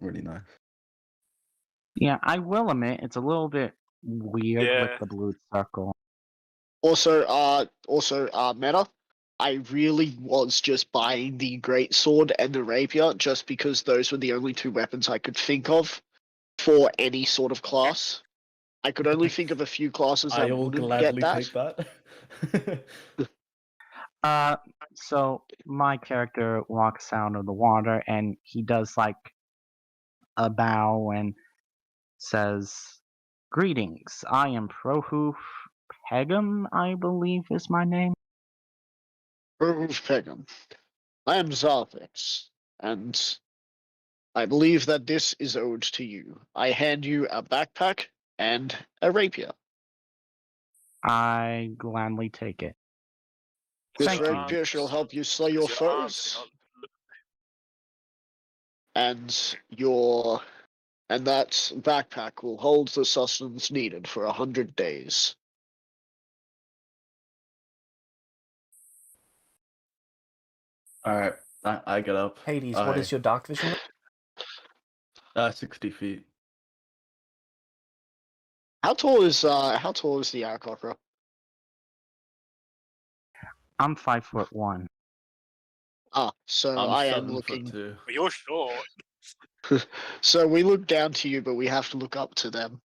really nice. Yeah, I will admit it's a little bit weird Yeah. with the blue circle. Also, Meta, I really was just buying the great sword and the rapier just because those were the only two weapons I could think of for any sort of class. I could only think of a few classes that I will wouldn't gladly get that. take that. So my character walks out of the water and he does like a bow and says, "Greetings, I am Prohoof Pegum, I believe is my name." Bruce Pegum. I am Zarfix, and I believe that this is owed to you. I hand you a backpack and a rapier. I gladly take it. This Thank you. rapier shall help you slay your Because arms foes, are and that backpack will hold the sustenance needed for 100 days. Alright, I get up. Hades, what is your dark vision? 60 feet. How tall is the Aarakocra? I'm 5'1". So I'm I am 7'2". Well, you're short. So we look down to you, but we have to look up to them.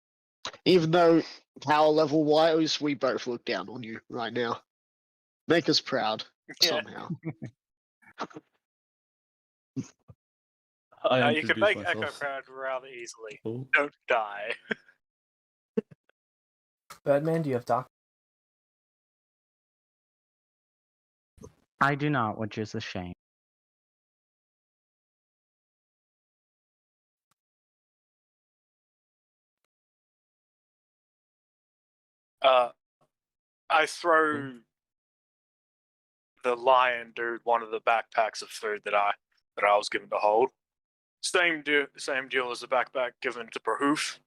Even though power level wise, we both look down on you right now. Make us proud Yeah. somehow. I You could introduce make myself. Echo proud rather easily. Oh. Don't die. Birdman, do you have dark? I do not, which is a shame. I throw the lion dude one of the backpacks of food that I was given to hold. Same deal as the backpack given to Prahoof.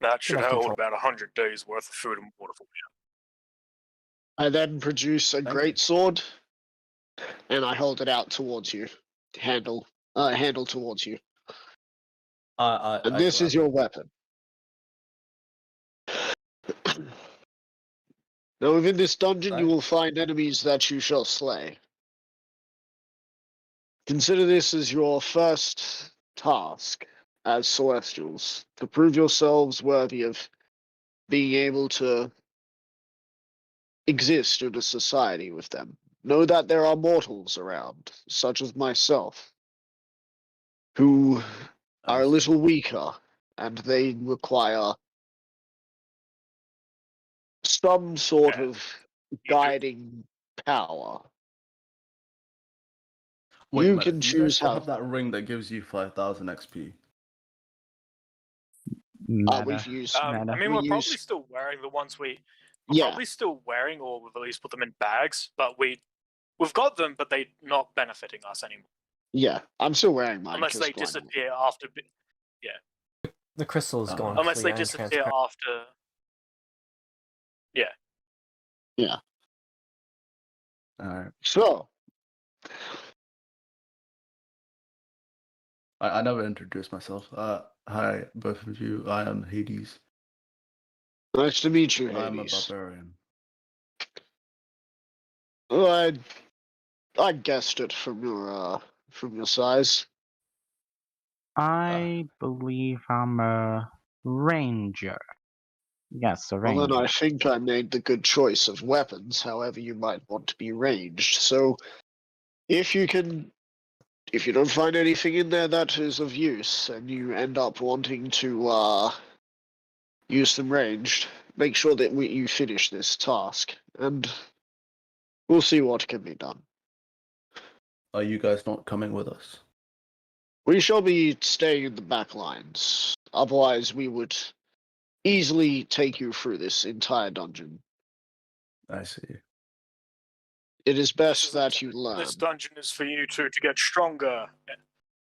That should Connect hold control. about 100 days worth of food and water for you. I then produce a Thank great sword, and I hold it out towards you. Handle towards you. And this is your weapon. Now within this dungeon you will find enemies that you shall slay. Consider this as your first task as Celestials, to prove yourselves worthy of being able to exist in a society with them. Know that there are mortals around, such as myself, who are a little weaker, and they require some sort Yeah. of guiding power. Wait, You Matt, can do you guys choose still how. have that ring that gives you 5,000 XP? Meta. We've used. I Meta. mean, we we're probably use- still wearing the ones we're Yeah, probably still wearing, or we've at least put them in bags, but we've got them, but they're not benefiting us anymore. yeah. I'm still wearing mine. Unless 'cause they why not? disappear after. The crystal is gone. Unless they clear and disappear transparent. after. Yeah. Alright. So, I never introduced myself. Hi, both of you. I am Hades. nice to meet you, And I am a Hades. barbarian. Well, I guessed it from your size. I believe I'm a ranger. Yes, a Well, range. then I think I made the good choice of weapons, however you might want to be ranged. So, if you don't find anything in there that is of use, and you end up wanting to use them ranged, make sure that you finish this task, and we'll see what can be done. Are you guys not coming with us? We shall be staying in the back lines. Otherwise, we would easily take you through this entire dungeon. I see. It is This best is that you learn. This dungeon is for you to get stronger.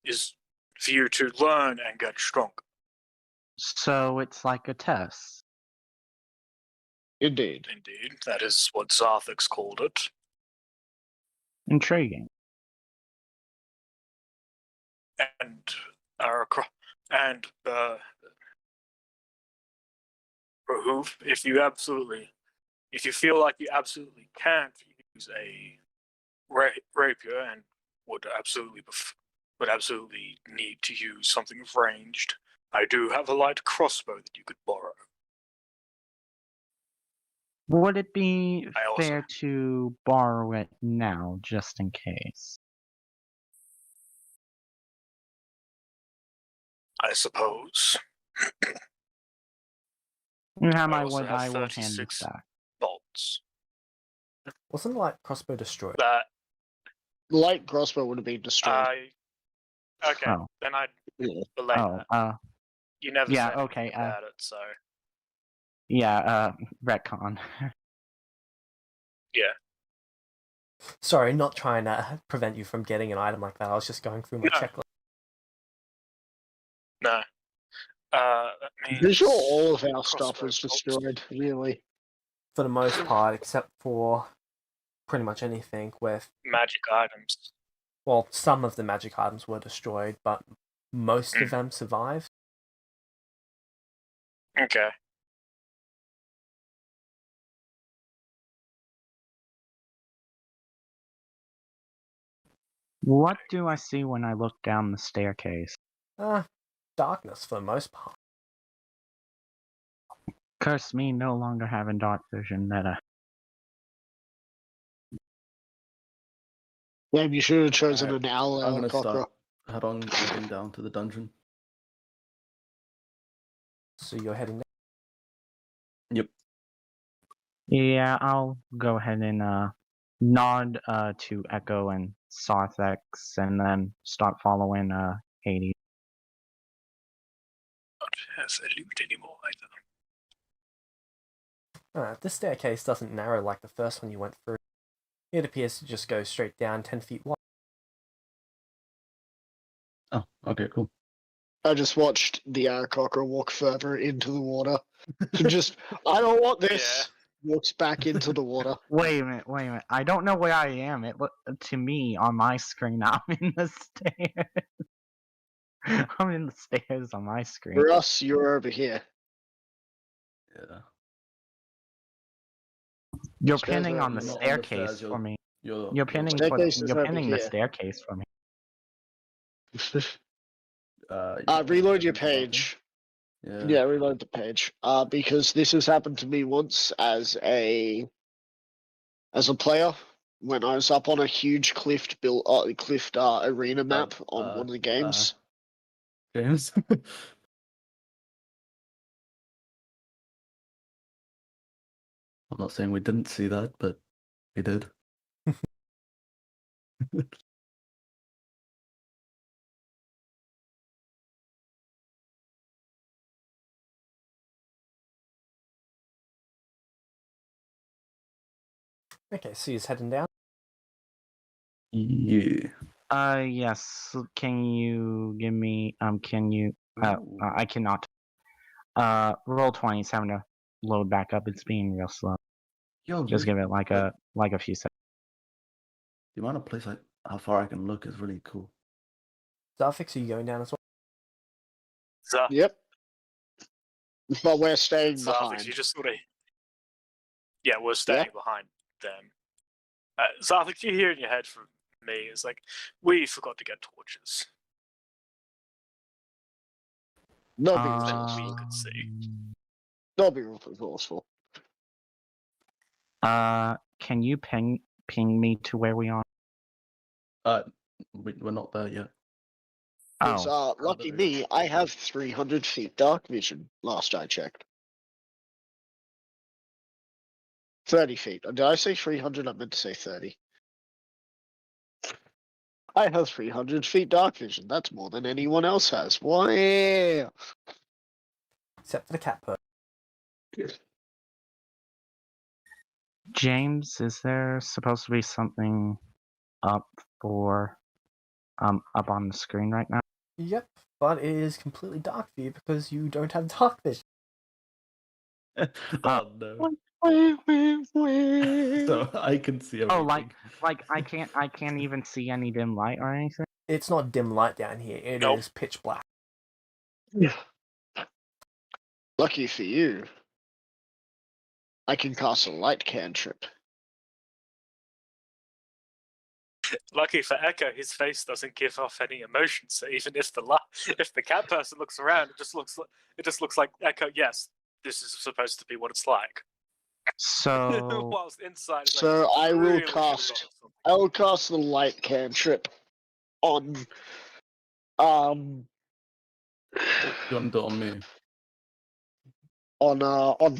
Is for you to learn and get stronger. So it's like a test. Indeed. Indeed, that is what Zarthix called it. Intriguing. And Rahoof, if you feel like you absolutely can't use a rapier and would absolutely need to use something ranged, I do have a light crossbow that you could borrow. Would it be I also- fair to borrow it now, just in case? I suppose. You have my also wood, have I will hand 36 this back. bolts. Wasn't the light crossbow destroyed? That Light crossbow would have been destroyed. okay, Oh. then I'd Yeah. relay Oh, that. You never yeah, said anything okay, about it, so yeah, retcon. yeah. Sorry, not trying to prevent you from getting an item like that. I was just going through my No. checklist. No. That means Pretty sure all of our stuff crossbow was bolts. destroyed, really. For the most part, except for pretty much anything with, Magic items. well, some of the magic items were destroyed, but most of them survived. Okay. What do I see when I look down the staircase? Darkness for the most part. Curse me, no longer having dark vision meta. Damn, you should have chosen Alright, an owl I'm and a gonna cockroach. start heading down to the dungeon. So you're heading there. Yep. Yeah, I'll go ahead and nod to Echo and Sarthex and then start following Hades. Not have a loot anymore either. This staircase doesn't narrow like the first one you went through. It appears to just go straight down 10 feet wide. Oh, okay, cool. I just watched the cockroach walk further into the water. Just, I don't want this. Walks back into the water. Wait a minute. I don't know where I am. It look to me on my screen. I'm in the stairs. I'm in the stairs on my screen. For us, you're over here. Yeah. You're Stairs pinning are on the not on the staircase stairs, for me. You're Pinning Staircase is you're over pinning the here. staircase for me. Reload your heading to the page. balcony? Yeah, reload the page. Because this has happened to me once as a player when I was up on a huge cliffed arena map on one of the games. James. I'm not saying we didn't see that, but we did. Okay, so he's heading down. Yeah. Yes. Can you give me can you Ooh. I cannot. Roll 20, having to load back up. It's being real slow. Yo, Just give it like a few seconds. the amount of place how far I can look is really cool. Zarthix, are you going down as well? Yep. But we're staying Zarthix, behind. you just sort of... Yeah, we're staying behind them. Zarthix, you hear in your head from me, it's like, we forgot to get torches. No big That deal. we could see. Don't be resourceful. Can you ping me to where we are? We're not there yet. Because Oh, lucky there we me, I have 300 feet dark vision. Last I checked. 30 feet. Did I say 300? I meant to say 30. I have 300 feet dark vision. That's more than anyone else has. Wow. Except for the cat person. James, is there supposed to be something up for up on the screen right now? Yep, but it is completely dark for you because you don't have dark vision. Oh no. So I can see everything. Oh, like I can't even see any dim light or anything. It's not dim light down here. It is Nope. pitch black. Lucky for you, I can cast a light cantrip. Lucky for Echo, his face doesn't give off any emotion. So even if if the cat person looks around, it just looks like Echo. Yes, this is supposed to be what it's like. So Whilst inside, it's So like, I will really should've cast. got something. I will cast the light cantrip on. You want to do it on me? On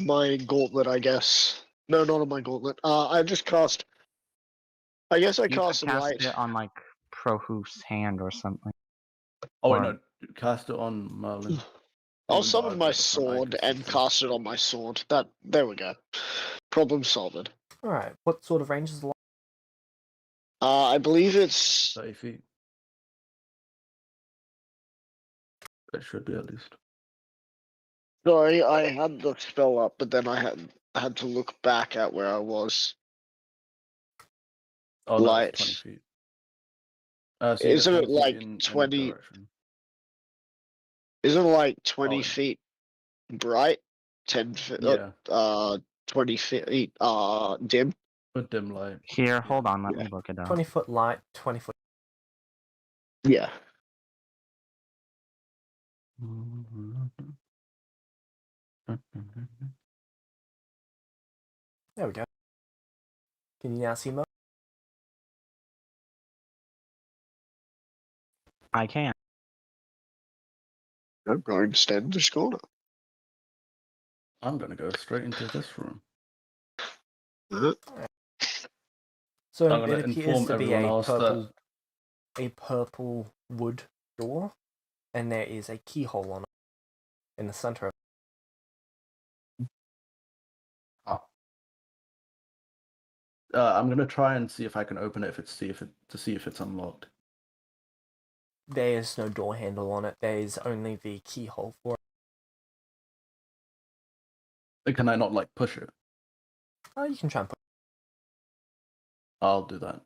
my gauntlet, I guess. No, not on my gauntlet. I just cast. I guess I you could cast a cast light. it on like Prohoof's hand or something. Oh wait, Or- no. Cast it on Merlin. I'll Even though summon I've my got the front eye sword and consistency. cast it on my sword. There we go. Problem solved. Alright, what sort of range is the light? I believe it's 30 feet. It should be at least. sorry, I had the spell up, but then I had to look back at where I was. Oh no, Light. it's 20 feet. So you get Isn't 20 it feet like in 20? any direction. Isn't it like 20 Oh, yeah. feet bright? 10 feet. Yeah, 20 feet dim. with dim light. Here, hold on, let Yeah. me look it up. 20-foot light, 20-foot. Yeah. There we go. Can you now see Mo? I can. I'm going to stand in this corner. I'm gonna go straight into this room. So I'm gonna it appears inform to be everyone else that a purple wood door, and there is a keyhole on it in the center of it. I'm gonna try and see if I can open it to see if it's unlocked. There is no door handle on it. There is only the keyhole for it. Can I not like push it? Oh, you can try and I'll do that.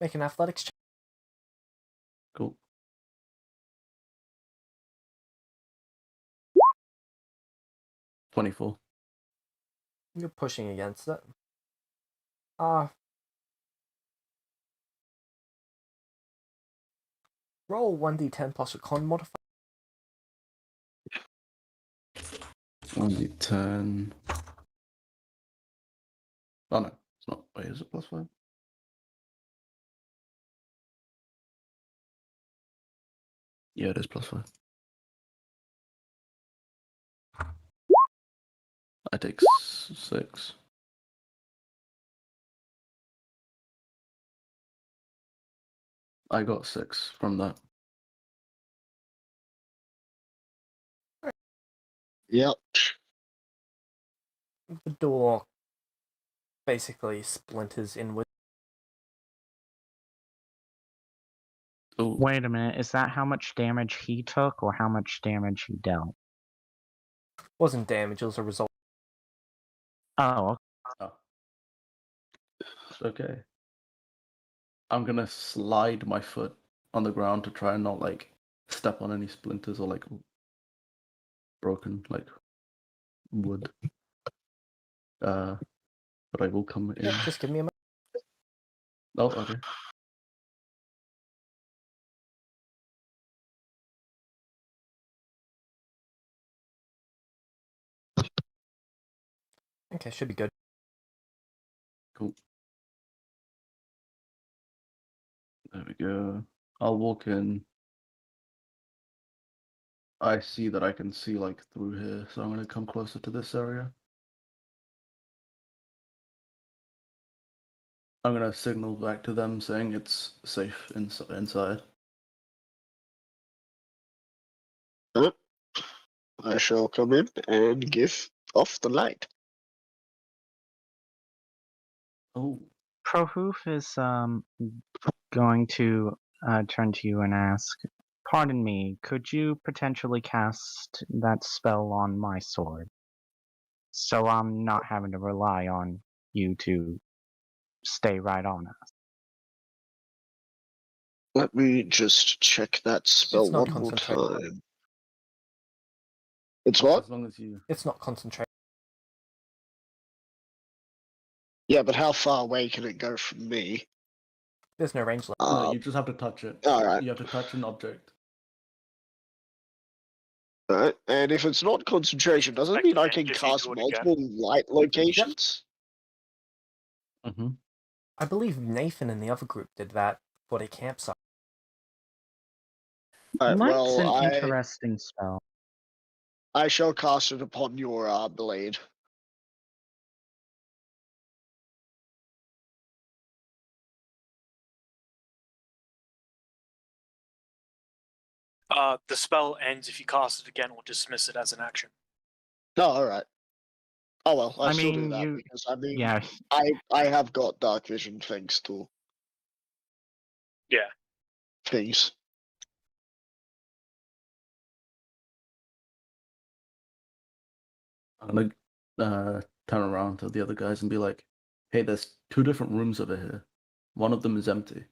make an athletics check. Cool. 24. You're pushing against it. Roll 1d10 plus a con modifier. 1d10. Oh no, it's not. Wait, is it +5? Yeah, it is +5. I take 6. I got 6 from that. Yep. The door basically splinters inward. Oh, Wait a minute, is that how much damage he took or how much damage he dealt? Wasn't damage, it was a result. Oh, it's okay. I'm gonna slide my foot on the ground to try and not like step on any splinters or like broken like wood. But I will come in. Yep, just give me a moment. Oh, okay. Okay, should be good. Cool. There we go. I'll walk in. I see that I can see like through here, so I'm gonna come closer to this area. I'm gonna signal back to them saying it's safe inside. Alright. I shall come in and give off the light. Oh, Prohoof is going to turn to you and ask, "Pardon me, could you potentially cast that spell on my sword? So I'm not having to rely on you to stay right on us." Let me just check that spell not one more concentrated. time. It's what? as long as you. It's not concentrated. Yeah, but how far away can it go from me? There's no range left. No, you just have to touch it. Alright. You have to touch an object. Alright. And if it's not concentration, doesn't it mean I can If you cast do it again. multiple light locations? Mm-hmm. I believe Nathan and the other group did that for their campsite. Alright, Light's an well, interesting spell. I shall cast it upon your blade. The spell ends if you cast it again or dismiss it as an action. Oh, alright. Oh well, I I still mean, do that you- because I mean, Yeah, I have got dark vision thanks to Yeah. things. I'm gonna turn around to the other guys and be like, "Hey, there's 2 different rooms over here. One of them is empty."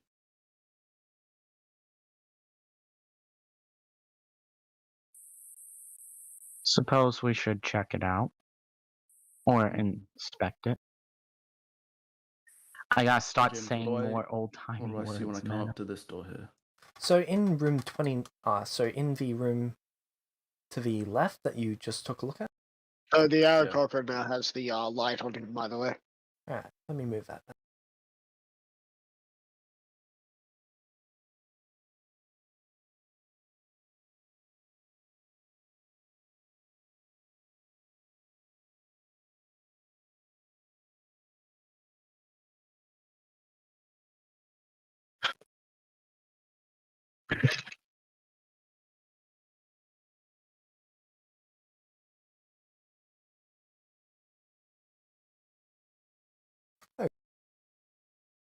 suppose we should check it out. Or inspect it. I gotta start James, saying what do I- more old-timey What do I see when I words, come man. up to this door here? So in room 20, so in the room to the left that you just took a look at. Oh, the arrow Yeah. cocker now has the light on him, by the way. Alright, let me move that.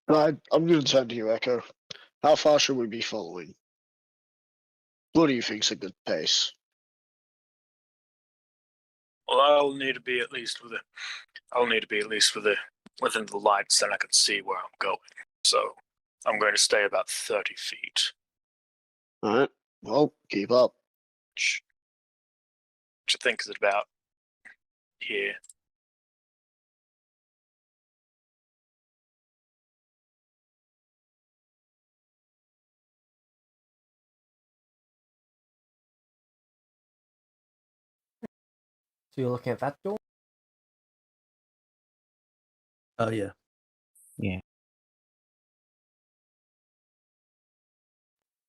Right, I'm going to turn to you, Echo. How far should we be following? What do you think's a good pace? Well, I'll need to be at least within the lights, then I can see where I'm going. So I'm going to stay about 30 feet. Alright, well, keep up. Which I think is about here. So you're looking at that door? Yeah.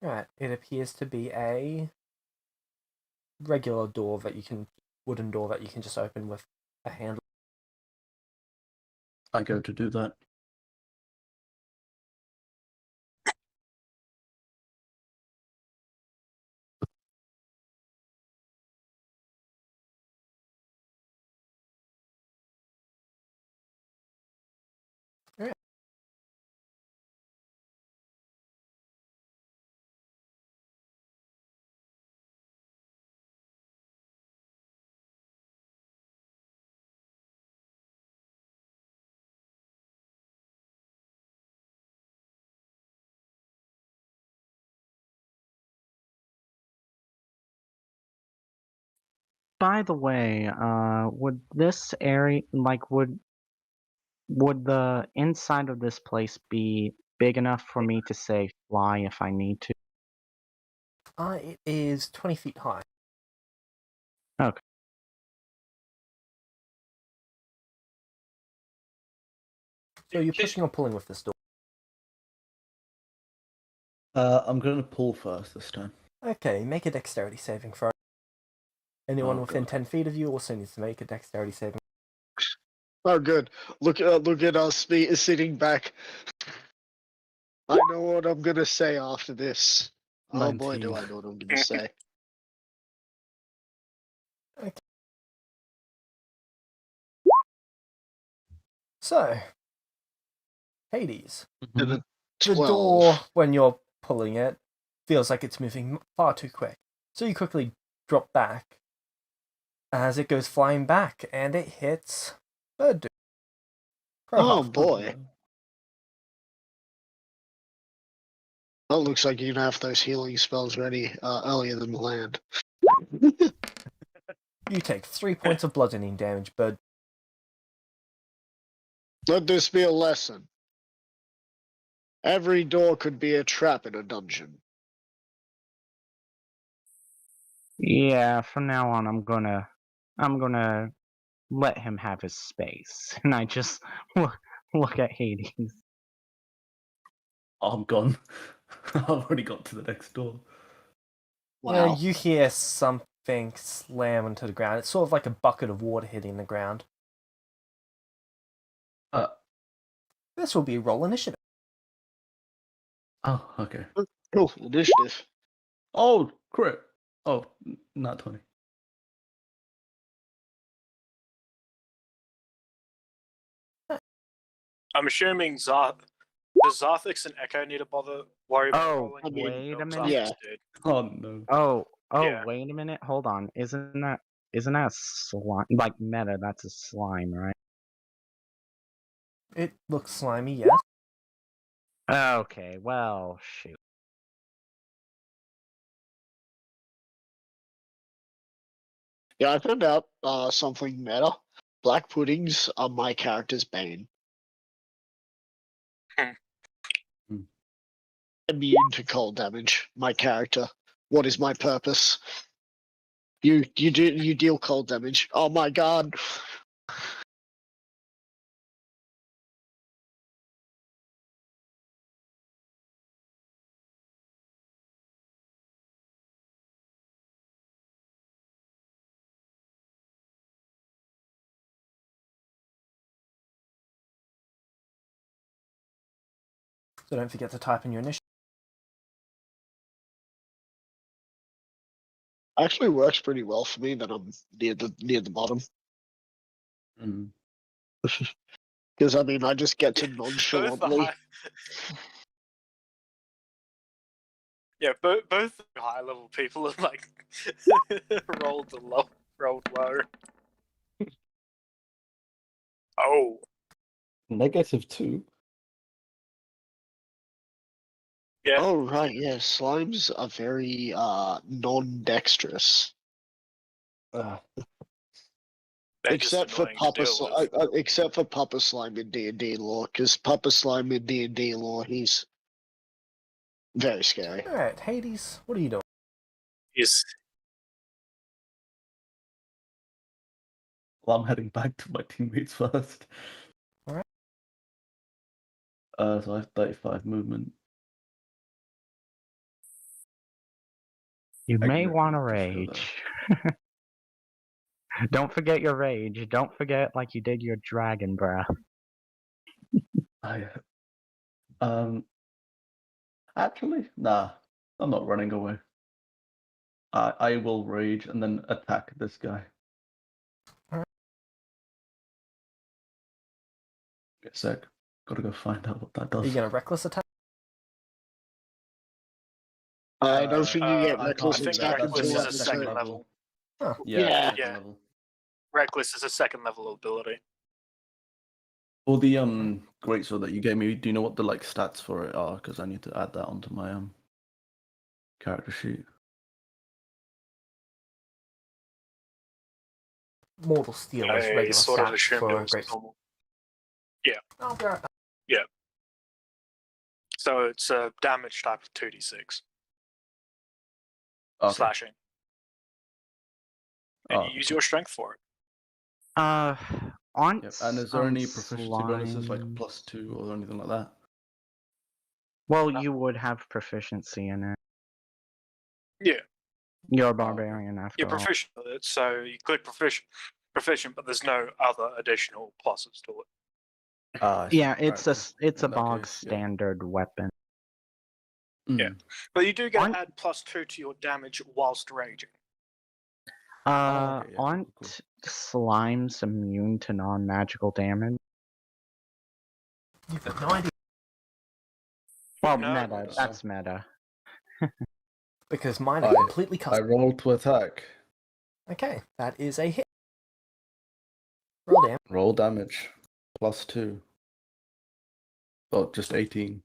Alright, it appears to be a regular door that you can, wooden door that you can just open with a handle. I go to do that. By the way, would this area, like, would the inside of this place be big enough for me to say fly if I need to? It is 20 feet high. Okay. So you're pushing or pulling with this door? I'm gonna pull first this time. Okay, make a dexterity saving throw. Anyone Oh, within God. 10 feet of you also needs to make a dexterity saving. Oh, good. Look at us sitting back. I know what I'm gonna say after this. Oh boy, do 19. I know what I'm gonna say. So, Hades. And a The 12. door, when you're pulling it, feels like it's moving far too quick. So you quickly drop back as it goes flying back, and it hits Bird Dude. Oh boy. That looks like you're gonna have those healing spells ready earlier than planned. You take 3 points of bludgeoning damage, Bird. Let this be a lesson. Every door could be a trap in a dungeon. Yeah, from now on, I'm gonna let him have his space, and I just look at Hades. I'm gone. I've already got to the next door. Wow. You hear something slam into the ground. It's sort of like a bucket of water hitting the ground. This will be roll initiative. Oh, okay. Cool. Initiative. Oh, crit. Oh, not 20. I'm assuming does Zarthix and Echo need to worry about Oh, rolling? I mean, wait a Zarthix minute. Yeah. did. Oh, no. Oh, Yeah. wait a minute. Hold on. Isn't that slime? Like meta, that's a slime, right? It looks slimy, yes. Okay, well, shoot. Yeah, I found out something meta. Black puddings are my character's bane. Immune to cold damage. My character. What is my purpose? You deal cold damage. Oh my god. So don't forget to type in your initiative. Actually works pretty well for me that I'm near the bottom. Mm. Because I mean I just get to Both the nonchalantly. high... Yeah, both the high level people have like rolled low. Oh, -2. yeah. Oh right, yeah. Slimes are very non-dexterous. They're just Except for annoying to deal with. except for Papa Slime in D&D lore, because Papa Slime in D&D lore, he's very scary. Alright, Hades, what are you doing? Is Well, I'm heading back to my teammates first. Alright. So I have 35 movement. You I may can want to literally just go rage. Don't forget your rage. Don't forget like you did your dragon breath. Actually, nah. I'm not running away. I will rage and then attack this guy. Alright. Get a sec. Gotta go find out what that Are does. you going to reckless attack? I don't think you get I reckless can't I think do that. attack That's Reckless until is a a level second 2. level. Oh. Yeah, second Yeah. level. Reckless is a second level ability. For the greatsword that you gave me, do you know what the like stats for it are? Because I need to add that onto my character sheet. Mortal Steel is I regular sort of stats assumed for it was great. normal. Yeah. I'll be right back. So it's a damage type of 2d6 Okay. slashing. And Oh, you use okay. your strength for it. Aren't Yep. And is there any some proficiency bonuses like slimes- +2 or anything like that? Well, you would have proficiency in it. Yeah, You're a okay. barbarian after you're all. proficient with it, so you click proficient, but there's no other additional pluses to it. I see. Yeah, it's a Alright, it's a in that bog case, yeah. standard weapon. Yeah. Mm. But you do get On- to add +2 to your damage whilst raging. okay, yeah, cool, Aren't cool. slimes immune to non-magical damage? You've got no idea. Well, No, meta. don't That's meta. Because mine are I- completely I custom. rolled to attack. Okay, that is a hit. Roll damage. Roll damage. +2. Oh, just 18.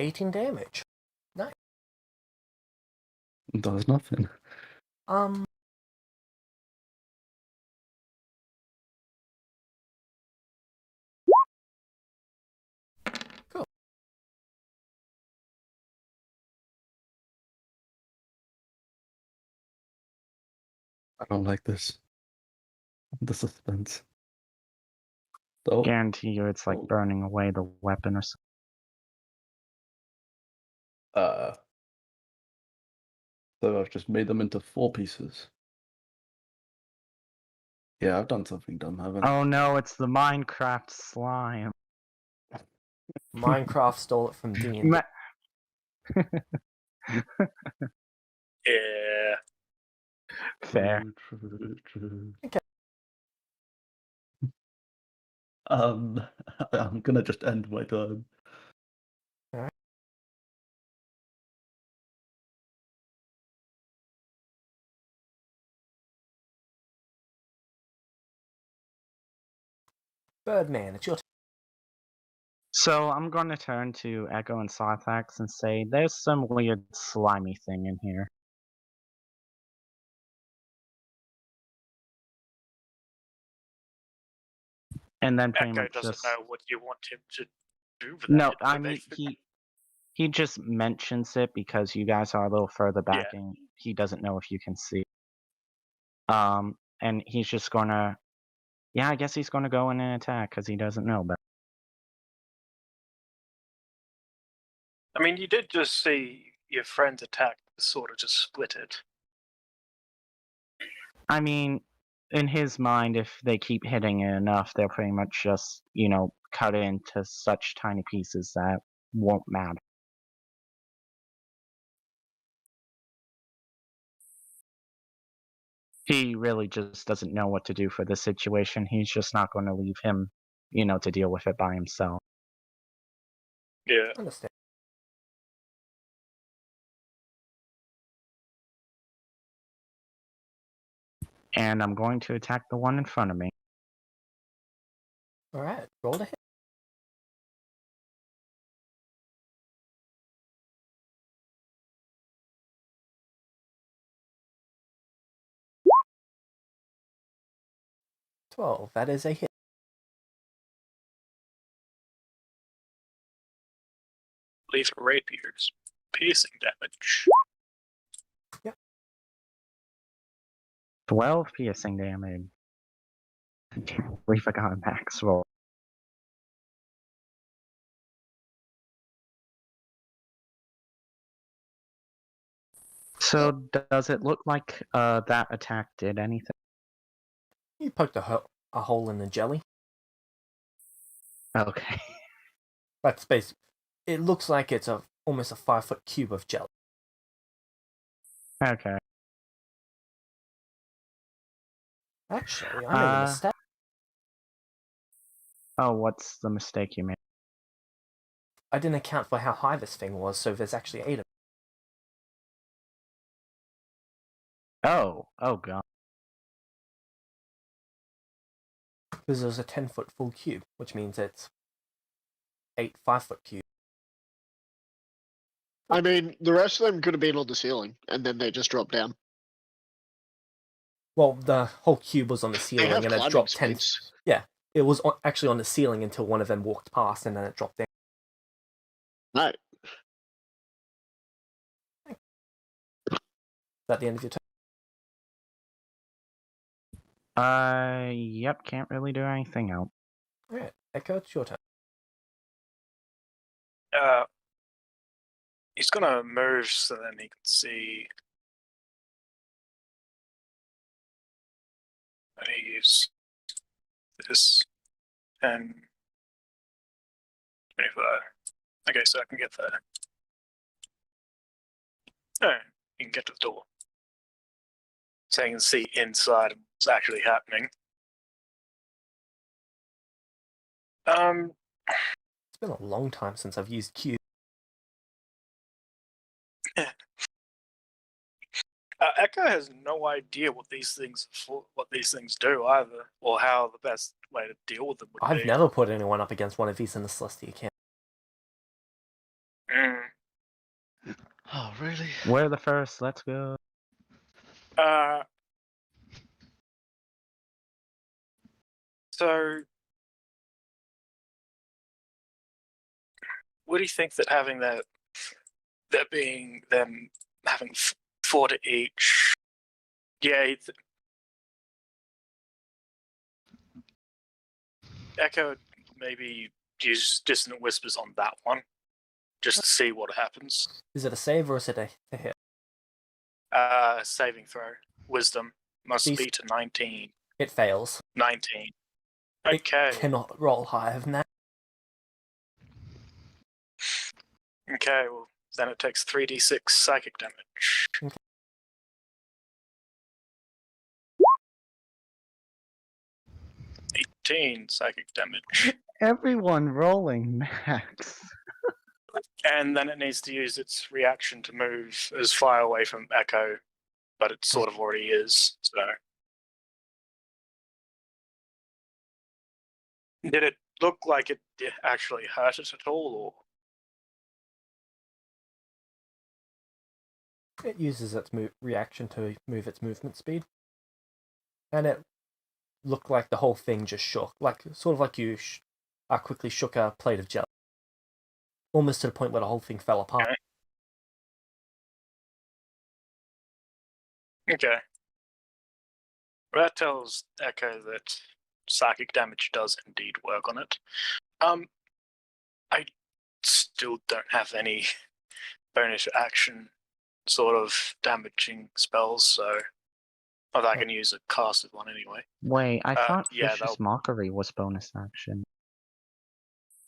18 damage. Does nothing. Cool. I don't like this. The suspense. So, Guarantee you, it's like Oh. burning away the weapon or something. So I've just made them into 4 pieces. Yeah, I've done something dumb, haven't I? Oh no, it's the Minecraft slime. Minecraft stole it from D&D. Ma- Yeah. Fair. True. Okay. I'm gonna just end my turn. Alright. Birdman, it's your turn. So I'm going to turn to Echo and Sarthax and say, there's some weird slimy thing in here. And then pretty Echo much doesn't just know what you want him to do with no, that I mean information. he just mentions it because you guys are a little further back Yeah. and he doesn't know if you can see. And he's just gonna, yeah, I guess he's gonna go in and attack because he doesn't know. But I mean, you did just see your friend's attack sort of just split it. I mean, in his mind, if they keep hitting it enough, they'll pretty much just, cut it into such tiny pieces that won't matter. He really just doesn't know what to do for this situation. He's just not going to leave him, to deal with it by himself. Yeah. Understand. And I'm going to attack the one in front of me. Alright, roll to hit. $12, that is a hit. Leave rapiers. Piercing damage. 12 piercing damage. We forgot max roll. So does it look like that attack did anything? You poked a hole in the jelly. Okay. That's basically. It looks like it's almost a 5-foot cube of jelly. Okay. Actually, I made a mistake. Oh, what's the mistake you made? I didn't account for how high this thing was, so there's actually 8 of them. Oh god. Because there's a 10-foot full cube, which means it's 8 5-foot cubes. I mean, the rest of them could have been on the ceiling, and then they just dropped down. Well, the whole cube was on the They ceiling, have and it climbing dropped 10. speeds. Yeah, it was actually on the ceiling until one of them walked past, and then it dropped down. Right. Is that the end of your turn? Yep, can't really do anything else. Alright, Echo, it's your turn. He's gonna move so then he can see. And he use this and 25. Okay, so I can get there. Oh, you can get to the door. So you can see inside what's actually happening. It's been a long time since I've used Q. Echo has no idea what these things do either, or how the best way to deal with them would I've be. never put anyone up against one of these in the Celestia camp. Oh, really? We're the first. Let's go. So, what do you think that having that being them having 4 to each? Yeah, Echo maybe use dissonant whispers on that one, just to see what happens. Is it a save or is it a hit? Saving throw, wisdom must These- be to 19. It fails. 19. It Okay. cannot roll higher than that. Okay, well, then it takes 3d6 psychic damage. Okay. Psychic damage. Everyone rolling max. And then it needs to use its reaction to move as far away from Echo, but it sort of already is, so. Did it look like it actually hurt it at all, or? It uses its reaction to move its movement speed. And it looked like the whole thing just shook. Like, sort of like you quickly shook a plate of jelly. Almost to the point where the whole thing fell apart. Okay. Well, that tells Echo that psychic damage does indeed work on it. I still don't have any bonus action sort of damaging spells, so I can use a casted one anyway. Wait, I thought yeah, Vicious Mockery was bonus action.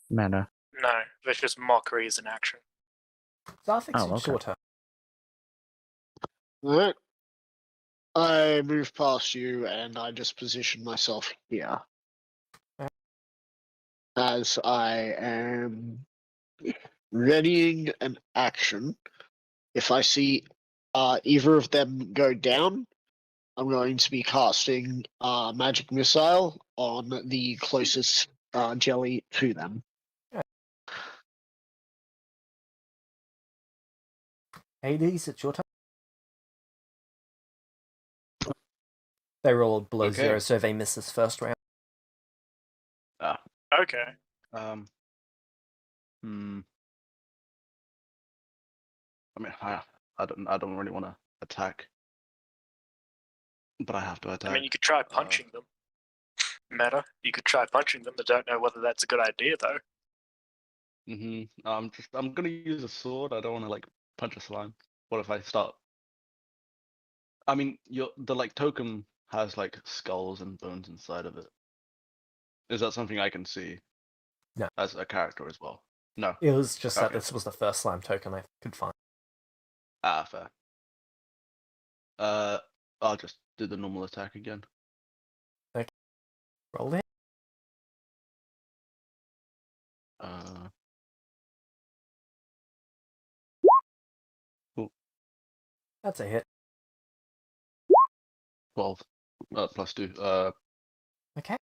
Meta. No, Vicious Mockery is an action. So I think Oh, it's okay. your turn. Alright. I move past you and I just position myself here. As I am readying an action. If I see either of them go down, I'm going to be casting Magic Missile on the closest jelly to them. Hades, it's your turn. They rolled below Okay. 0, so they miss this first round. Okay. I mean, I don't really want to attack, but I have to attack. I mean, you could try punching them. Meta, you could try punching them. I don't know whether that's a good idea, though. I'm gonna use a sword. I don't want to like punch a slime. What if I start? I mean, the like token has like skulls and bones inside of it. Is that something I can see? No. As a character as well. No. It was just that Okay. this was the first slime token I could find. Fair. I'll just do the normal attack again. Roll it. That's a hit. 12. Plus 2. Okay.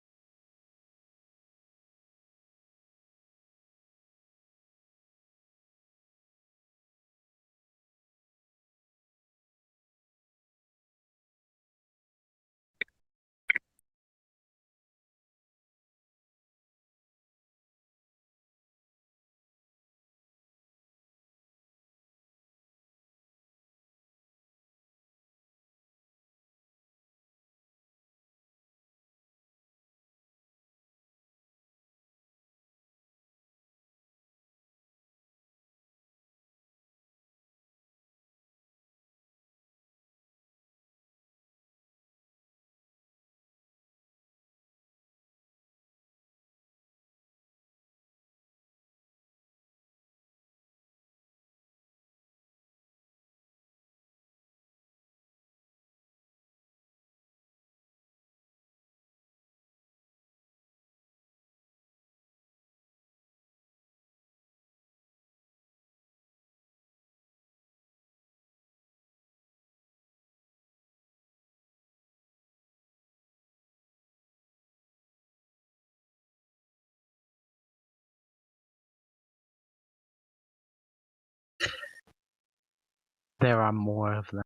There are more of them.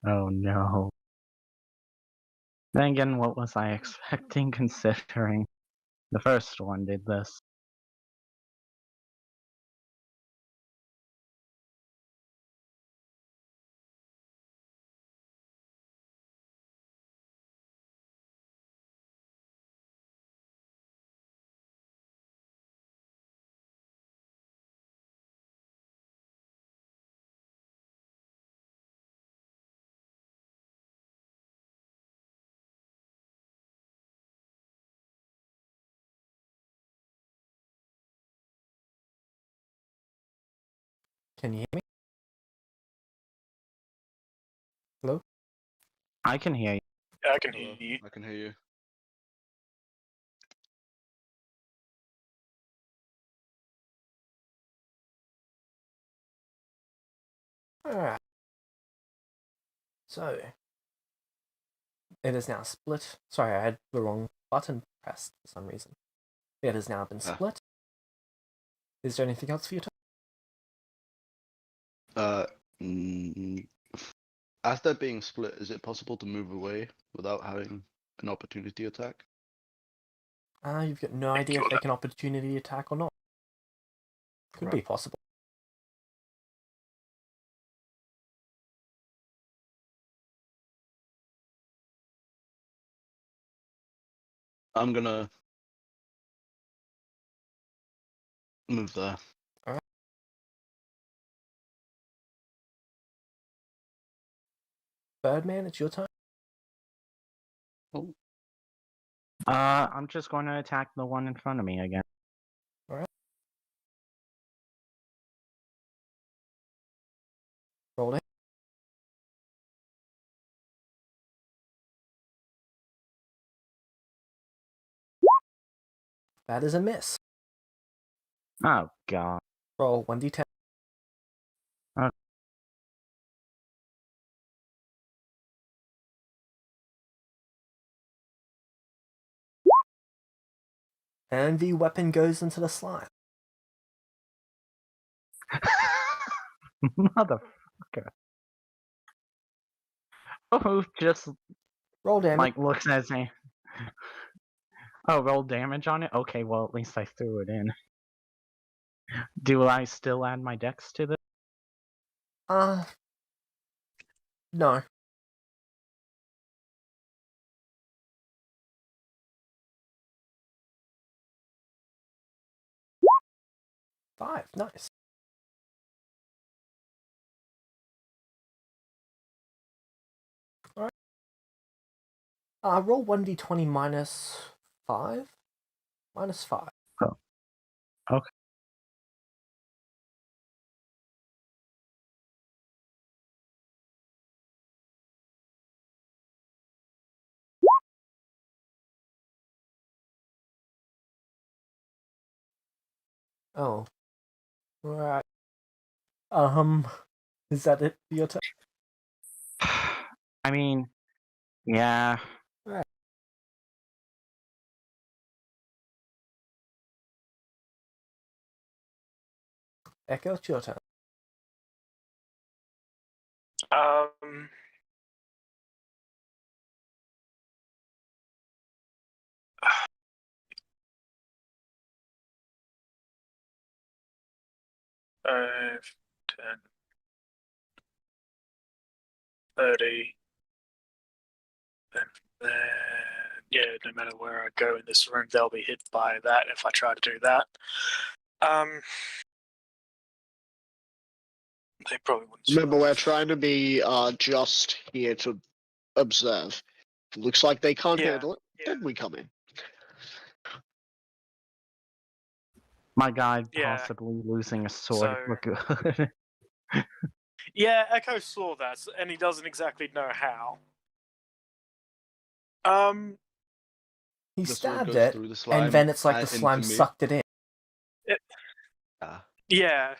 Oh no. Then again, what was I expecting considering the first one did this? Can you hear me? Hello? I can hear you. Yeah, I can hear Hello, you. I can hear you. Alright. So, it is now split. Sorry, I had the wrong button pressed for some reason. It has now been Ah. split. Is there anything else for you to... Mm, as they're being split, is it possible to move away without having an opportunity attack? You've got no idea if they can opportunity attack or not. Could be Right. possible. I'm gonna move there. Birdman, it's your turn. I'm just going to attack the one in front of me again. Roll it. That is a miss. Oh god. Roll 1d10. Okay. And the weapon goes into the slime. Motherfucker. Oh, just Roll damage. like looks at me. Oh, roll damage on it? Okay, well at least I threw it in. Do I still add my dex to this? No. Five, nice. Alright. Roll 1d20 minus 5? Minus 5. Oh. Okay. Oh. Right. Is that it for your turn? I mean, yeah. Alright. Echo, it's your turn. Um. Five, 10, 30. Then yeah, no matter where I go in this room, they'll be hit by that if I try to do that. They probably wouldn't. Remember, we're trying to be just here to observe. If it looks like they can't Yeah, handle it, then we come in. My guy Yeah, possibly losing a sword so- for good. Yeah, Echo saw that, and he doesn't exactly know how. He The sword stabbed goes it, through the slime, and then it's like the into slime me. sucked it in. Ah. Yeah.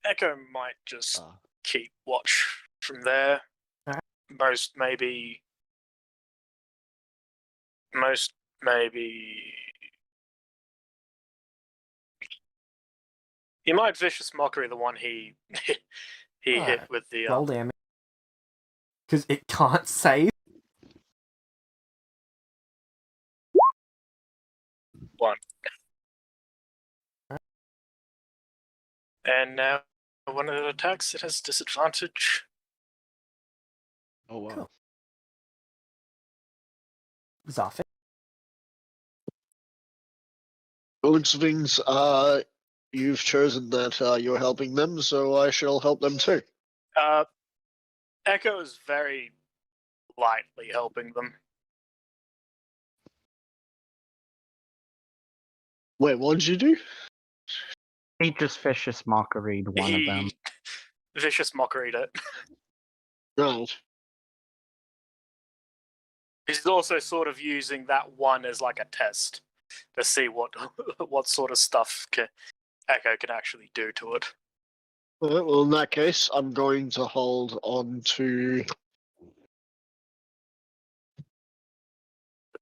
Echo might just Ah. keep watch from there. Alright. Most maybe You might vicious mockery the one he hit Alright, with the roll damage. Because it can't save. one. And now when it attacks, it has disadvantage. Oh wow. Cool. Zafin. The looks of things, you've chosen that you're helping them, so I shall help them too. Echo is very lightly helping them. Wait, what did you do? He just vicious mockeried one of them. Vicious mockery it. Right. He's also sort of using that one as like a test to see what what sort of stuff Echo can actually do to it. Alright, well, in that case, I'm going to hold on to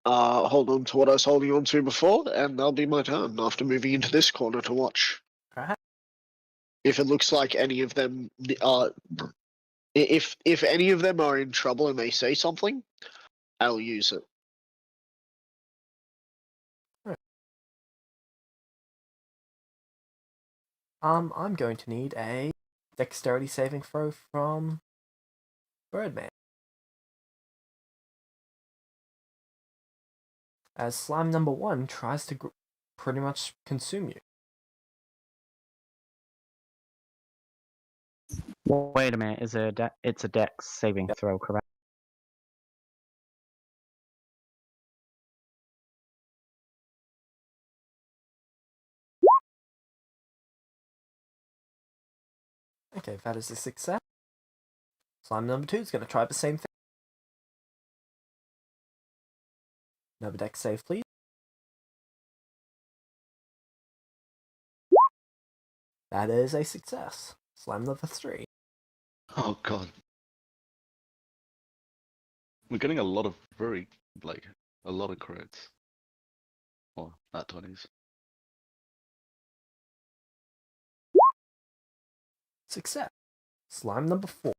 what I was holding on to before, and that'll be my turn after moving into this corner to watch. Alright. If it looks like any of them if any of them are in trouble and they say something, I'll use it. I'm going to need a dexterity saving throw from Birdman. As slime number 1 tries to pretty much consume you. Wait a minute, is it it's a dex saving throw, correct? Okay, that is a success. Slime number 2 is going to try the same thing. Another dex save, please. That is a success. Slime number 3. Oh god. We're getting a lot of a lot of crits. Or at 20s. Success. Slime number 4.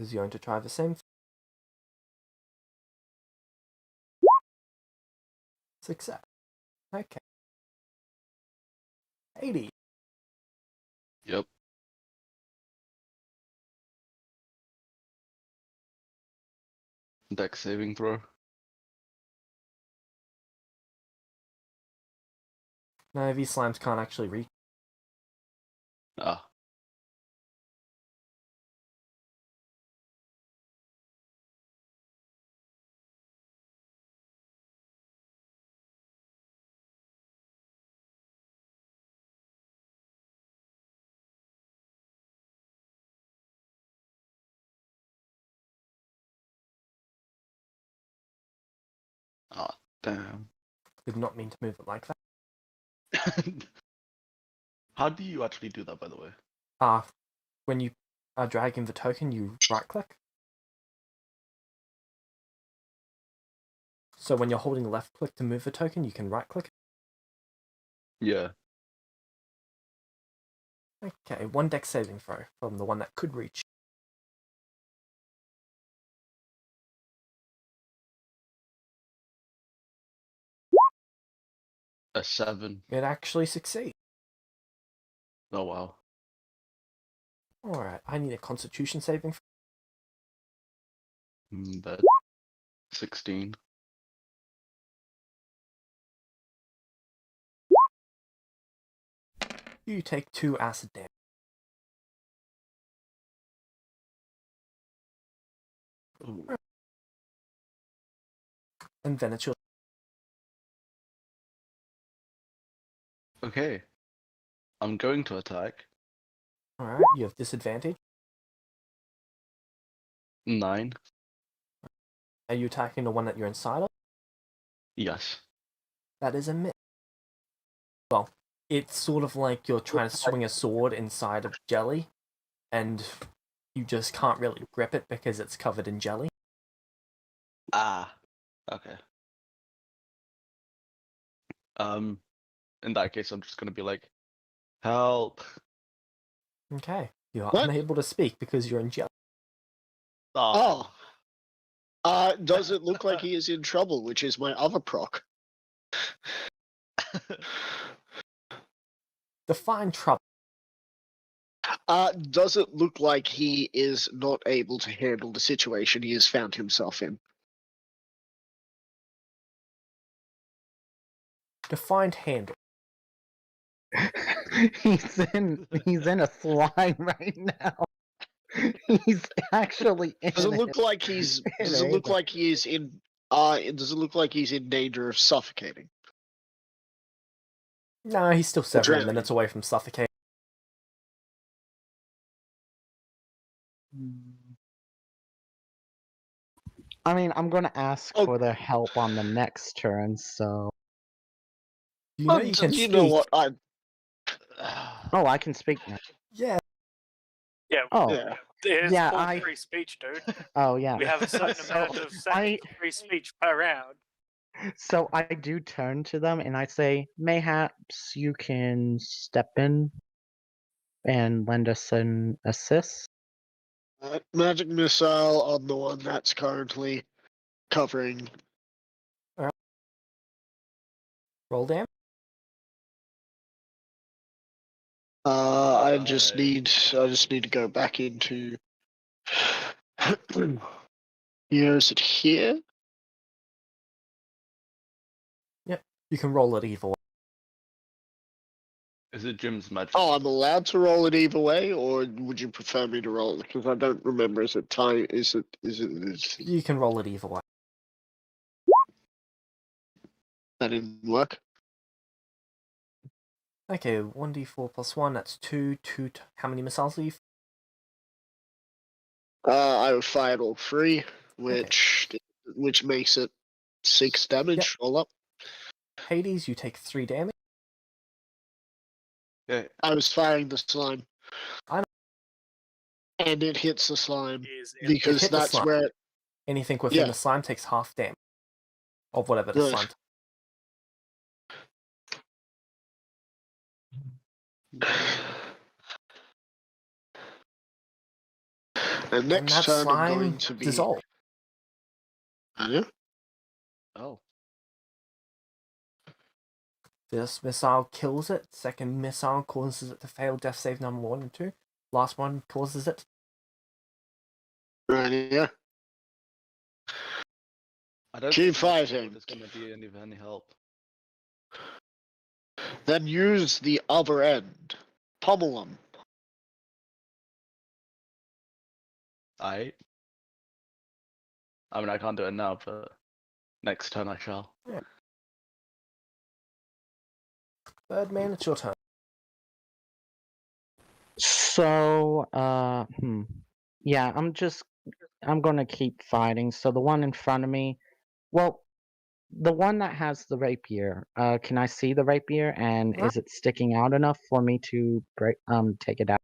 Is going to try the same thing. Success. Okay. 80. Yep. Dex saving throw. No, these slimes can't actually reach. Ah. Ah, damn. Did not mean to move it like that. How do you actually do that, by the way? When you are dragging the token, you right click. So when you're holding left click to move the token, you can right click. Yeah. Okay, 1 dex saving throw from the one that could reach. A 7. It actually succeeds. Oh wow. Alright, I need a constitution saving throw. That 16. You take 2 acid damage. Ooh. And then it's your... Okay. I'm going to attack. Alright, you have disadvantage. 9. Are you attacking the one that you're inside of? Yes. That is a miss. Well, it's sort of like you're trying to swing a sword inside of jelly, and you just can't really grip it because it's covered in jelly. Ah. Okay. In that case, I'm just gonna be like, help. Okay. You are What? unable to speak because you're in jail. Oh. Does it look like he is in trouble, which is my other proc? Define trouble. Does it look like he is not able to handle the situation he has found himself in? Defined handle. he's in a slime right now. He's actually in Does it it. look like he's? Does it look like he is in? Does it look like he's in danger of suffocating? No, he's still several drowning. minutes away from suffocating. I mean, I'm gonna ask Oh. for their help on the next turn, so. You know you can you speak. know what? Oh, I can speak now. Yeah. Yeah, Oh, Yeah. there's Yeah, full I- free speech, dude. oh yeah. We have a certain So, amount of seconds of free speech per round. So I do turn to them and I say, mayhaps you can step in and lend us an assist. Magic missile on the one that's currently covering. Roll damage. I just need to go back into. Here, is it here? You can roll it either way. Is it Jim's magic? Oh, I'm allowed to roll it either way, or would you prefer me to roll it? Because I don't remember. Is it time? Is it? You can roll it either way. That didn't work. Okay, 1d4 plus 1, that's 2. How many missiles are you? I fired all three, which makes it 6 damage all up. Hades, you take 3 damage. Yeah. I was firing the slime. I know. And it hits the slime Is in because hit the that's slime. where. Anything within Yeah. the slime takes half damage. Of whatever the Good. slime. And And next that turn I'm slime going to be. dissolve. Oh. First missile kills it. Second missile causes it to fail death save number 1 and 2. Last one causes it. Right here. I don't Keep think my fighting. sword is gonna be of any help. Then use the other end. Pummel them. I mean, I can't do it now, but next turn I shall. Birdman, it's your turn. So, yeah, I'm gonna keep fighting. So the one in front of me, well, the one that has the rapier, can I see the rapier and is it sticking out enough for me to take it out?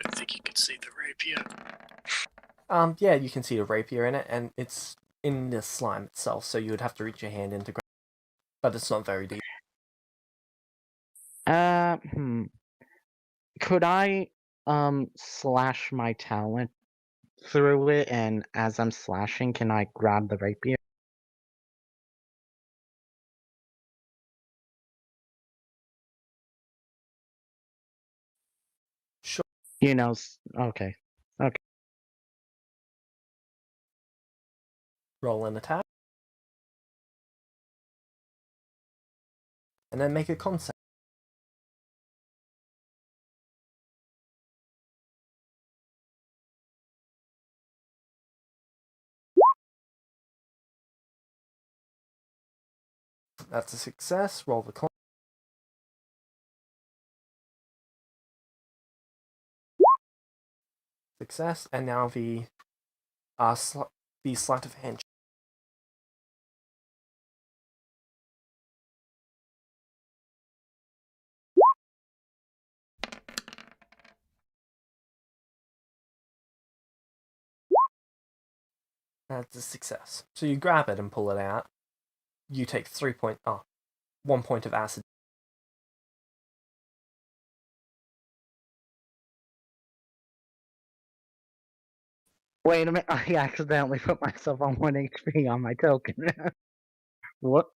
I think you can see the rapier. Yeah, you can see a rapier in it, and it's in the slime itself, so you would have to reach your hand into grab it. But it's not very deep. Could I slash my talent through it, and as I'm slashing, can I grab the rapier? Sure. You know, okay. Roll an attack. And then make a concept. That's a success. Roll the con. Success, and now the sleight of hand. That's a success. So you grab it and pull it out. You take 1 point of acid. Wait a minute, I accidentally put myself on 1 HP on my token. What?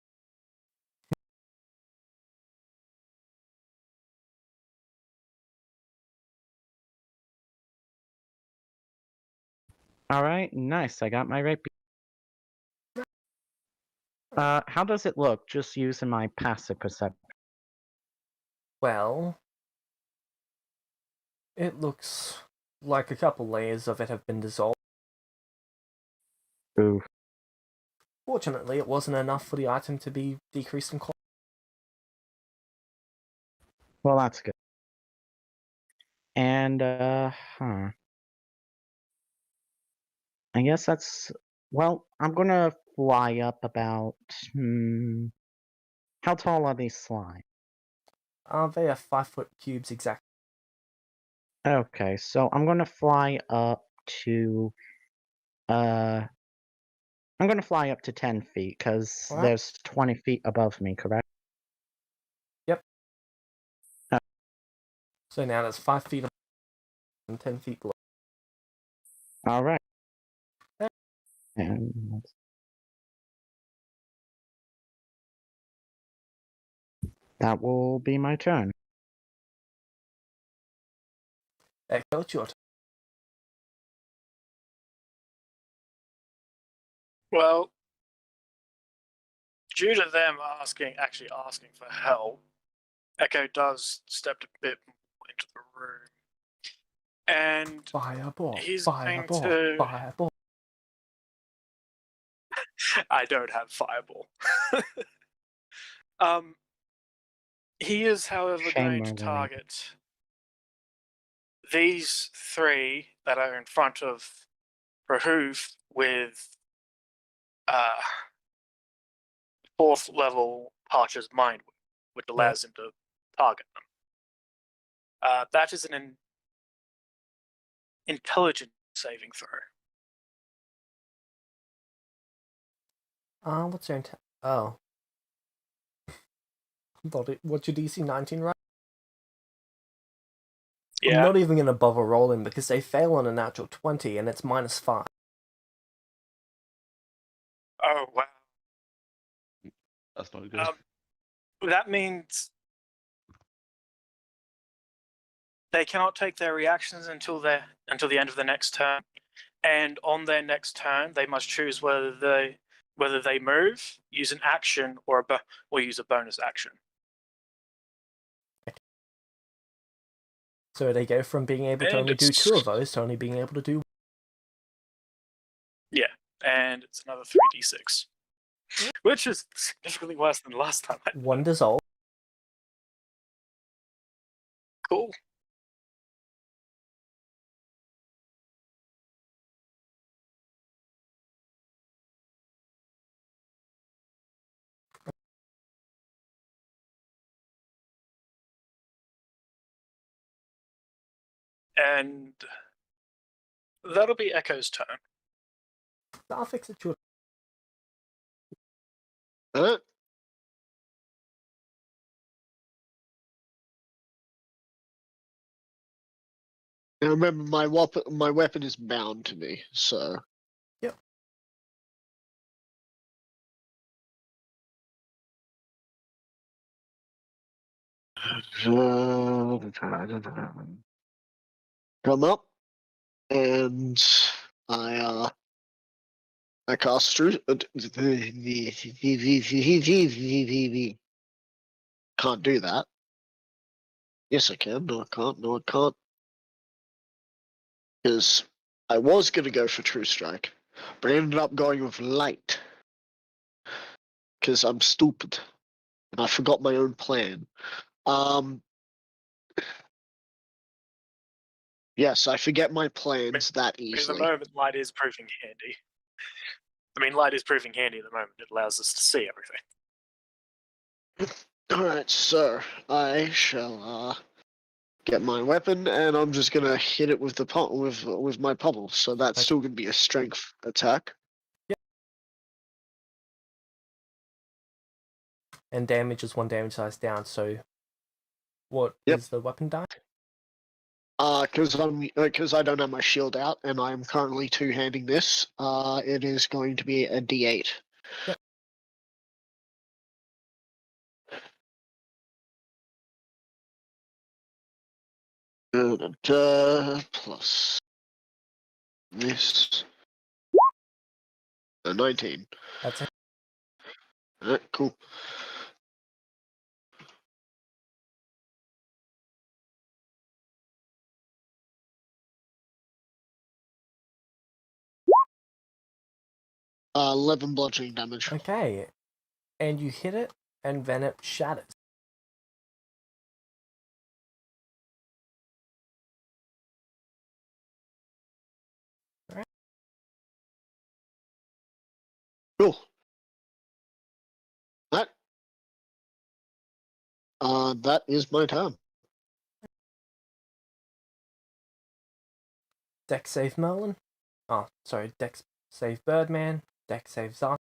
Alright, nice, I got my rapier. How does it look, just using my passive perception? Well, it looks like a couple layers of it have been dissolved. Oof. Fortunately, it wasn't enough for the item to be decreased in quality. Well, that's good. And, I guess that's... Well, I'm gonna fly up about... How tall are these slimes? They are 5-foot cubes exactly. Okay, so I'm gonna fly up to... I'm gonna fly up to 10 feet, because Alright. there's 20 feet above me, correct? Yep. Oh. So now there's 5 feet above and 10 feet below. Alright. Yeah. And that will be my turn. Echo, it's your turn. Well, due to them actually asking for help, Echo does step a bit more into the room. And Fireball, he's fireball, going to... fireball. I don't have fireball. He is, however, Shame going to on me. target these three that are in front of Rahoof with 4th level Parcher's Mind, which allows him to target them. That is an intelligence saving throw. What's your intent? Oh. What's your DC 19, right? Yeah. I'm not even going to bother rolling because they fail on a natural 20 and it's -5. Oh, wow. That's not good. That means they cannot take their reactions until the end of the next turn, and on their next turn, they must choose whether they move, use an action, or use a bonus action. So they go from being able to And only do it's- 2 of those to only being able to do... Yeah, and it's another 3d6, which is significantly worse than last time. 1 dissolve. Cool. And that'll be Echo's turn. I'll fix it to Huh? And remember, my weapon is bound to me, so. Yep. Come up, and I cast through. Can't do that. Yes, I can. No, I can't. No, I can't. Because I was going to go for True Strike, but I ended up going with Light. Because I'm stupid. And I forgot my own plan. Yes, I forget my plans that At the easily. moment, light is proving handy. I mean, light is proving handy at the moment. It allows us to see everything. Alright, so I shall get my weapon, and I'm just gonna hit it with the with my pummel. So that's Okay. still gonna be a strength attack. and damage is 1 damage size down. So, what Yep. is the weapon die? Because I don't have my shield out and I'm currently two-handing this. It is going to be a D8. Yep. Plus this 19. That's it. Alright, cool. Uh, 11 bludgeoning damage. Okay, and you hit it, and then it shatters. Cool. That is my turn. Dex save Merlin. Oh, sorry, Dex save Birdman. Dex save Zark.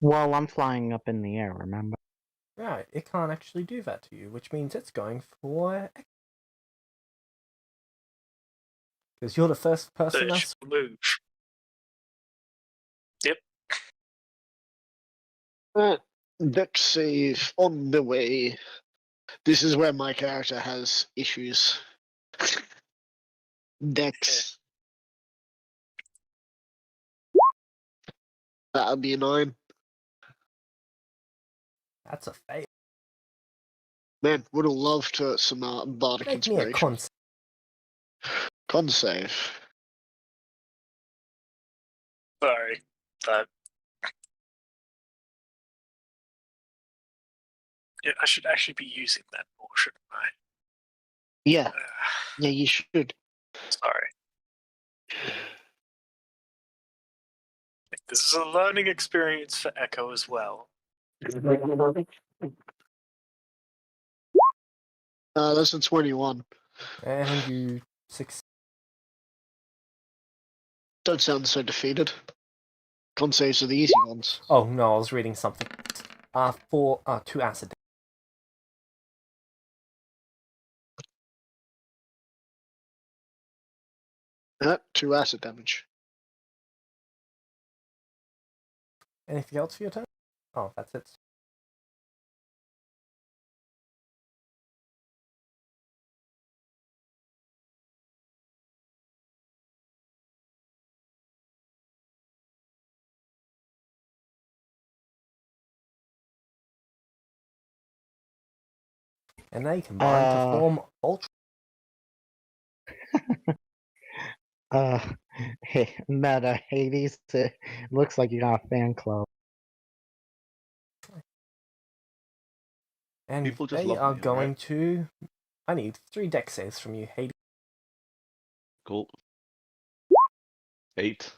Well, I'm flying up in the air, remember? Right, it can't actually do that to you, which means it's going for... Because you're the first person The that's... move. Yep. Dex save on the way. This is where my character has issues. Dex. That would be a 9. That's a fail. Man, would have loved to some bardic Make me a inspiration. con. Con save. Sorry. That. Yeah, I should actually be using that more, shouldn't I? Yeah, yeah, you should. Sorry. This is a learning experience for Echo as well. That's a 21. And you succeed. Don't sound so defeated. Con saves are the easy ones. Oh, no, I was reading something. 2 acid. 2 acid damage. Anything else for your turn? Oh, that's it. And they combine to form Ultra. Hey, Meta Hades, it looks like you got a fan club. And People just they love are me, going right? to... I need 3 dex saves from you, Hades. Cool. 8.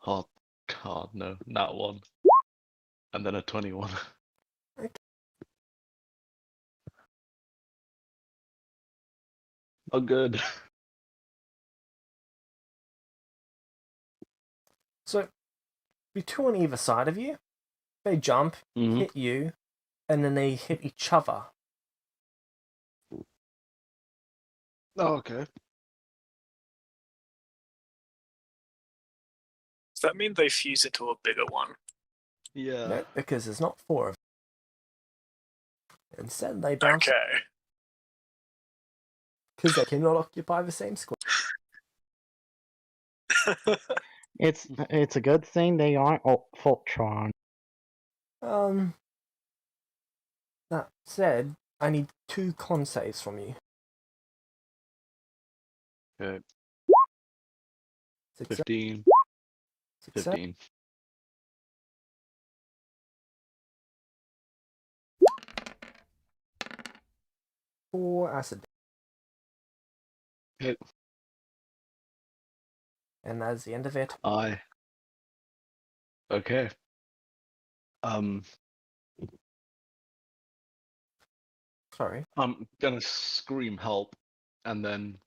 Oh, God, no. Not 1. And then a 21. Okay. Oh, good. So, be 2 on either side of you. They jump, Mhm. hit you, and then they hit each other. Oh, okay. Does that mean they fuse into a bigger one? Yeah. No, because there's not 4 of them. Instead, they bounce Okay. because they cannot occupy the same square. It's a good thing they aren't Fultron. That said, I need 2 con saves from you. Okay. Success. 15. Success. 15. Four acid. Hit. And that's the end of it. Okay. Sorry. I'm gonna scream help, and then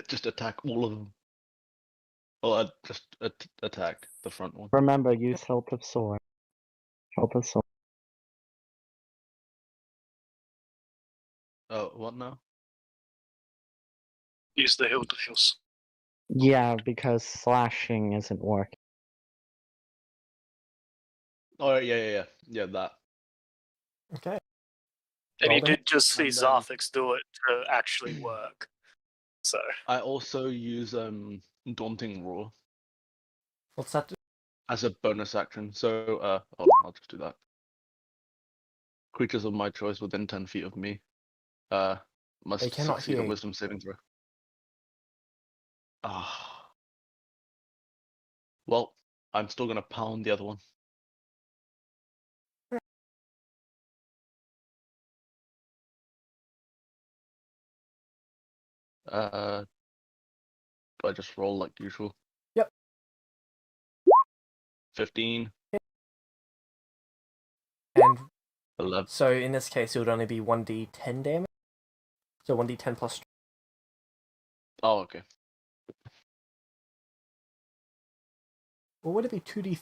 just attack all of them. Or just attack the front one. Remember, use Hilt of Sword. Help us. What now? Use the hilt heals. Yeah, because slashing isn't working. Oh yeah, that. Okay. And you Roll to hit. did just see And then- Zarthix do it to actually work. So I also use Daunting Roar What's that do? as a bonus action. So I'll just do that. Creatures of my choice within 10 feet of me They must cannot succeed a hear you. wisdom saving throw. Ah. Well, I'm still gonna pound the other one. Do I just roll like usual? Yep. 15, And 11. so in this case, it would only be 1d10 damage. So 1d10 plus. Oh, okay. Or would it be 2d?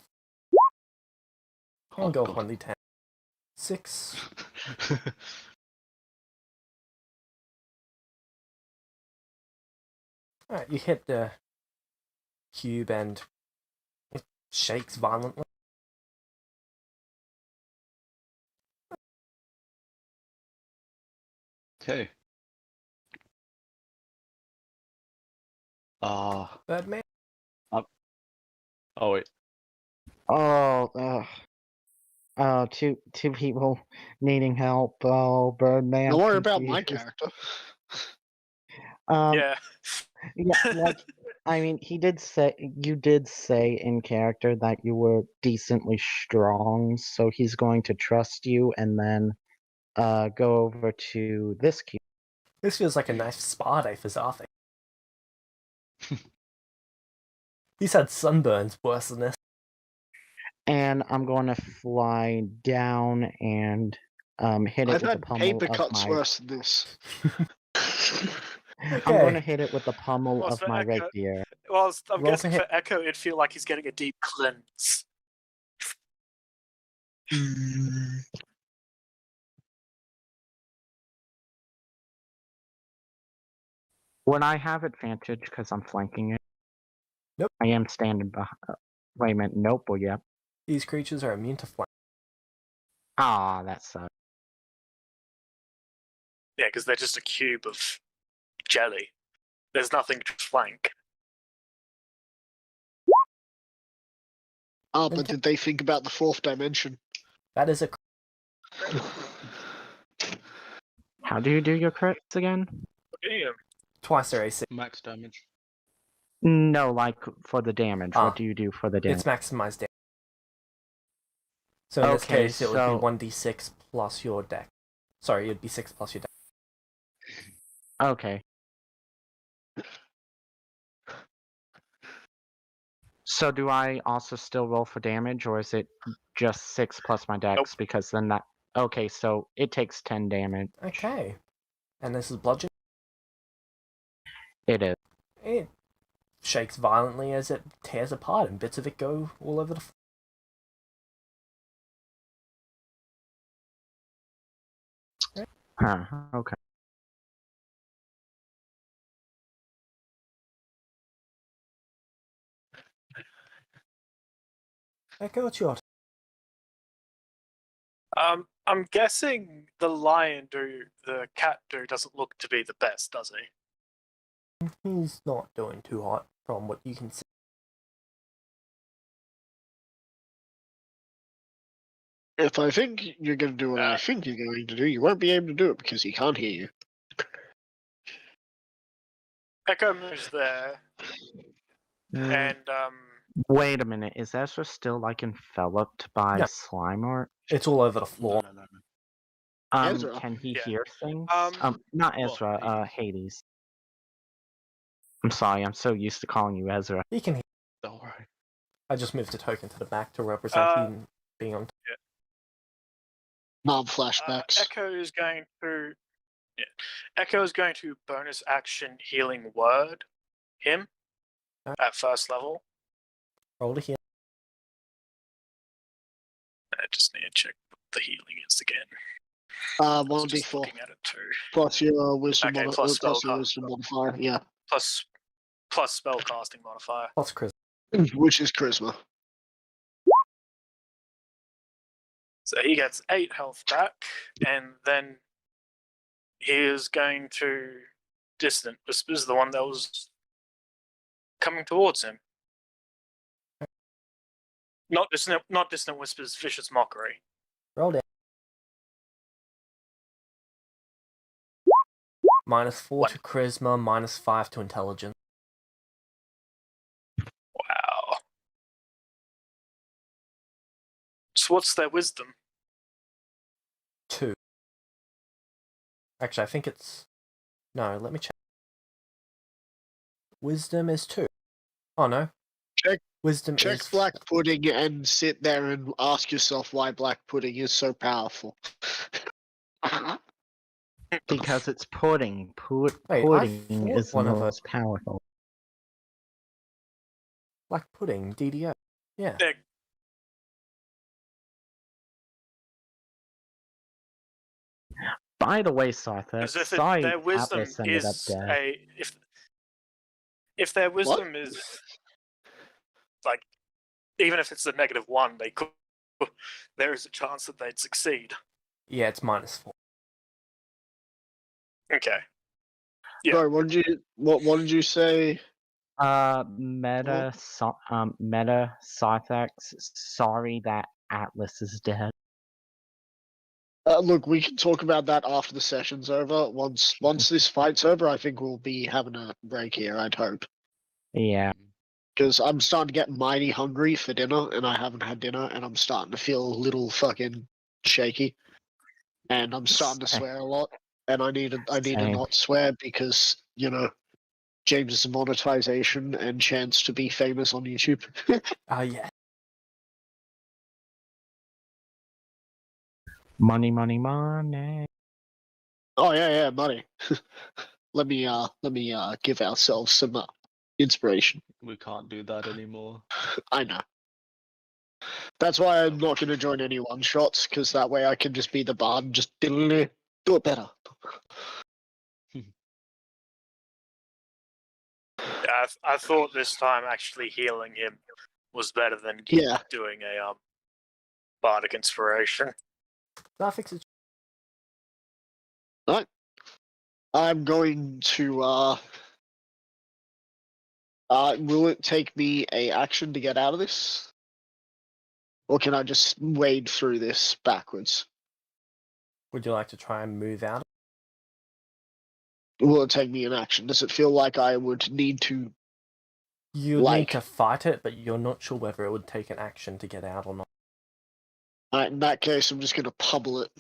I'll Oh, go with God. 1d10. 6. Alright, you hit the cube and it shakes violently. Okay. Ah. Birdman. Oh wait. Oh, two people needing help. Oh, Birdman. Don't worry about my Jesus. character. yeah. Yeah, like, I mean, you did say in character that you were decently strong, so he's going to trust you and then go over to this cube. This feels like a nice spa day for Zarthik. He's had sunburns worse than this. And I'm going to fly down and hit it I've with the had pummel paper of cuts my. worse than this. I'm going to Okay. hit it with the pummel Well, of for my Echo- rapier. Well, I'm Roll guessing to for hit. Echo, it'd feel like he's getting a deep cleanse. Would I have advantage because I'm flanking it? Nope. I am standing behind. Wait a minute. Nope. Well, yeah. These creatures are immune to flank. Ah, that sucks. Yeah, because they're just a cube of jelly. There's nothing to flank. Ah, but did they think about the fourth dimension? That is a. How do you do your crits again? Yeah. Twice their AC. Max damage. No, like for the damage. Ah. What do you do for the damage? It's maximized damage. So in this Okay, case, it would so- be 1d6 plus your deck. Sorry, it'd be 6 plus your deck. Okay. So do I also still roll for damage, or is it just 6 plus my dex? Nope. Because then that. Okay, so it takes 10 damage. Okay. And this is bludgeon. It is. It shakes violently as it tears apart, and bits of it go all over the floor. Huh. Okay. Echo, it's your I'm guessing the the cat doesn't look to be the best, does he? He's not doing too hot from what you can see. If I think you're going to do what I think you're going to do, you won't be able to do it because he can't hear you. Echo moves there, and Wait a minute. Is Ezra still like enveloped by No. slime or? It's all over the No, floor. no. Ezra. Can he Yeah. hear things? Not Well, Ezra. Hades. I'm sorry. I'm so used to calling you Ezra. He can hear. Don't worry. I just moved a token to the back to represent him being on. Non-flashbacks. Echo is going to. Yeah. Echo is going to bonus action healing word him at first level. Roll to heal. just need to check what the healing is again. Uh, I was just 1d4 looking at it too. plus your wisdom, Okay, plus plus your spellcast. wisdom modifier. Yeah, Plus spellcasting modifier. Plus Chris. which is charisma. So he gets 8 health back, and then he is going to distant whispers, the one that was coming towards him. Not distant whispers, vicious mockery. Roll down. -4 to charisma, -5 to intelligence. Wow. So what's their wisdom? 2. Actually, I think it's... No, let me check. Wisdom is 2. Oh, no. Check- Wisdom Check is... black pudding and sit there and ask yourself why black pudding is so powerful. Because it's pudding. Wait, I Pudding thought is the one of most powerful. Black pudding, DDO. Yeah. They're By the way, Sartha, As if sorry their wisdom Atlas ended up is dead. if their wisdom is like, even if it's a -1, they could. There is a chance that they'd succeed. Yeah, it's -4. Okay. Yeah. Sorry, what did you say? Meta Sarthax, sorry that Atlas is dead. Look, we can talk about that after the session's over. Once this fight's over, I think we'll be having a break here. I'd hope, Yeah. because I'm starting to get mighty hungry for dinner, and I haven't had dinner, and I'm starting to feel a little fucking shaky, and I'm starting to swear a lot, and I need to Same. not swear because James's monetization and chance to be famous on YouTube. Yeah. Money, money, money. Oh yeah, money. let me give ourselves some inspiration. We can't do that anymore. I know. That's why I'm not going to join any one shots, because that way I can just be the bard and just do it better. I thought this time actually healing him was better than Yeah. doing a bardic inspiration. That fixes. I'm going to will it take me a action to get out of this? Or can I just wade through this backwards? Would you like to try and move out? Will it take me an action? Does it feel like I would need to? You need to fight it, but you're not sure whether it would take an action to get out or not. In that case, I'm just going to pummel it.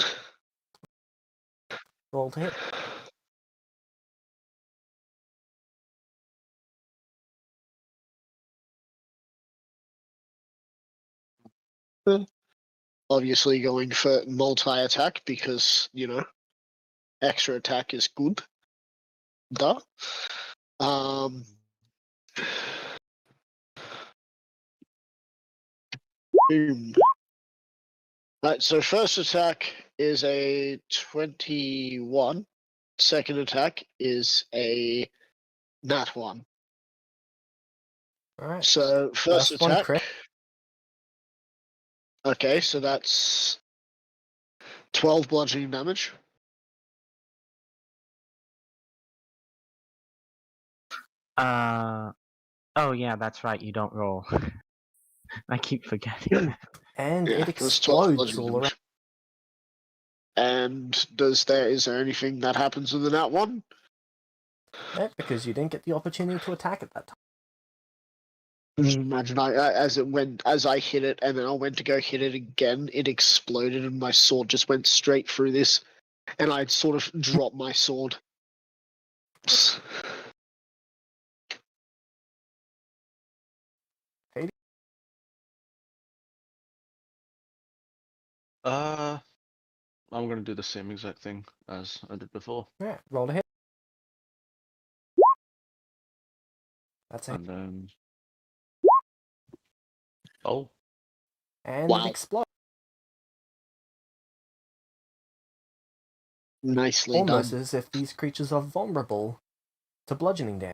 Roll to hit. Obviously going for multi-attack because, extra attack is good. Duh. Boom. Right, so first attack is a 21. Second attack is a nat 1. Alright. So first First one attack. crit. Okay, so that's 12 bludgeoning damage. Oh yeah, that's right. You don't roll. I keep forgetting. And Yeah, it that's 12 explodes bludgeoning all around. damage. And is there anything that happens with the nat 1? No, because you didn't get the opportunity to attack at that time. Just imagine as I hit it, and then I went to go hit it again, it exploded, and my sword just went straight through this, and I'd sort of dropped my sword. I'm gonna do the same exact thing as I did before. Yeah, roll to hit. That's it. And then oh, And Wow. it explodes. Nicely Almost done. as if these creatures are vulnerable to bludgeoning damage.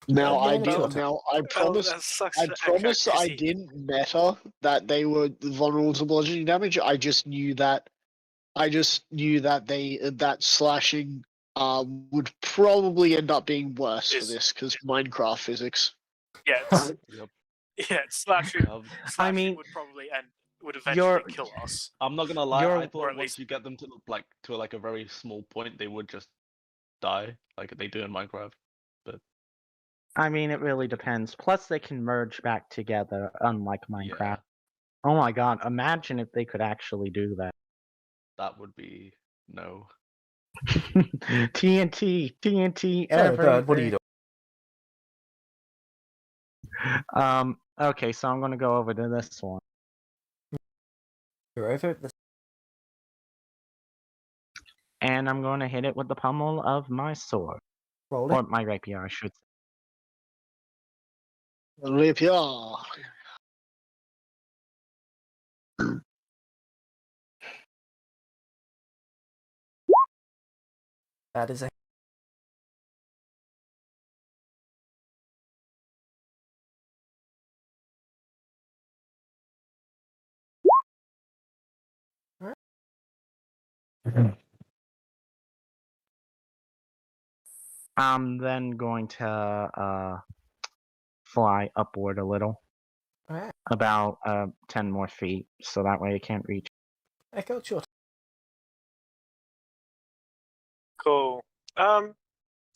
Now I Dan, it's your did. turn. Now I promise. that sucks I for Echo, promise 'cause I he- didn't meta that they were vulnerable to bludgeoning damage. I just knew that. That slashing would probably end up being worse for Is- this because Minecraft physics. Yeah, it's, Yep. yeah, slashing Um, slashing mean, would probably would eventually you're- kill us. I'm not gonna lie. You're- I Or thought at once least- you get them to a very small point, they would just die, like they do in Minecraft. I mean, it really depends. Plus, they can merge back together, unlike Minecraft. Yeah, Oh my god, imagine if they could actually do that. that would be no. TNT, TNT, So, Bird, what are you doing? Okay, so I'm gonna go over to this one. You're over at the And I'm going to hit it with the pommel of my sword. roll Or it. my rapier, I should say. Rapier. That is a I'm then going to fly upward a little. Alright. About 10 more feet, so that way it can't reach. Echo, it's your turn. Cool.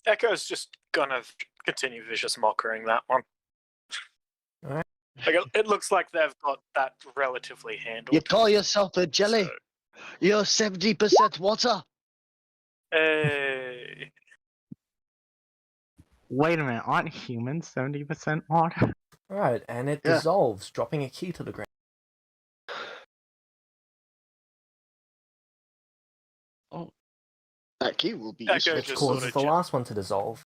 Echo's just gonna continue vicious mockering that one. Alright. Like it looks like they've got that relatively handled. You call yourself a jelly? So, You're 70% water. hey. Wait a minute, aren't humans 70% water? Alright, and it Yeah. dissolves, dropping a key to the ground. Oh, That key will be Echo useful. Which just causes sorta the ju- last one to dissolve.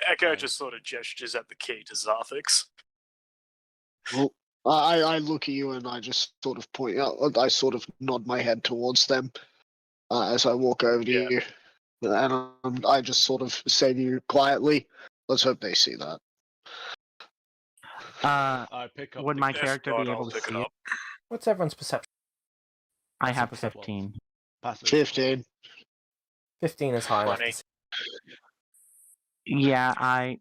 Echo Nice. just sort of gestures at the key to Zarthix. Well, I look at you and I just sort of point out. I sort of nod my head towards them as I walk over to Yeah. you, and I just sort of say to you quietly, "Let's hope they see that." I pick up. Would the my key. If character not, be I'll able to pick it see it? up. What's everyone's perception? I have perception. 15. Passive. 15. 15 is high enough 20. to see. Yeah, I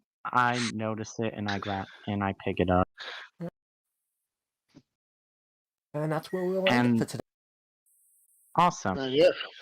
notice it and I pick it up. And that's where we'll end it And for today. awesome. Yeah.